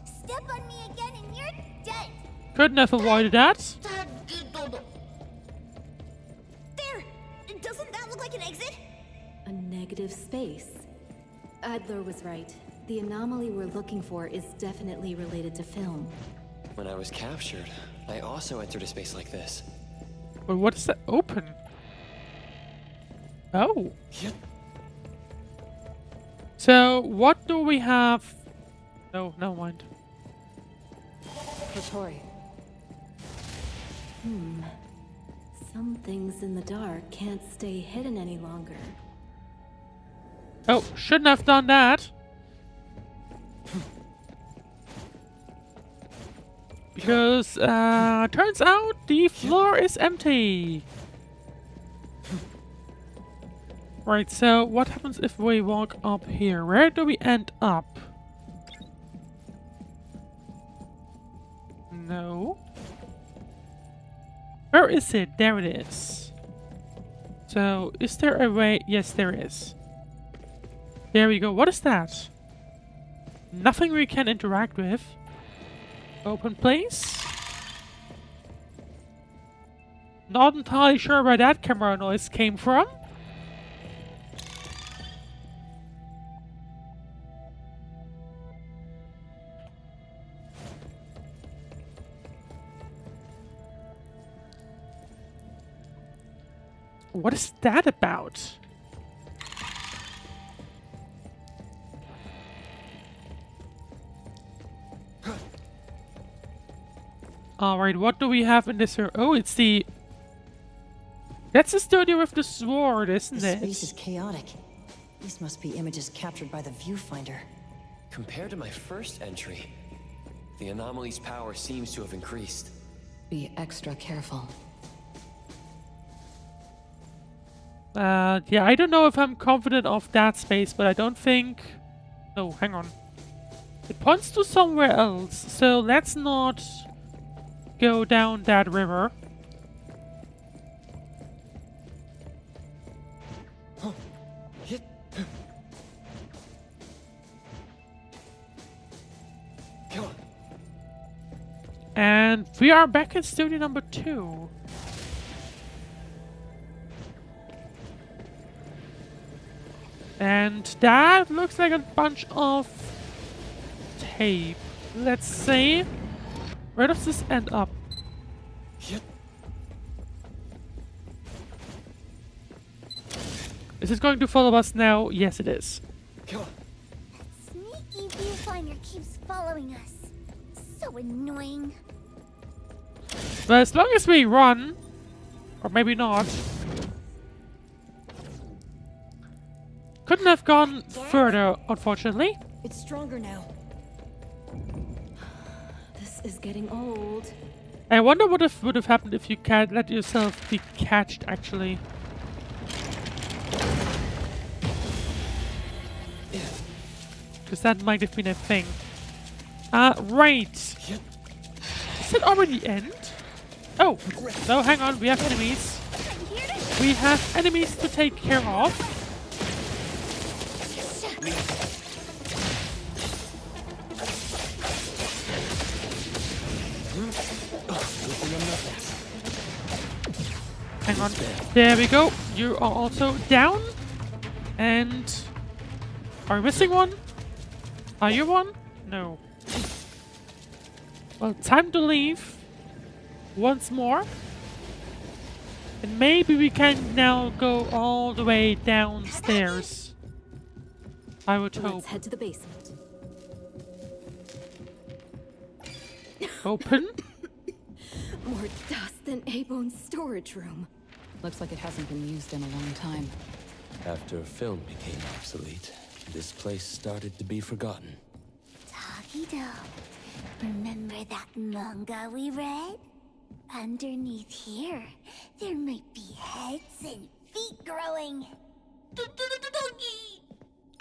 step on me again and you're dead. Couldn't have avoided that. There! Doesn't that look like an exit? A negative space. Adler was right. The anomaly we're looking for is definitely related to film. When I was captured, I also entered a space like this. But what is that open? Oh. So, what do we have? No, never mind. Kotori. Some things in the dark can't stay hidden any longer. Oh, shouldn't have done that. Because, turns out the floor is empty. Right, so what happens if we walk up here? Where do we end up? No. Where is it? There it is. So, is there a way? Yes, there is. There we go. What is that? Nothing we can interact with. Open place. Not entirely sure where that camera noise came from. What is that about? Alright, what do we have in this room? Oh, it's the... That's the studio with the sword, isn't This it? space is chaotic. These must be images captured by the viewfinder. Compared to my first entry, the anomaly's power seems to have increased. Be extra careful. Yeah, I don't know if I'm confident of that space, but I don't think... No, hang on. It points to somewhere else, so let's not go down that river. And we are back in studio number 2. And that looks like a bunch of tape. Let's see. Where does this end up? Is it going to follow us now? Yes, it is. Sneaky viewfinder keeps following us. So annoying. But as long as we run, or maybe not, couldn't have gone further, unfortunately. It's stronger now. This is getting old. I wonder what would have happened if you can't let yourself be catched, actually. Because that might have been a thing. Right. Does it already end? Oh, no, hang on, we have enemies. We have enemies to take care of. Hang on. There we go. You are also down. And are we missing one? Are you one? No. Well, time to leave. Once more. And maybe we can now go all the way downstairs. I would hope. Let's head to the basement. Open. More dust than A-Bone's storage room. Looks like it hasn't been used in a long time. After film became obsolete, this place started to be forgotten. Tagido, remember that manga we read? Underneath here, there might be heads and feet growing.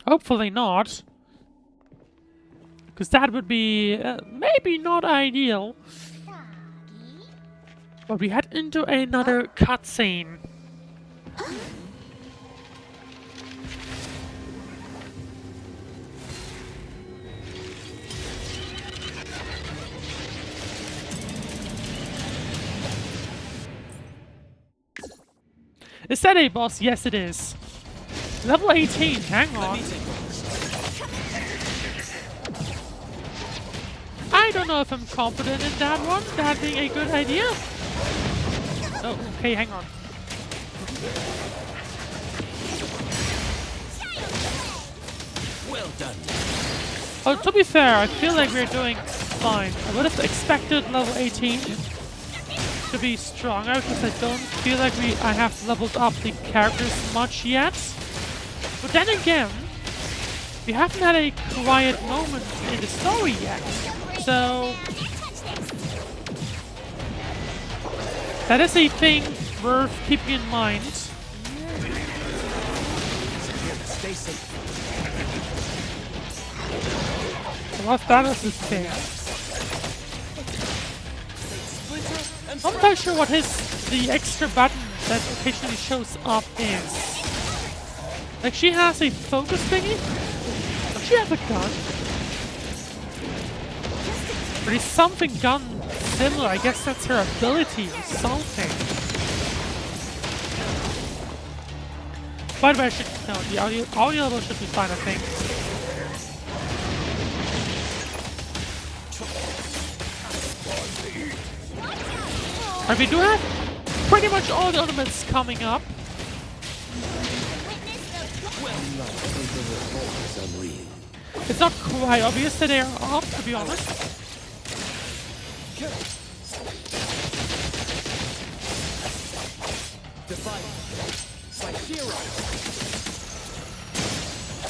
Hopefully not. Because that would be maybe not ideal. But we head into another cutscene. Is that a boss? Yes, it is. Level 18, hang on. I don't know if I'm confident in that one, that being a good idea. Oh, okay, hang on. Well done. Oh, to be fair, I feel like we're doing fine. I would have expected level 18 to be stronger, because I don't feel like I have leveled up the characters much yet. But then again, we haven't had a quiet moment in the story yet. So that is a thing worth keeping in mind. Stay safe. What that is this thing? I'm not sure what the extra button that occasionally shows up is. Like, she has a focus thingy? Does she have a gun? Or is something gun similar? I guess that's her ability or something. By the way, I should no, the audio level should be fine, I think. And we do have pretty much all the elements coming up. It's not quite obvious that they are up, to be honest.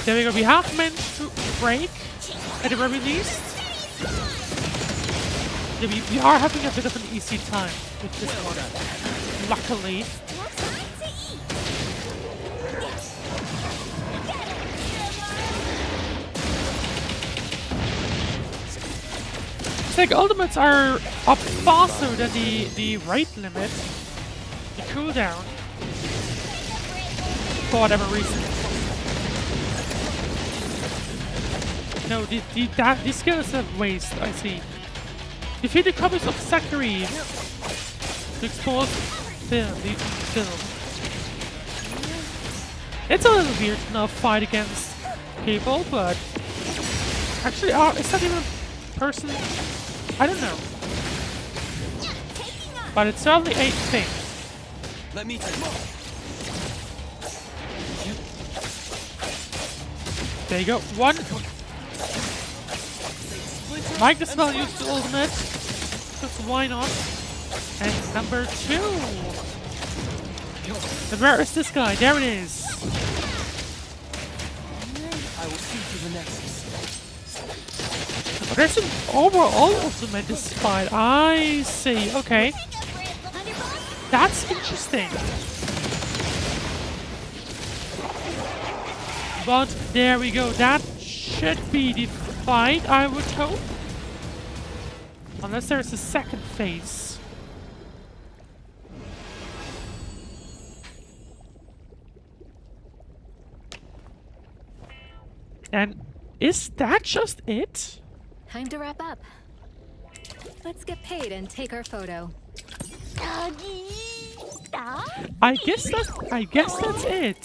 There we go, we have managed to break at the very least. Yeah, we are having a bit of an easy time with this one, luckily. It's like ultimates are up faster than the rate limit, the cooldown, for whatever reason. No, the skill is a waste, I see. Defeat the copies of Zachary to expose the film. It's a little weird to now fight against people, but actually, is that even a person? I don't know. But it's certainly a thing. Let me take There you go. One. Might as well use the ultimate. Because why not? And number 2. And where is this guy? There it is. I will see to the Nexus. Oh, there's an overall ultimate despite. I see. Okay. That's interesting. But there we go. That should be the fight, I would hope. Unless there's a second phase. And is that just it? Time to wrap up. Let's get paid and take our photo. I guess that's it.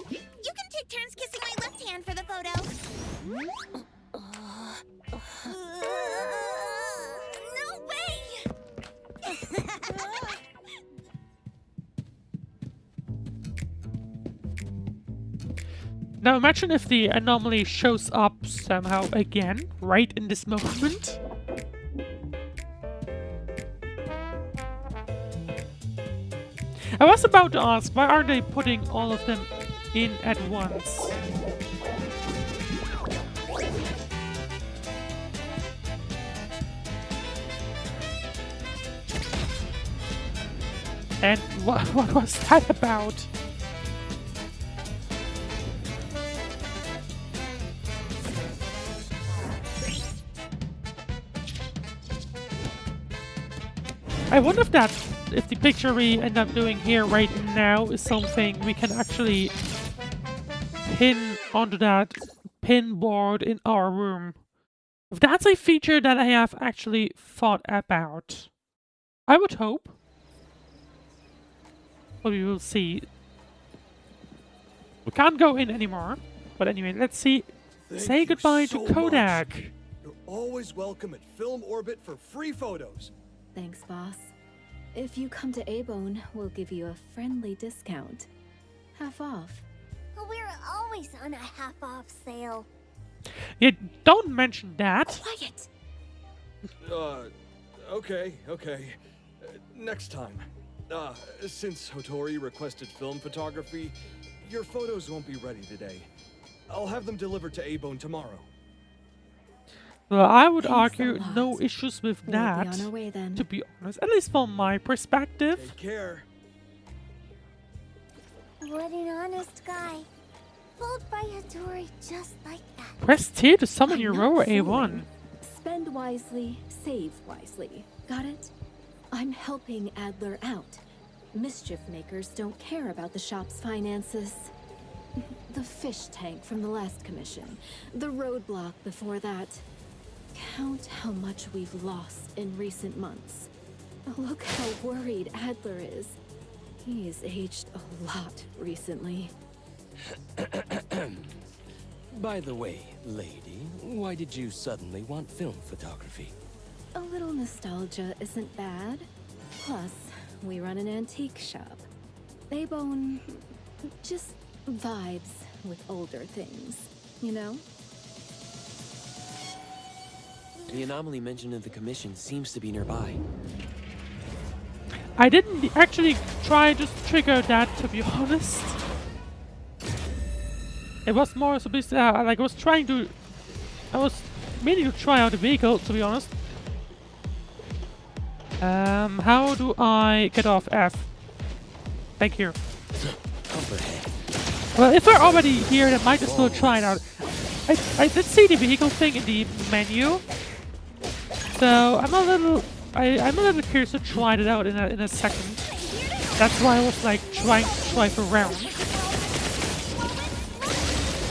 You can take turns kissing my left hand for the photo. No way! Now imagine if the anomaly shows up somehow again, right in this moment. I was about to ask, why are they putting all of them in at once? And what was that about? I wonder if the picture we end up doing here right now is something we can actually pin onto that pin board in our room. If that's a feature that I have actually thought about. I would hope. But we will see. We can't go in anymore. But anyway, let's see. Say goodbye to Kodak. Much. You're always welcome at Film Orbit for free photos. Thanks, boss. If you come to A-Bone, we'll give you a friendly discount. Half off. We're always on a half-off sale. Yeah, don't mention that. Quiet! Okay. Next time. Since Hotori requested film photography, your photos won't be ready today. I'll have them delivered to A-Bone tomorrow. Well, I would Thanks argue no issues with that, We'll be on our way then. to be honest. At least from my perspective. Take care. What an honest guy. Fooled by Hattori just like that. Press T to summon I'm your not rower fooling. A1. Spend wisely, save wisely. Got it? I'm helping Adler out. Mischief makers don't care about the shop's finances. The fish tank from the last commission. The roadblock before that. Count how much we've lost in recent months. Look how worried Adler is. He's aged a lot recently. By the way, lady, why did you suddenly want film photography? A little nostalgia isn't bad. Plus, we run an antique shop. A-Bone just vibes with older things, you know? The anomaly mentioned in the commission seems to be nearby. I didn't actually try to trigger that, to be honest. It was more so basically, like I was meaning to try out the vehicle, to be honest. How do I get off F? Thank you. Well, if we're already here, then might as well try it out. I did see the vehicle thing in the menu, so I'm a little curious to try it out in a second. That's why I was like trying to drive around.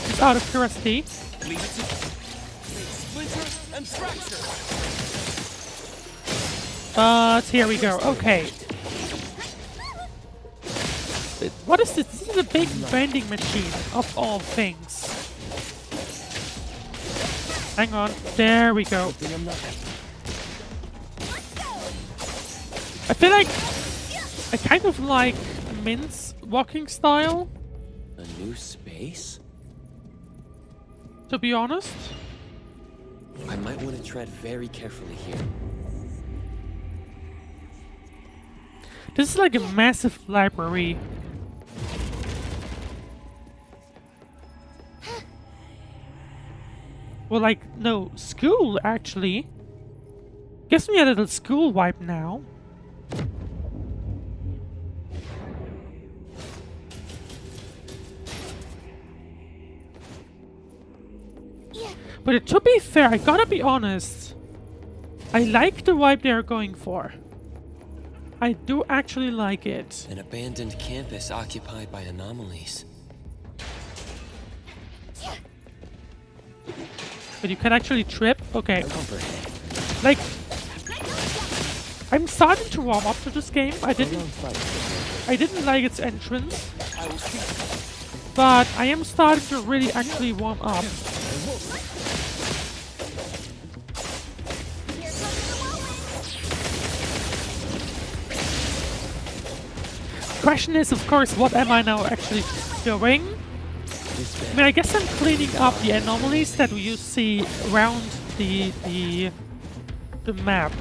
Just out of curiosity. But here we go. Okay. What is this? This is a big vending machine of all things. Hang on. There we go. I feel like I kind of like Mint's walking style. A new space? To be honest. I might want to tread very carefully here. This is like a massive library. Well, like, no, school, actually. Gives me a little school vibe now. But to be fair, I gotta be honest. I like the vibe they're going for. I do actually like it. An abandoned campus occupied by anomalies. But you can actually trip? Okay. Like, I'm starting to warm up to this game. I didn't like its entrance. But I am starting to really actually warm up. Question is, of course, what am I now actually doing? I mean, I guess I'm cleaning up the anomalies that you see around the map.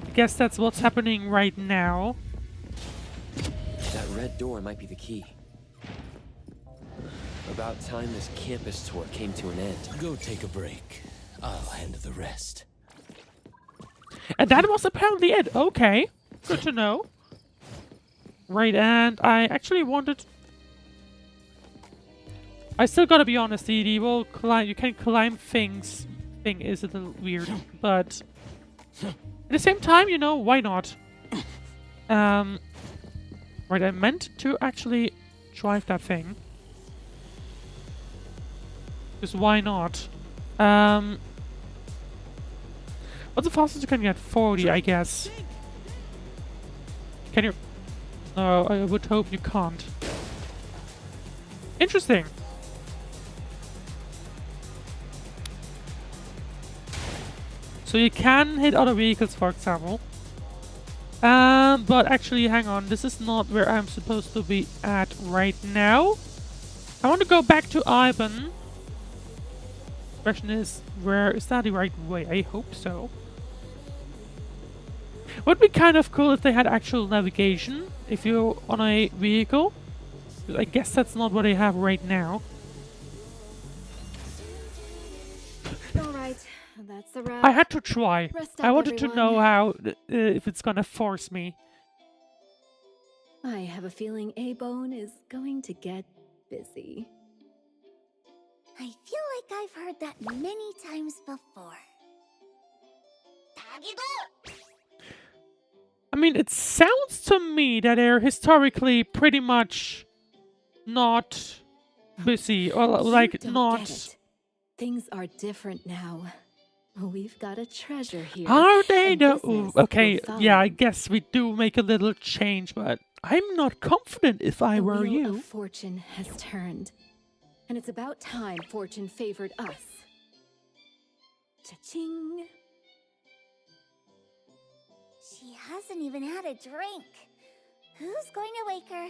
I guess that's what's happening right now. That red door might be the key. About time this campus tour came to an end. Go take a break. I'll handle the rest. And that was apparently it. Okay. Good to know. Right, and I actually wanted... I still gotta be honest, the whole climb, you can climb things thing is a little weird, but at the same time, you know, why not? Right, I meant to actually drive that thing. Because why not? What's the fastest you can get? 40, I guess. Can you... No, I would hope you can't. Interesting. So you can hit other vehicles, for example. But actually, hang on. This is not where I'm supposed to be at right now. I want to go back to Ivan. Question is, where is that the right way? I hope so. Would be kind of cool if they had actual navigation if you're on a vehicle. I guess that's not what they have right now. Alright, that's a wrap. I had to try. Rest I up, wanted to know everyone. how, if it's gonna force me. I have a feeling A-Bone is going to get busy. I feel like I've heard that many times before. I mean, it sounds to me that they're historically pretty much not busy, or like You don't not... get it. Things are different now. We've got a treasure here. Are they and though? business Ooh, okay, will follow. yeah, I guess we do make a little change, but I'm not confident if I The were wheel you. of fortune has turned, and it's about time fortune favored us. Cha-ching! She hasn't even had a drink. Who's going to wake her?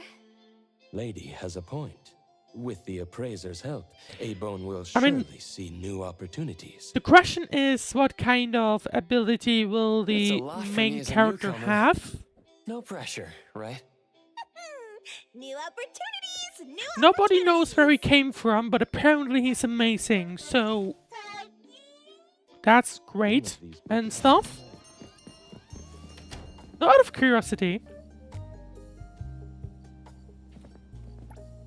Lady has a point. With the appraiser's help, A-Bone will I mean- surely see new opportunities. The question is, what kind of ability will That's a the lot for me main as a character newcomer. have? No pressure, right? New opportunities! New Nobody knows where he came from, but apparently he's amazing, so... That's great and stuff. So out of curiosity,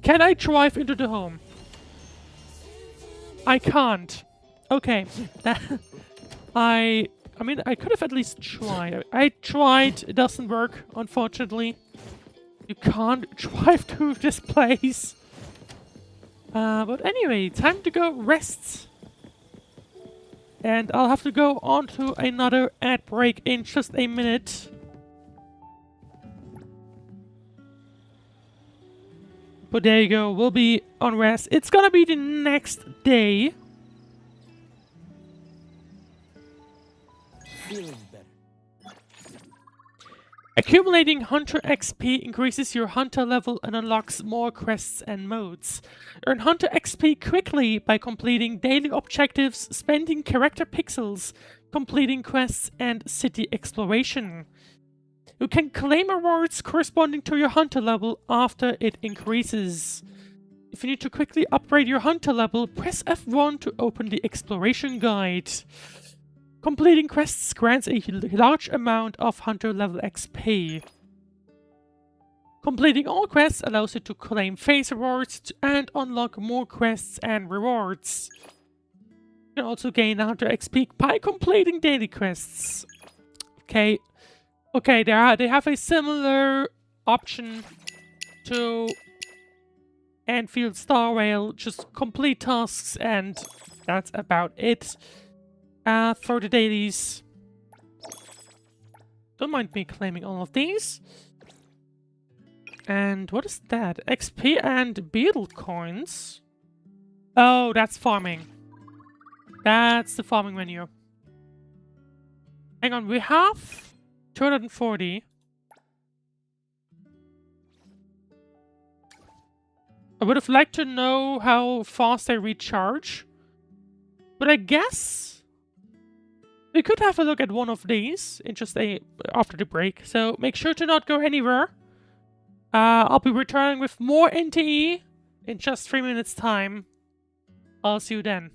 can I drive into the home? I can't. Okay. I mean, I could have at least tried. I tried. It doesn't work, unfortunately. You can't drive to this place. But anyway, time to go rest. And I'll have to go on to another ad break in just a minute. But there you go, we'll be on rest. It's gonna be the next day. Feeling better. Accumulating Hunter XP increases your Hunter level and unlocks more quests and modes. Earn Hunter XP quickly by completing daily objectives, spending character pixels, completing quests, and city exploration. You can claim rewards corresponding to your Hunter level after it increases. If you need to quickly upgrade your Hunter level, press F1 to open the exploration guide. Completing quests grants a large amount of Hunter level XP. Completing all quests allows you to claim phase rewards and unlock more quests and rewards. You can also gain Hunter XP by completing daily quests. Okay, they have a similar option to Anfield Star Rail, just complete tasks and that's about it. For the dailies. Don't mind me claiming all of these. And what is that? XP and beetle coins? Oh, that's farming. That's the farming menu. Hang on, we have 240. I would have liked to know how fast they recharge. But I guess we could have a look at one of these in just after the break. So make sure to not go anywhere. I'll be returning with more NTE in just 3 minutes time. I'll see you then.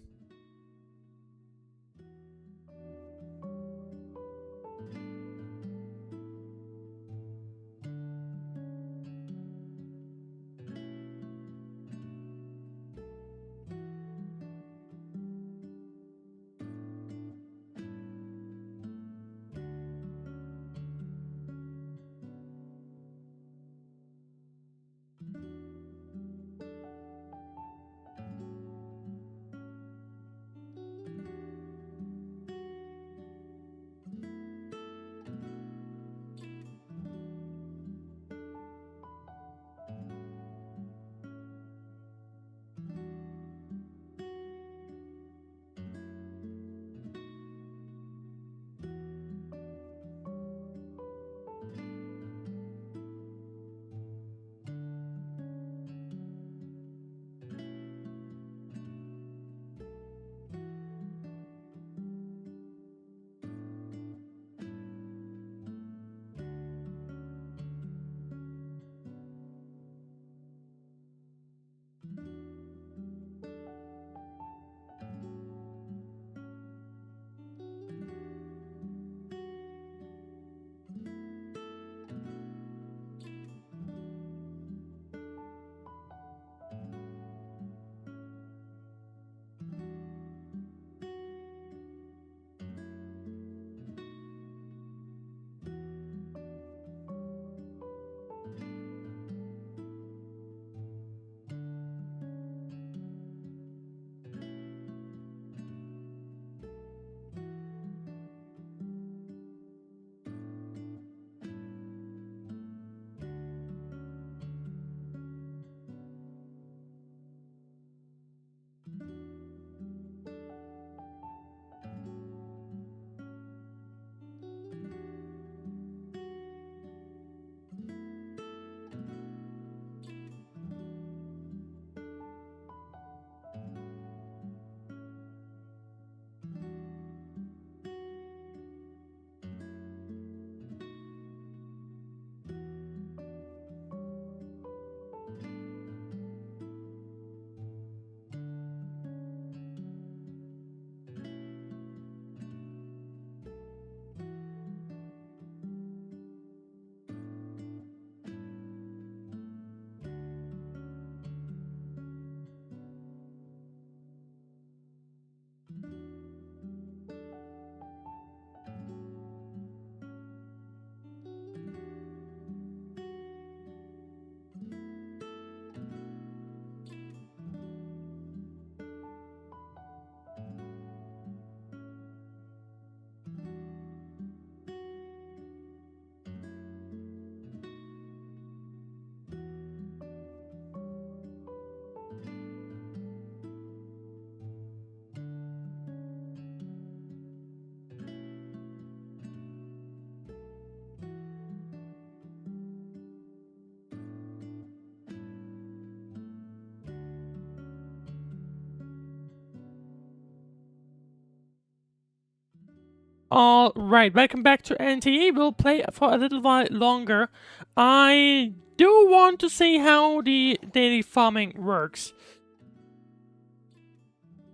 Alright, welcome back to NTE. We'll play for a little while longer. I do want to see how the daily farming works.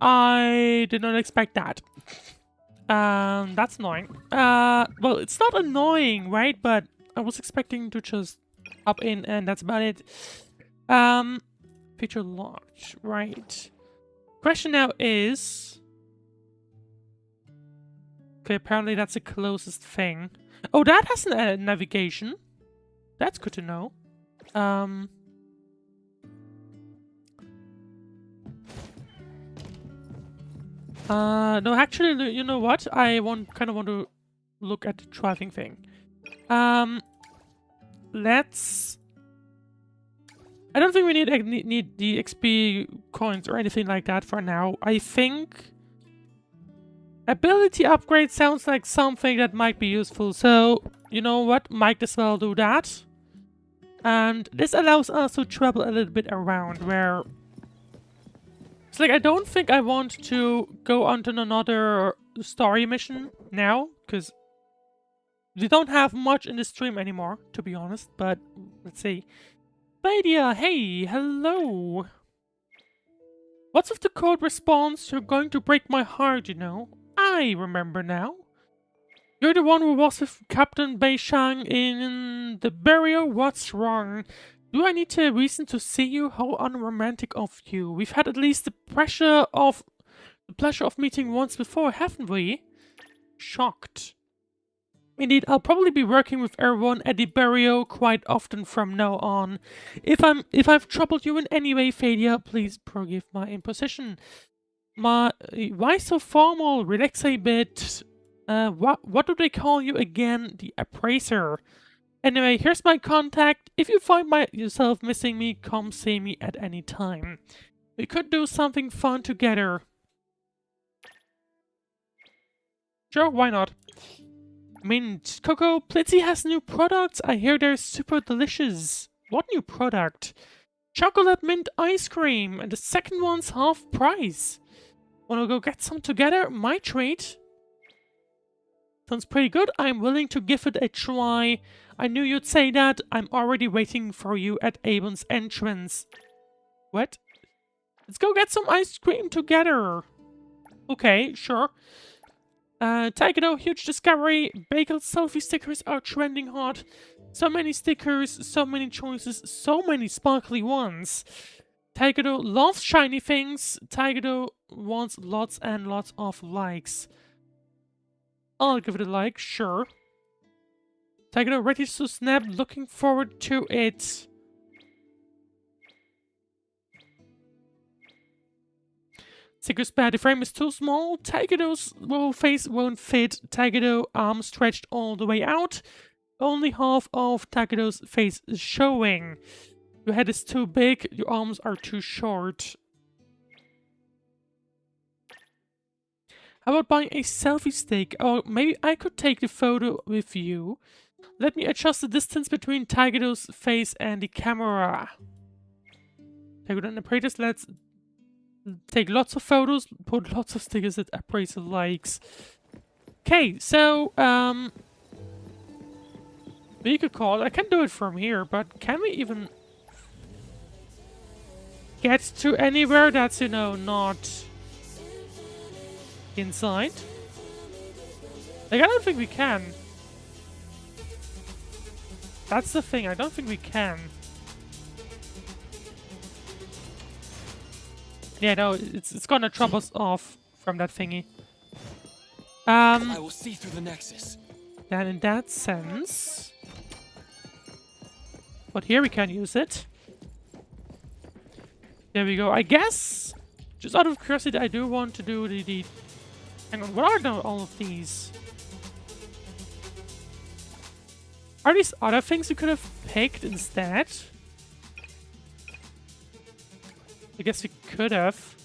I did not expect that. That's annoying. Well, it's not annoying, right? But I was expecting to just hop in and that's about it. Feature launch, right. Question now is... Okay, apparently that's the closest thing. Oh, that has a navigation. That's good to know. No, actually, you know what? I kind of want to look at the driving thing. Let's... I don't think we need the XP coins or anything like that for now. I think... Ability upgrade sounds like something that might be useful, so you know what? Might as well do that. And this allows us to travel a little bit around where... It's like I don't think I want to go on to another story mission now, because we don't have much in the stream anymore, to be honest, but let's see. Badia, hey, hello! What's with the code response? You're going to break my heart, you know. I remember now. You're the one who was with Captain Beishang in the barrier. What's wrong? Do I need a reason to see you? How unromantic of you. We've had at least the pleasure of meeting once before, haven't we? Shocked. Indeed, I'll probably be working with everyone at the barrio quite often from now on. If I've troubled you in any way, Fadia, please forgive my imposition. Why so formal? Relax a bit. What do they call you again? The appraiser. Anyway, here's my contact. If you find yourself missing me, come see me at any time. We could do something fun together. Sure, why not? Mint. Coco, Plitzy has new products. I hear they're super delicious. What new product? Chocolate mint ice cream, and the second one's half price. Wanna go get some together? My treat. Sounds pretty good. I'm willing to give it a try. I knew you'd say that. I'm already waiting for you at Avon's entrance. What? Let's go get some ice cream together. Okay, sure. Takedo, huge discovery. Bagel selfie stickers are trending hot. So many stickers, so many choices, so many sparkly ones. Takedo loves shiny things. Takedo wants lots and lots of likes. I'll give it a like, sure. Takedo ready to snap, looking forward to it. Stickers bad, the frame is too small. Takedo's face won't fit. Takedo arm stretched all the way out. Only half of Takedo's face is showing. Your head is too big, your arms are too short. How about buying a selfie stick? Or maybe I could take the photo with you. Let me adjust the distance between Takedo's face and the camera. Takedo and Appraisers, let's take lots of photos, put lots of stickers that Appraiser likes. Okay, so, vehicle call. I can do it from here, but can we even get to anywhere that's, you know, not inside? Like, I don't think we can. That's the thing, I don't think we can. Yeah, no, it's gonna drop us off from that thingy. I will see through the Nexus. Then in that sense... But here we can use it. There we go. I guess, just out of curiosity, I do want to do the... Hang on, what are all of these? Are these other things we could have picked instead? I guess we could have.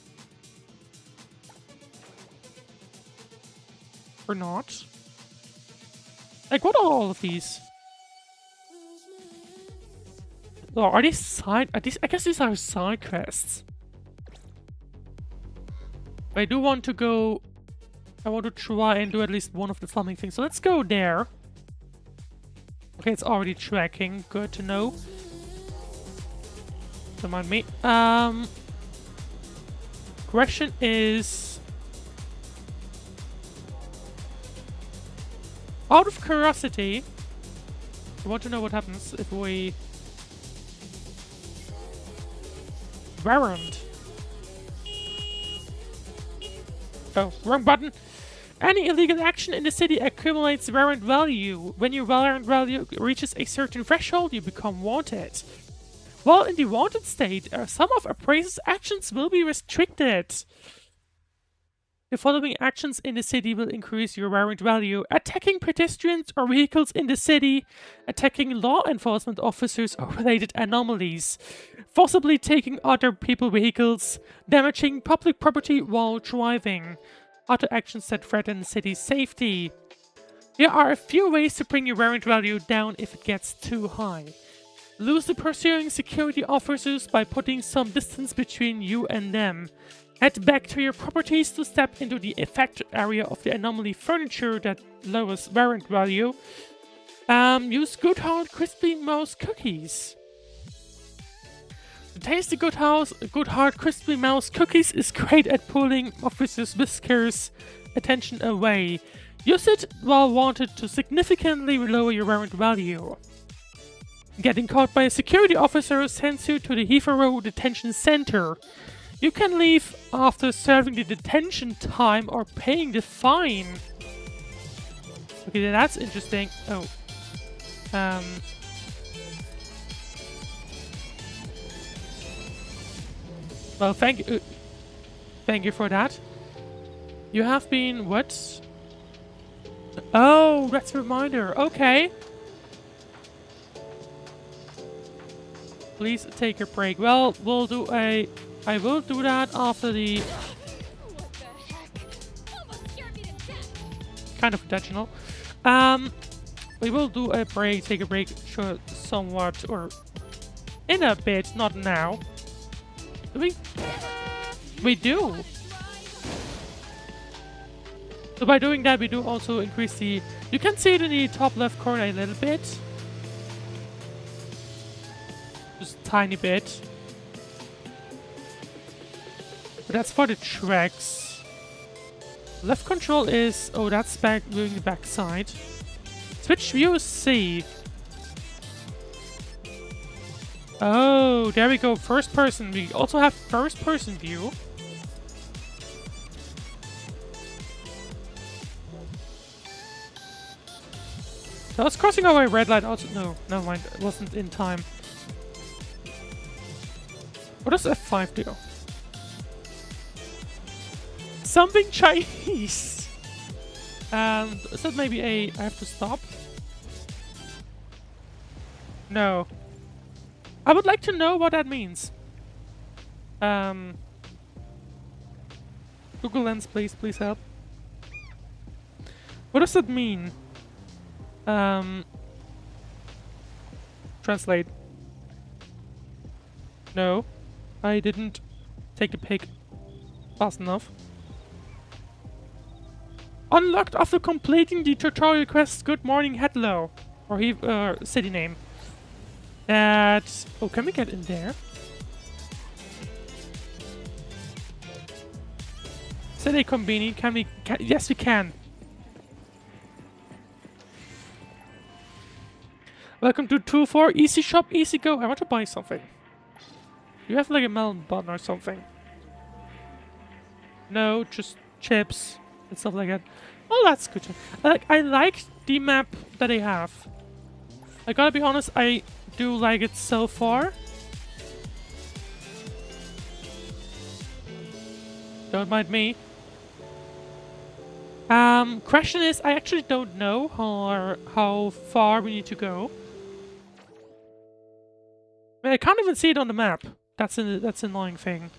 Or not. Like, what are all of these? Oh, are these side... I guess these are side quests. But I do want to go I want to try and do at least one of the farming things. So let's go there. Okay, it's already tracking. Good to know. Don't mind me. Question is... out of curiosity, I want to know what happens if we... warrant. Oh, wrong button. Any illegal action in the city accumulates warrant value. When your warrant value reaches a certain threshold, you become wanted. While in the wanted state, some of Appraiser's actions will be restricted. The following actions in the city will increase your warrant value: attacking pedestrians or vehicles in the city, attacking law enforcement officers or related anomalies, forcibly taking other people's vehicles, damaging public property while driving, other actions that threaten city safety. There are a few ways to bring your warrant value down if it gets too high. Lose the pursuing security officers by putting some distance between you and them. Head back to your properties to step into the affected area of the anomaly furniture that lowers warrant value. Use Good Heart Crispy Mouse Cookies. The tasty Good Heart Crispy Mouse Cookies is great at pulling officers' whiskers attention away. Use it while wanted to significantly lower your warrant value. Getting caught by a security officer sends you to the Heathrow Detention Center. You can leave after serving the detention time or paying the fine. Okay, that's interesting. Oh. Well, thank you for that. You have been what? Oh, that's a reminder. Okay. Please take a break. Well, we'll do a... I will do that after the... kind of intentional. We will do a break, take a break, sure, somewhat, or... in a bit, not now. Do we do. So by doing that, we do also increase the... you can see it in the top left corner a little bit. Just a tiny bit. But that's for the tracks. Left control is... oh, that's back doing the back side. Switch view is C. Oh, there we go. First person. We also have first person view. So I was crossing over a red light also. No, never mind. It wasn't in time. What does F5 do? Something Chinese! Is that maybe a... I have to stop? No. I would like to know what that means. Google Lens, please help. What does that mean? Translate. No. I didn't take the pic fast enough. Unlocked after completing the tutorial quest. Good morning, hello. Or city name. That... oh, can we get in there? City Combini, can we... yes, we can. Welcome to 2-4 Easy Shop, Easy Go. I want to buy something. You have like a melon bun or something. No, just chips and stuff like that. Oh, that's good. I like the map that they have. I gotta be honest, I do like it so far. Don't mind me. Question is, I actually don't know how far we need to go. I can't even see it on the map. That's an annoying thing.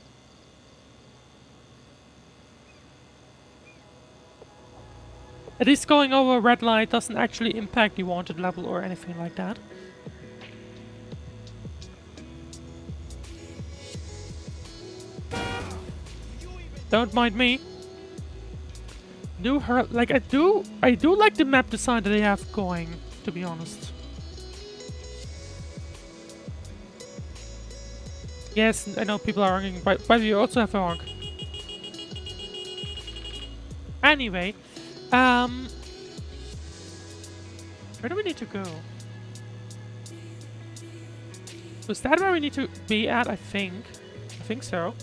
At least going over a red light doesn't actually impact the wanted level or anything like that. Don't mind me. I do like the map design that they have going, to be honest. Yes, I know people are arguing, but we also have a arc. Anyway, where do we need to go? Was that where we need to be at? I think so.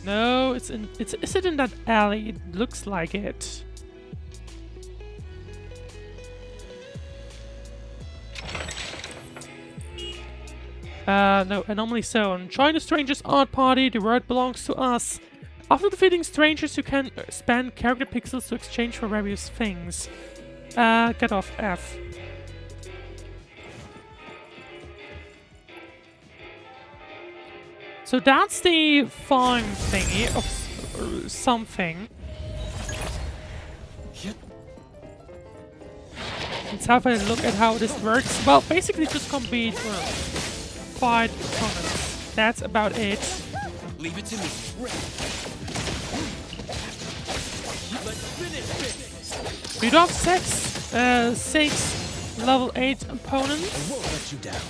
No, is it in that alley? It looks like it. No, anomaly zone. Join the Stranger's Art Party. The world belongs to us. After defeating strangers, you can spend character pixels to exchange for various things. Get off F. So that's the farm thingy of something. Let's have a look at how this works. Well, basically just compete or fight opponents. That's about it. Leave it to me. Let's finish this. We do have six level 8 opponents. I won't let you down.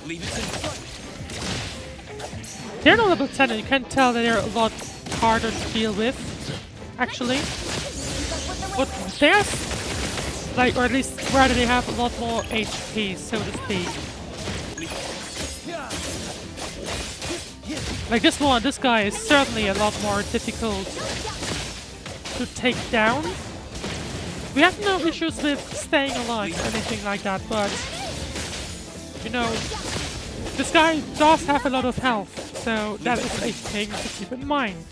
Leave it to me. They're not level 10 and you can tell that they're a lot harder to deal with, actually. But there's, like, or at least rather they have a lot more HP, so to speak. Like this guy is certainly a lot more difficult to take down. We have no issues with staying alive or anything like that, but, you know, this guy does have a lot of health. So that is a thing to keep in mind.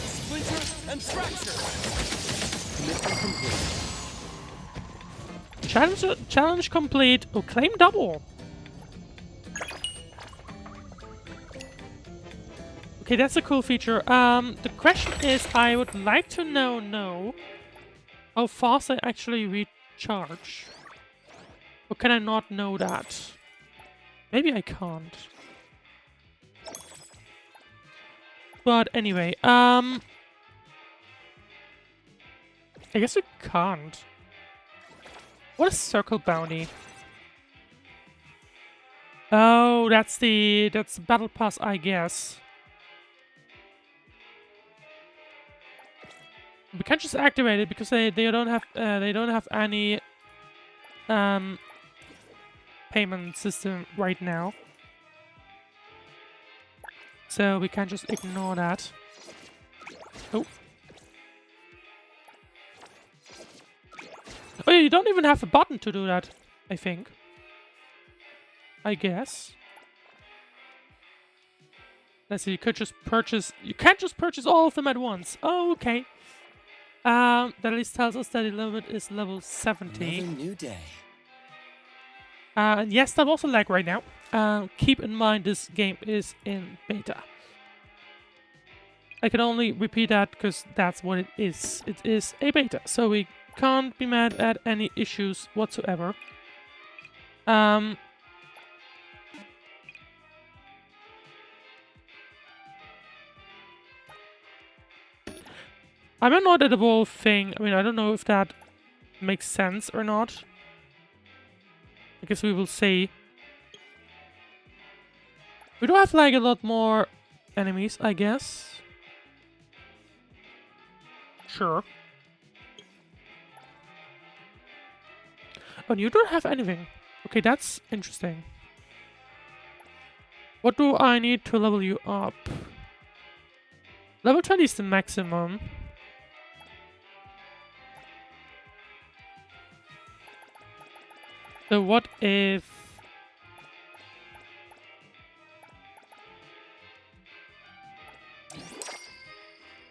Splinter and fracture. Commitment complete. Challenge complete. Oh, claim double. Okay, that's a cool feature. The question is, I would like to know how fast I actually recharge. Or can I not know that? Maybe I can't. But anyway, I guess we can't. What is circle bounty? Oh, that's battle pass, I guess. We can't just activate it because they don't have any payment system right now. So we can just ignore that. Oh. Oh yeah, you don't even have a button to do that, I think. I guess. Let's see, you can't just purchase all of them at once. Oh, okay. That at least tells us that the limit is level 70. Another new day. And yes, that was a lag right now. Keep in mind this game is in beta. I can only repeat that because that's what it is. It is a beta, so we can't be mad at any issues whatsoever. I'm annoyed at the whole thing. I mean, I don't know if that makes sense or not. I guess we will see. We do have like a lot more enemies, I guess. Sure. Oh, you don't have anything. Okay, that's interesting. What do I need to level you up? Level 20 is the maximum. So what if...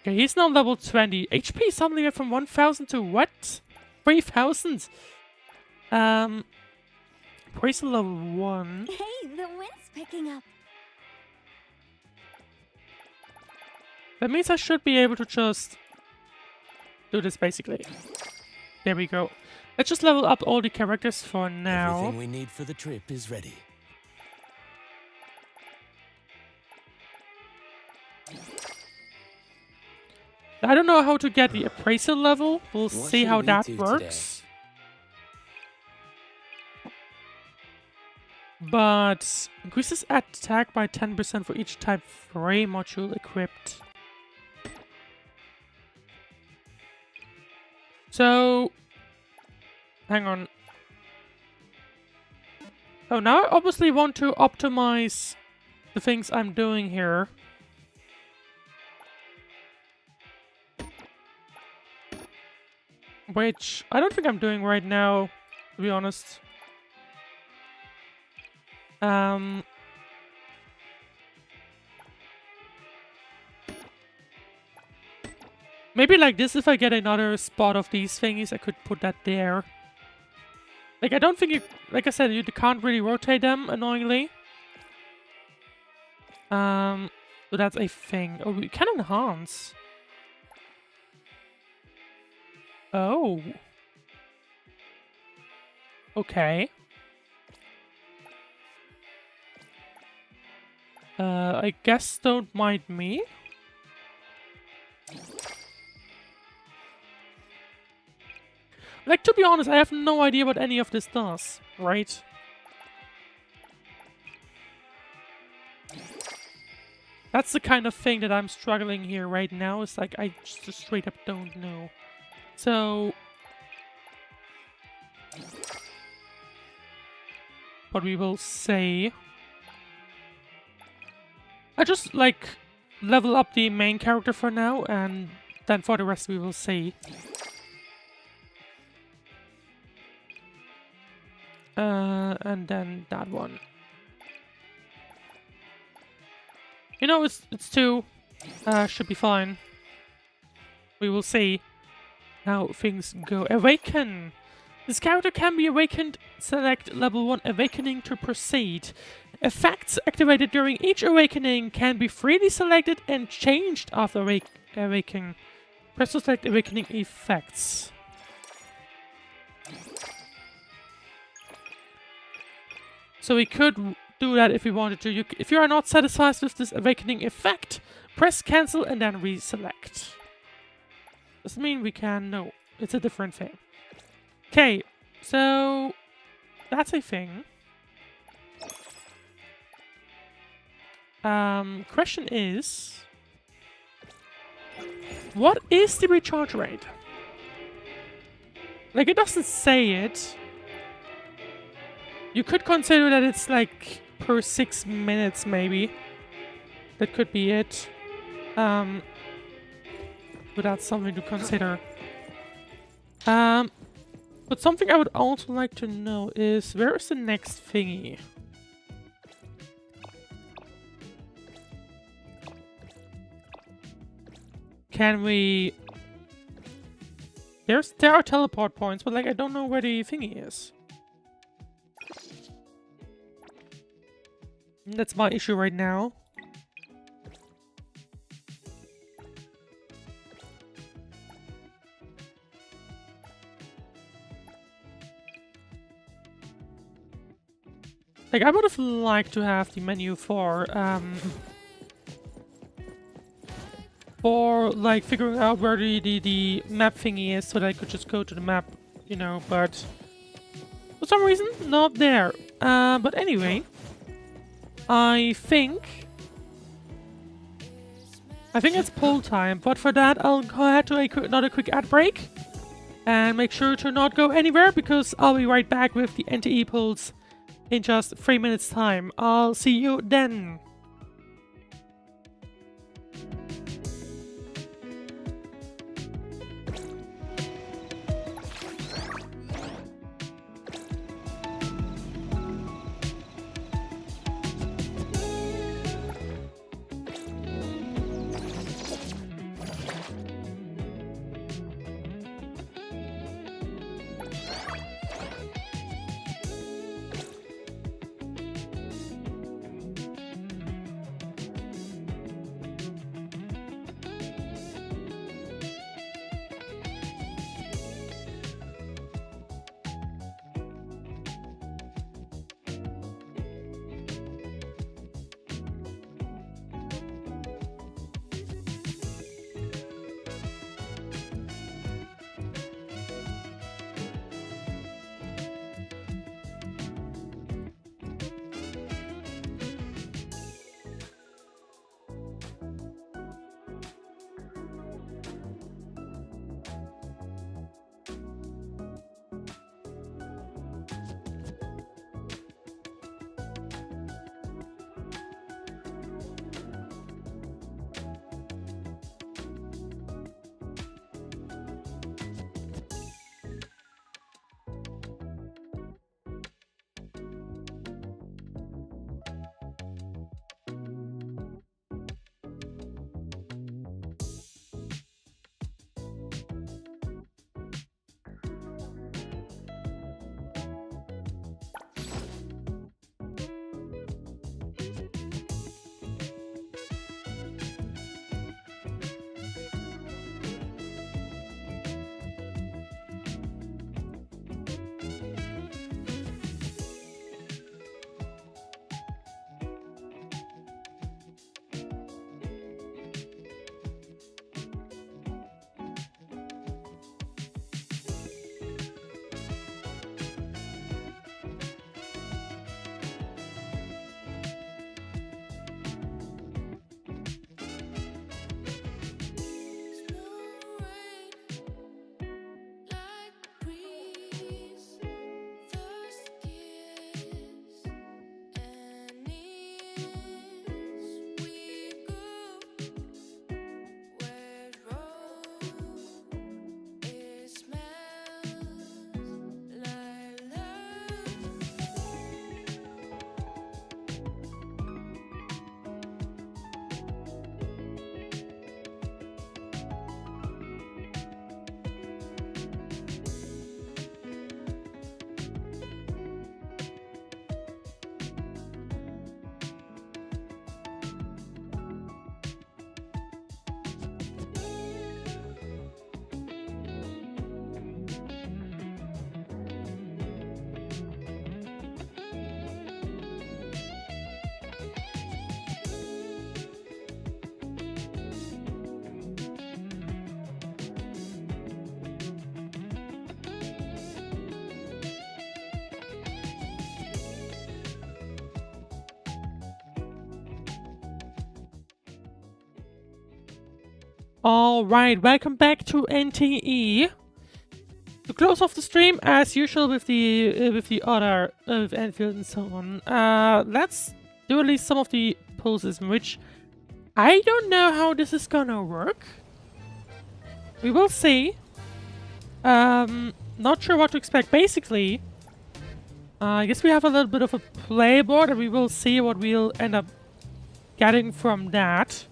Okay, he's now level 20. HP suddenly went from 1000 to what? 3000? Praise level 1. Hey, the wind's picking up. That means I should be able to just do this basically. There we go. Let's just level up all the characters for now. Everything we need for the trip is ready. I don't know how to get the appraisal level. We'll What see should how we that do works. But increases attack by 10% for each type ray module equipped. So, hang on. Oh, now I obviously want to optimize the things I'm doing here. Which I don't think I'm doing right now, to be honest. Maybe like this, if I get another spot of these thingies, I could put that there. Like, I don't think you, like I said, you can't really rotate them, annoyingly. So that's a thing. Oh, we can enhance. Oh. Okay. I guess don't mind me. Like, to be honest, I have no idea what any of this does, right? That's the kind of thing that I'm struggling here right now. It's like, I just straight up don't know. So... what we will say... I just, like, level up the main character for now, and then for the rest we will see. And then that one. You know, it's 2. Should be fine. We will see how things go. Awaken! This character can be awakened. Select level 1 awakening to proceed. Effects activated during each awakening can be freely selected and changed after awakening. Press to select awakening effects. So we could do that if we wanted to. If you are not satisfied with this awakening effect, press cancel and then reselect. Doesn't mean we can. No, it's a different thing. Okay, so that's a thing. Question is, what is the recharge rate? Like, it doesn't say it. You could consider that it's like per 6 minutes, maybe. That could be it. But that's something to consider. But something I would also like to know is, where is the next thingy? Can we... There are teleport points, but like I don't know where the thingy is. That's my issue right now. Like, I would have liked to have the menu for like figuring out where the map thingy is so that I could just go to the map, you know, but for some reason not there. But anyway, I think it's poll time, but for that I'll go ahead to another quick ad break and make sure to not go anywhere because I'll be right back with the NTE polls in just 3 minutes time. I'll see you then. Alright, welcome back to NTE. To close off the stream, as usual with the other of Enfield and so on, let's do at least some of the poses, which I don't know how this is gonna work. We will see. Not sure what to expect. Basically, I guess we have a little bit of a playboard and we will see what we'll end up getting from that.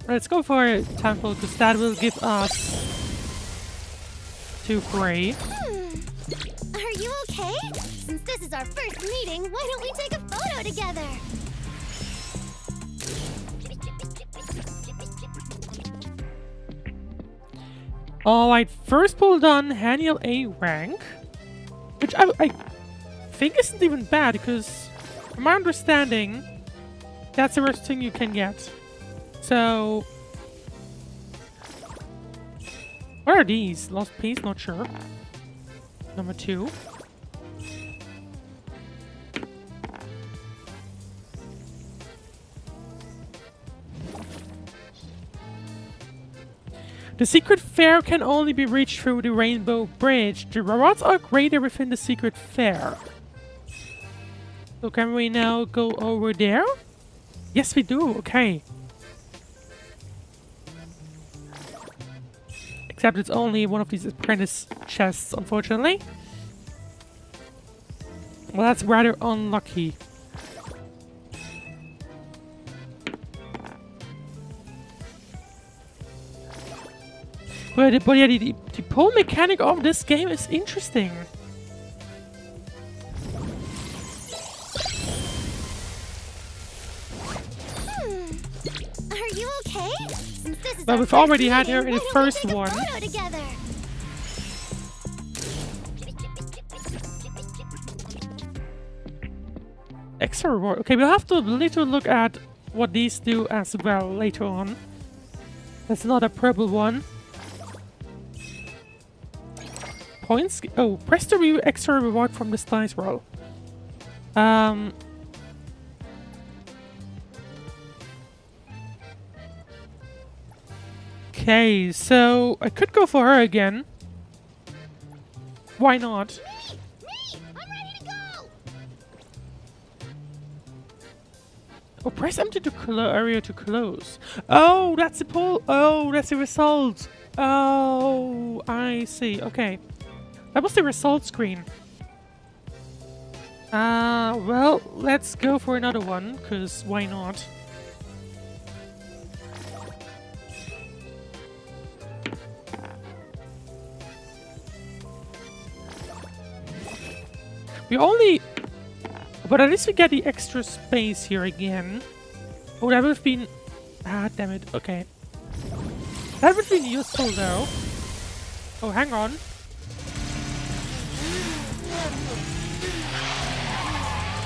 Let's go for a temple, because that will give us 2 free. Are you okay? Since this is our first meeting, why don't we take a photo together? Alright, first pull done, Haniel A rank. Which I think isn't even bad, because from my understanding, that's the worst thing you can get. So, what are these? Lost piece? Not sure. Number 2. The secret fair can only be reached through the Rainbow Bridge. The rewards are greater within the secret fair. So can we now go over there? Yes, we do. Okay. Except it's only one of these apprentice chests, unfortunately. Well, that's rather unlucky. But yeah, the pull mechanic of this game is interesting. Are you okay? Since this is But we've already had her in the first one. Extra reward. Okay, we'll need to look at what these do as well later on. That's not a purple one. Points. Oh, press to view extra reward from this dice roll. Okay, so I could go for her again. Why not? Oh, press empty to area to close. Oh, that's the pull. Oh, that's the result. Oh, I see. Okay. That was the result screen. Well, let's go for another one, because why not? We only... But at least we get the extra space here again. Oh, that would have been... Ah, damn it. Okay. That would have been useful, though. Oh, hang on.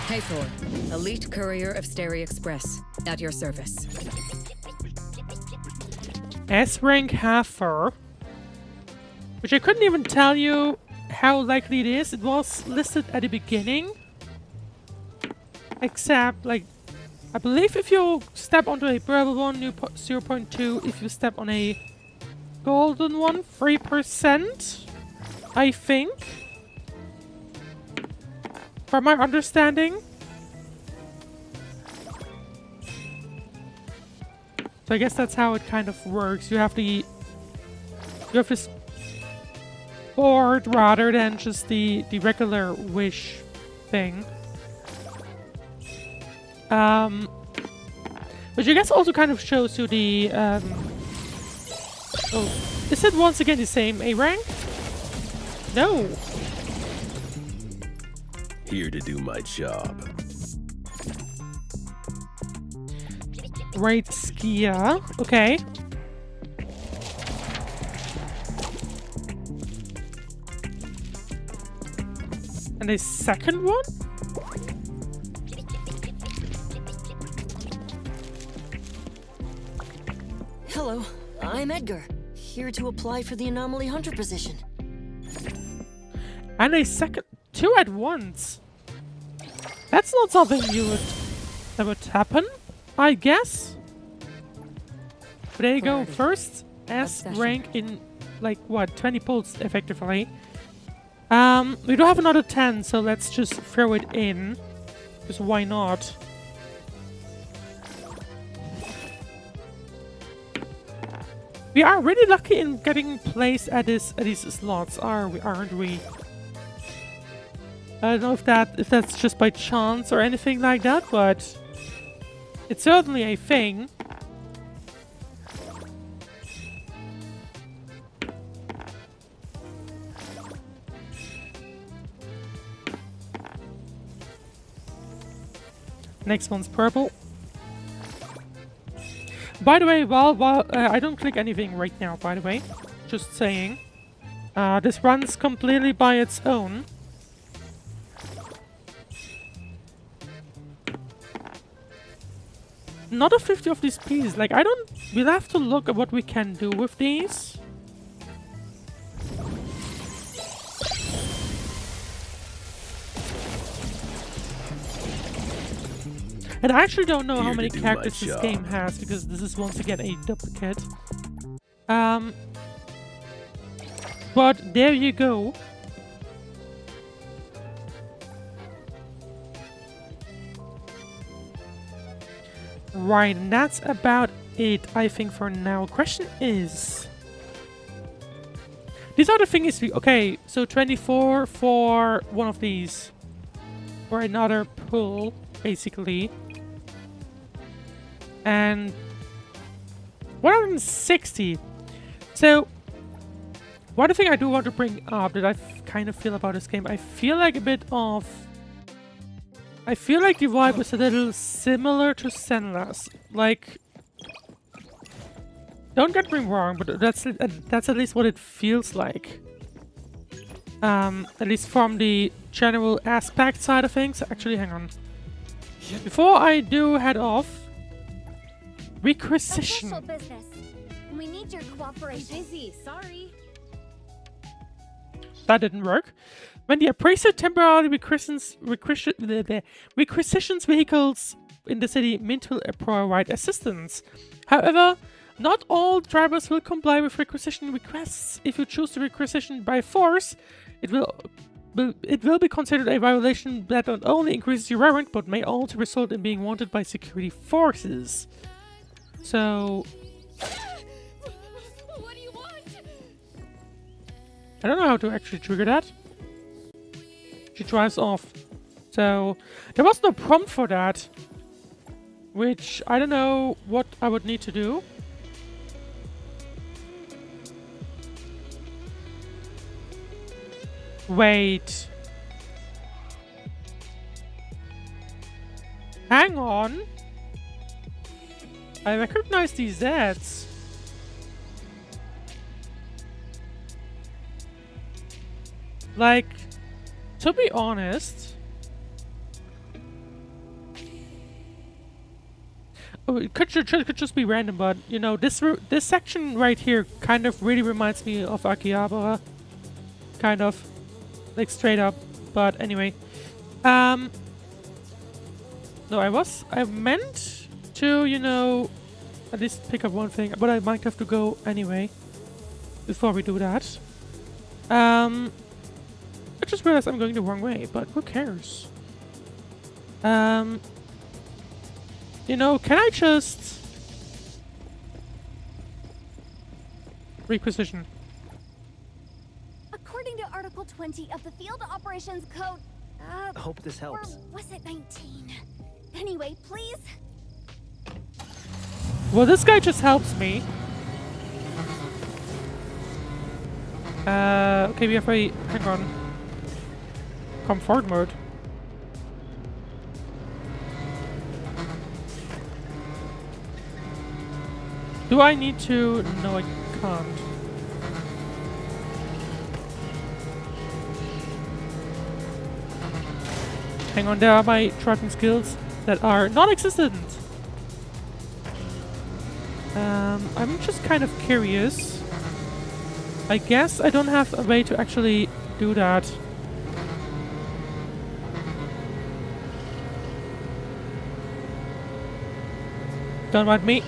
Hey, Thor. Elite Courier of Stary Express. At your service. S-rank Heifer. Which I couldn't even tell you how likely it is. It was listed at the beginning. Except, like, I believe if you step onto a purple one, 0.2. If you step on a golden one, 3%. I think. From my understanding. So I guess that's how it kind of works. You have this board rather than just the regular wish thing. Which I guess also kind of shows you the oh, is it once again the same A rank? No. Here to do my job. Great skier. Okay. And a second one? Hello, I'm Edgar. Here to apply for the Anomaly Hunter position. And a second... 2 at once? That's not something that would happen, I guess? But there you go. Clarity. First S Obsession. rank in like what 20 pulls effectively. We do have another 10, so let's just throw it in. Because why not? We are really lucky in getting placed at these slots, aren't we? I don't know if that's just by chance or anything like that, but it's certainly a thing. Next one's purple. By the way, while I don't click anything right now, by the way. Just saying. This runs completely by its own. Another 50 of these pieces. Like, we'll have to look at what we can do with these. And I actually don't know how many characters this game has, because this is once again a duplicate. But there you go. Right, and that's about it, I think, for now. Question is... These are the things we... Okay, so 24 for one of these. For another pull, basically. And 160. So, one thing I do want to bring up that I kind of feel about this game, I feel like a bit of... I feel like the vibe was a little similar to Senla's. Like, don't get me wrong, but that's at least what it feels like. At least from the general aspect side of things. Actually, hang on. Before I do head off, requisition. Official business. We need your cooperation. Busy, sorry. That didn't work. When the appraiser temporarily requisitions vehicles in the city, Mint will provide assistance. However, not all drivers will comply with requisition requests. If you choose to requisition by force, it will be considered a violation that not only increases your warrant, but may also result in being wanted by security forces. So... What do you want? I don't know how to actually trigger that. She drives off. So, there was no prompt for that. Which, I don't know what I would need to do. Wait. Hang on. I recognize these ads. Like, to be honest... Oh, it could just be random, but, you know, this section right here kind of really reminds me of Akihabara. Kind of. Like, straight up. But, anyway. No, I meant to, you know, at least pick up one thing, but I might have to go anyway. Before we do that. I just realized I'm going the wrong way, but who cares? You know, can I just... requisition? According to Article 20 of the Field Operations Code... I hope this helps. Or was it 19? Anyway, please? Well, this guy just helps me. Okay, we have a... hang on. Comfort mode. Do I need to... No, I can't. Hang on, there are my driving skills that are non-existent. I'm just kind of curious. I guess I don't have a way to actually do that. Don't mind me.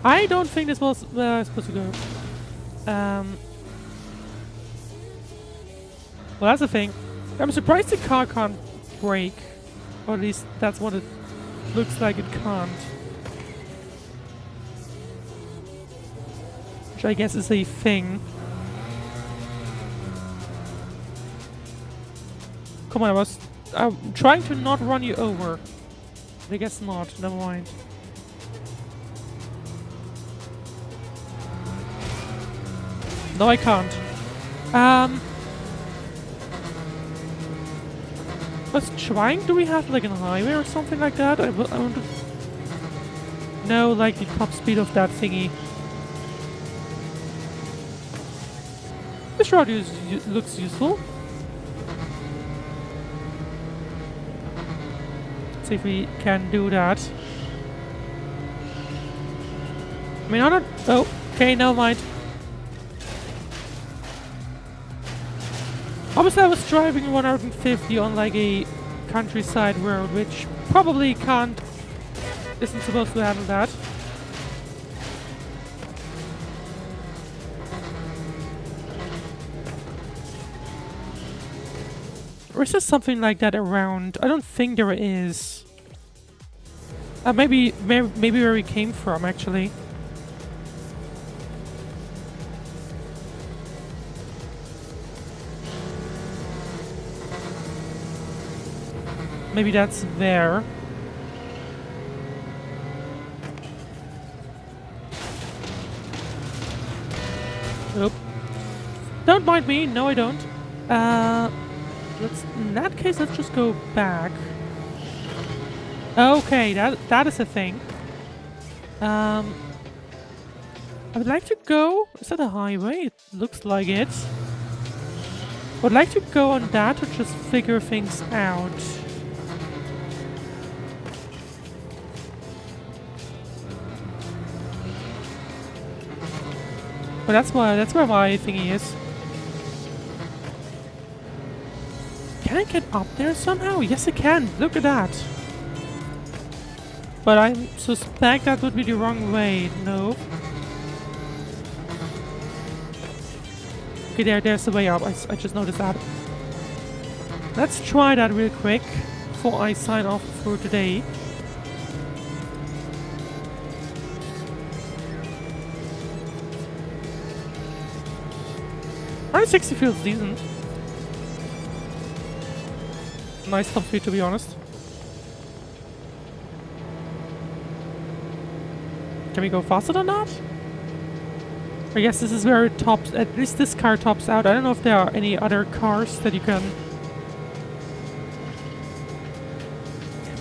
I don't think this was where I was supposed to go. Well, that's the thing. I'm surprised the car can't brake. Or at least that's what it looks like it can't. Which I guess is a thing. Come on, I'm trying to not run you over. But I guess not, never mind. No, I can't. Was trying? Do we have like a highway or something like that? I want to know like the top speed of that thingy. This road looks useful. Let's see if we can do that. I mean, not. Oh, okay, never mind. Obviously, I was driving 150 on like a countryside road, which probably isn't supposed to handle that. Or is there something like that around? I don't think there is. Maybe where we came from, actually. Maybe that's there. Nope. Don't mind me. No, I don't. In that case, let's just go back. Okay, that is a thing. I would like to go. Is that a highway? It looks like it. I would like to go on that to just figure things out. But that's where my thingy is. Can I get up there somehow? Yes, I can. Look at that. But I suspect that would be the wrong way. No. Okay, there's the way up. I just noticed that. Let's try that real quick before I sign off for today. 160 feels decent. Nice top speed, to be honest. Can we go faster than that? I guess this is where it tops. At least this car tops out. I don't know if there are any other cars that you can.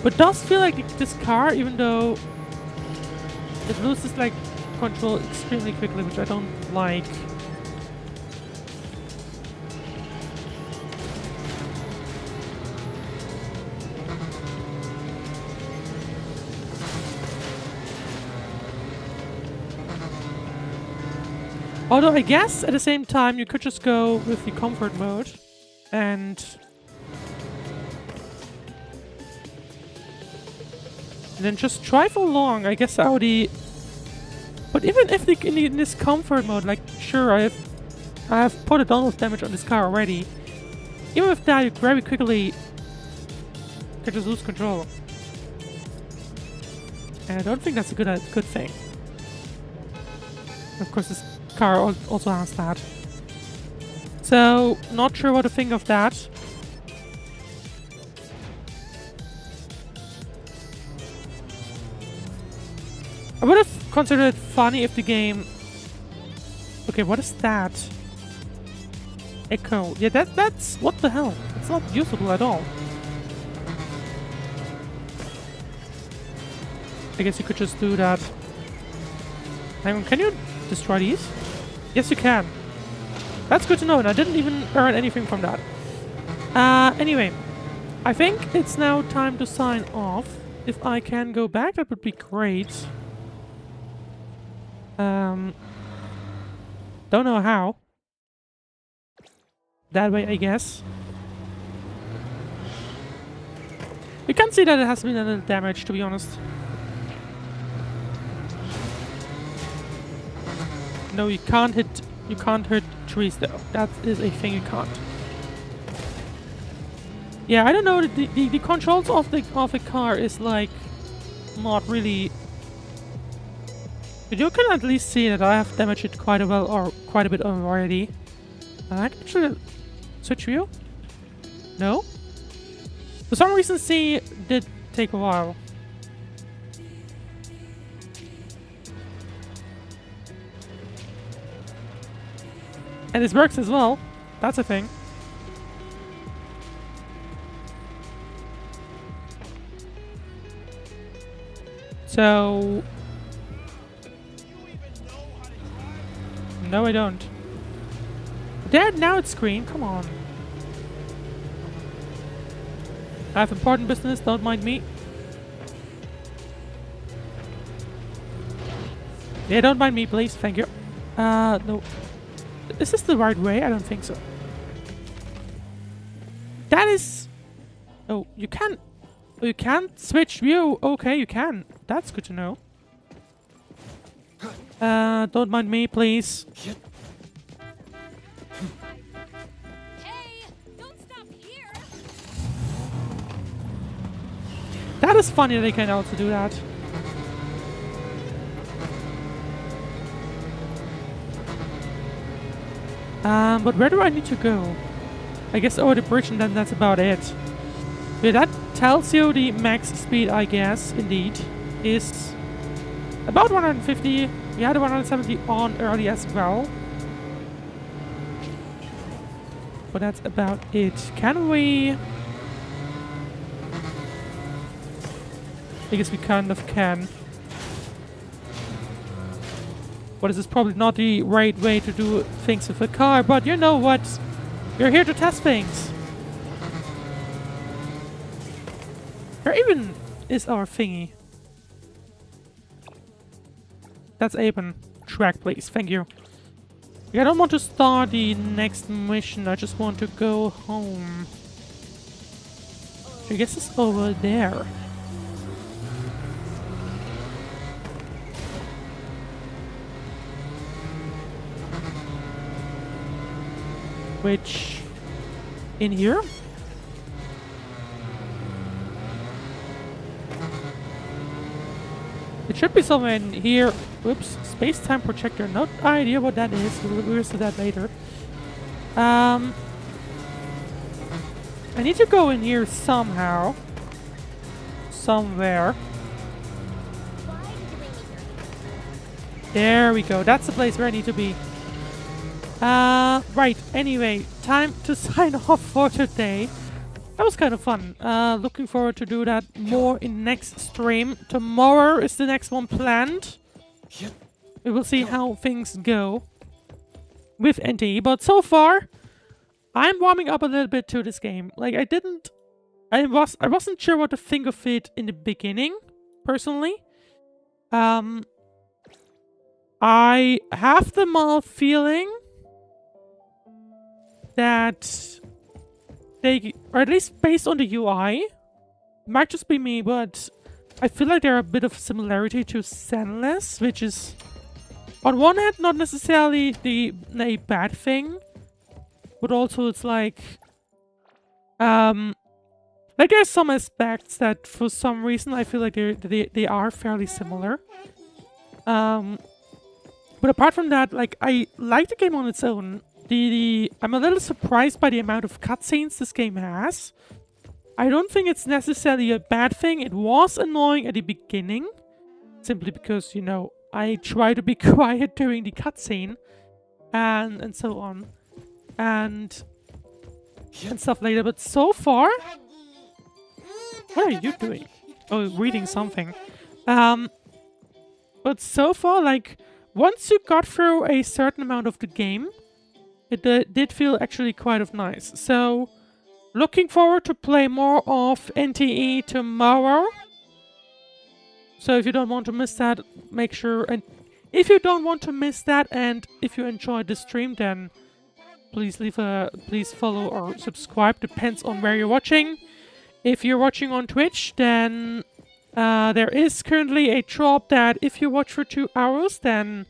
But it does feel like this car, even though it loses like control extremely quickly, which I don't like. Although I guess at the same time you could just go with the comfort mode and then just drive along. I guess Audi. But even if in this comfort mode, like sure I have put a ton of damage on this car already. Even with that, you very quickly can just lose control. And I don't think that's a good thing. Of course, this car also has that. So, not sure what to think of that. I would have considered it funny if the game... Okay, what is that? Echo. Yeah, that's... What the hell? It's not usable at all. I guess you could just do that. Hang on, can you destroy these? Yes, you can. That's good to know, and I didn't even earn anything from that. Anyway, I think it's now time to sign off. If I can go back, that would be great. Don't know how. That way, I guess. You can see that it has been a little damage, to be honest. No, you can't hit. You can't hurt trees though. That is a thing you can't. Yeah, I don't know. The controls of the car is like not really. But you can at least see that I have damaged it quite a bit already. I can actually switch view. No. For some reason, C did take a while. And this works as well. That's a thing. So... No, I don't. Dad, now it's green. Come on. I have important business. Don't mind me. Yeah, don't mind me, please. Thank you. No. Is this the right way? I don't think so. That is... Oh, you can... Oh, you can't switch view. Okay, you can. That's good to know. Don't mind me, please. Hey, don't stop here. That is funny that they can also do that. But where do I need to go? I guess over the bridge and then that's about it. Yeah, that tells you the max speed, I guess, indeed, is about 150. We had 170 on early as well. But that's about it. Can we... I guess we kind of can. But this is probably not the right way to do things with a car, but you know what? You're here to test things. Where even is our thingy? That's Aben. Track, please. Thank you. I don't want to start the next mission. I just want to go home. I guess it's over there. Which... in here? It should be somewhere in here. Whoops. Space-time projector. No idea what that is. We'll see that later. I need to go in here somehow. Somewhere. There we go. That's the place where I need to be. Right. Anyway, time to sign off for today. That was kind of fun. Looking forward to do that more in next stream. Tomorrow is the next one planned. We will see how things go with NTE. But so far, I'm warming up a little bit to this game. Like I wasn't sure what to think of it in the beginning, personally. I have the mild feeling that they, or at least based on the UI, it might just be me, but I feel like there are a bit of similarity to Zenless, which is, on one hand, not necessarily a bad thing, but also it's like there's some aspects that for some reason I feel like they are fairly similar. But apart from that, like, I like the game on its own. I'm a little surprised by the amount of cutscenes this game has. I don't think it's necessarily a bad thing. It was annoying at the beginning, simply because, you know, I try to be quiet during the cutscene, and so on, and stuff like that. But so far, what are you doing? Oh, reading something. But so far, like, once you got through a certain amount of the game, it did feel actually quite of nice. So, looking forward to play more of NTE tomorrow. So if you don't want to miss that, make sure, and if you don't want to miss that, and if you enjoyed the stream, then please follow or subscribe. Depends on where you're watching. If you're watching on Twitch, then there is currently a drop that if you watch for 2 hours, then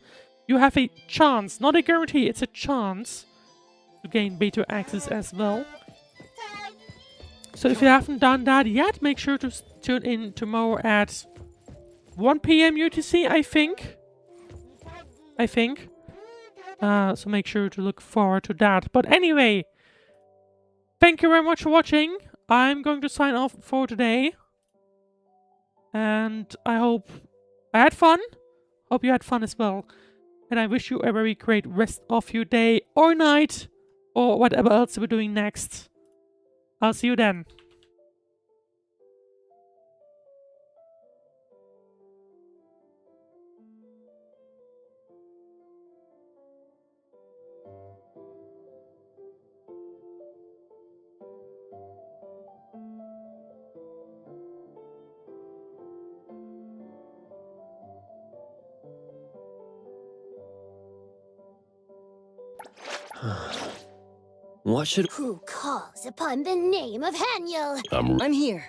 you have a chance, not a guarantee, it's a chance to gain beta access as well. So if you haven't done that yet, make sure to tune in tomorrow at 1 PM UTC, I think. So make sure to look forward to that. But anyway, thank you very much for watching. I'm going to sign off for today. And I hope I had fun. Hope you had fun as well. And I wish you a very great rest of your day or night or whatever else we're doing next. I'll see you then. What should... Who calls upon the name of Haniel? I'm here.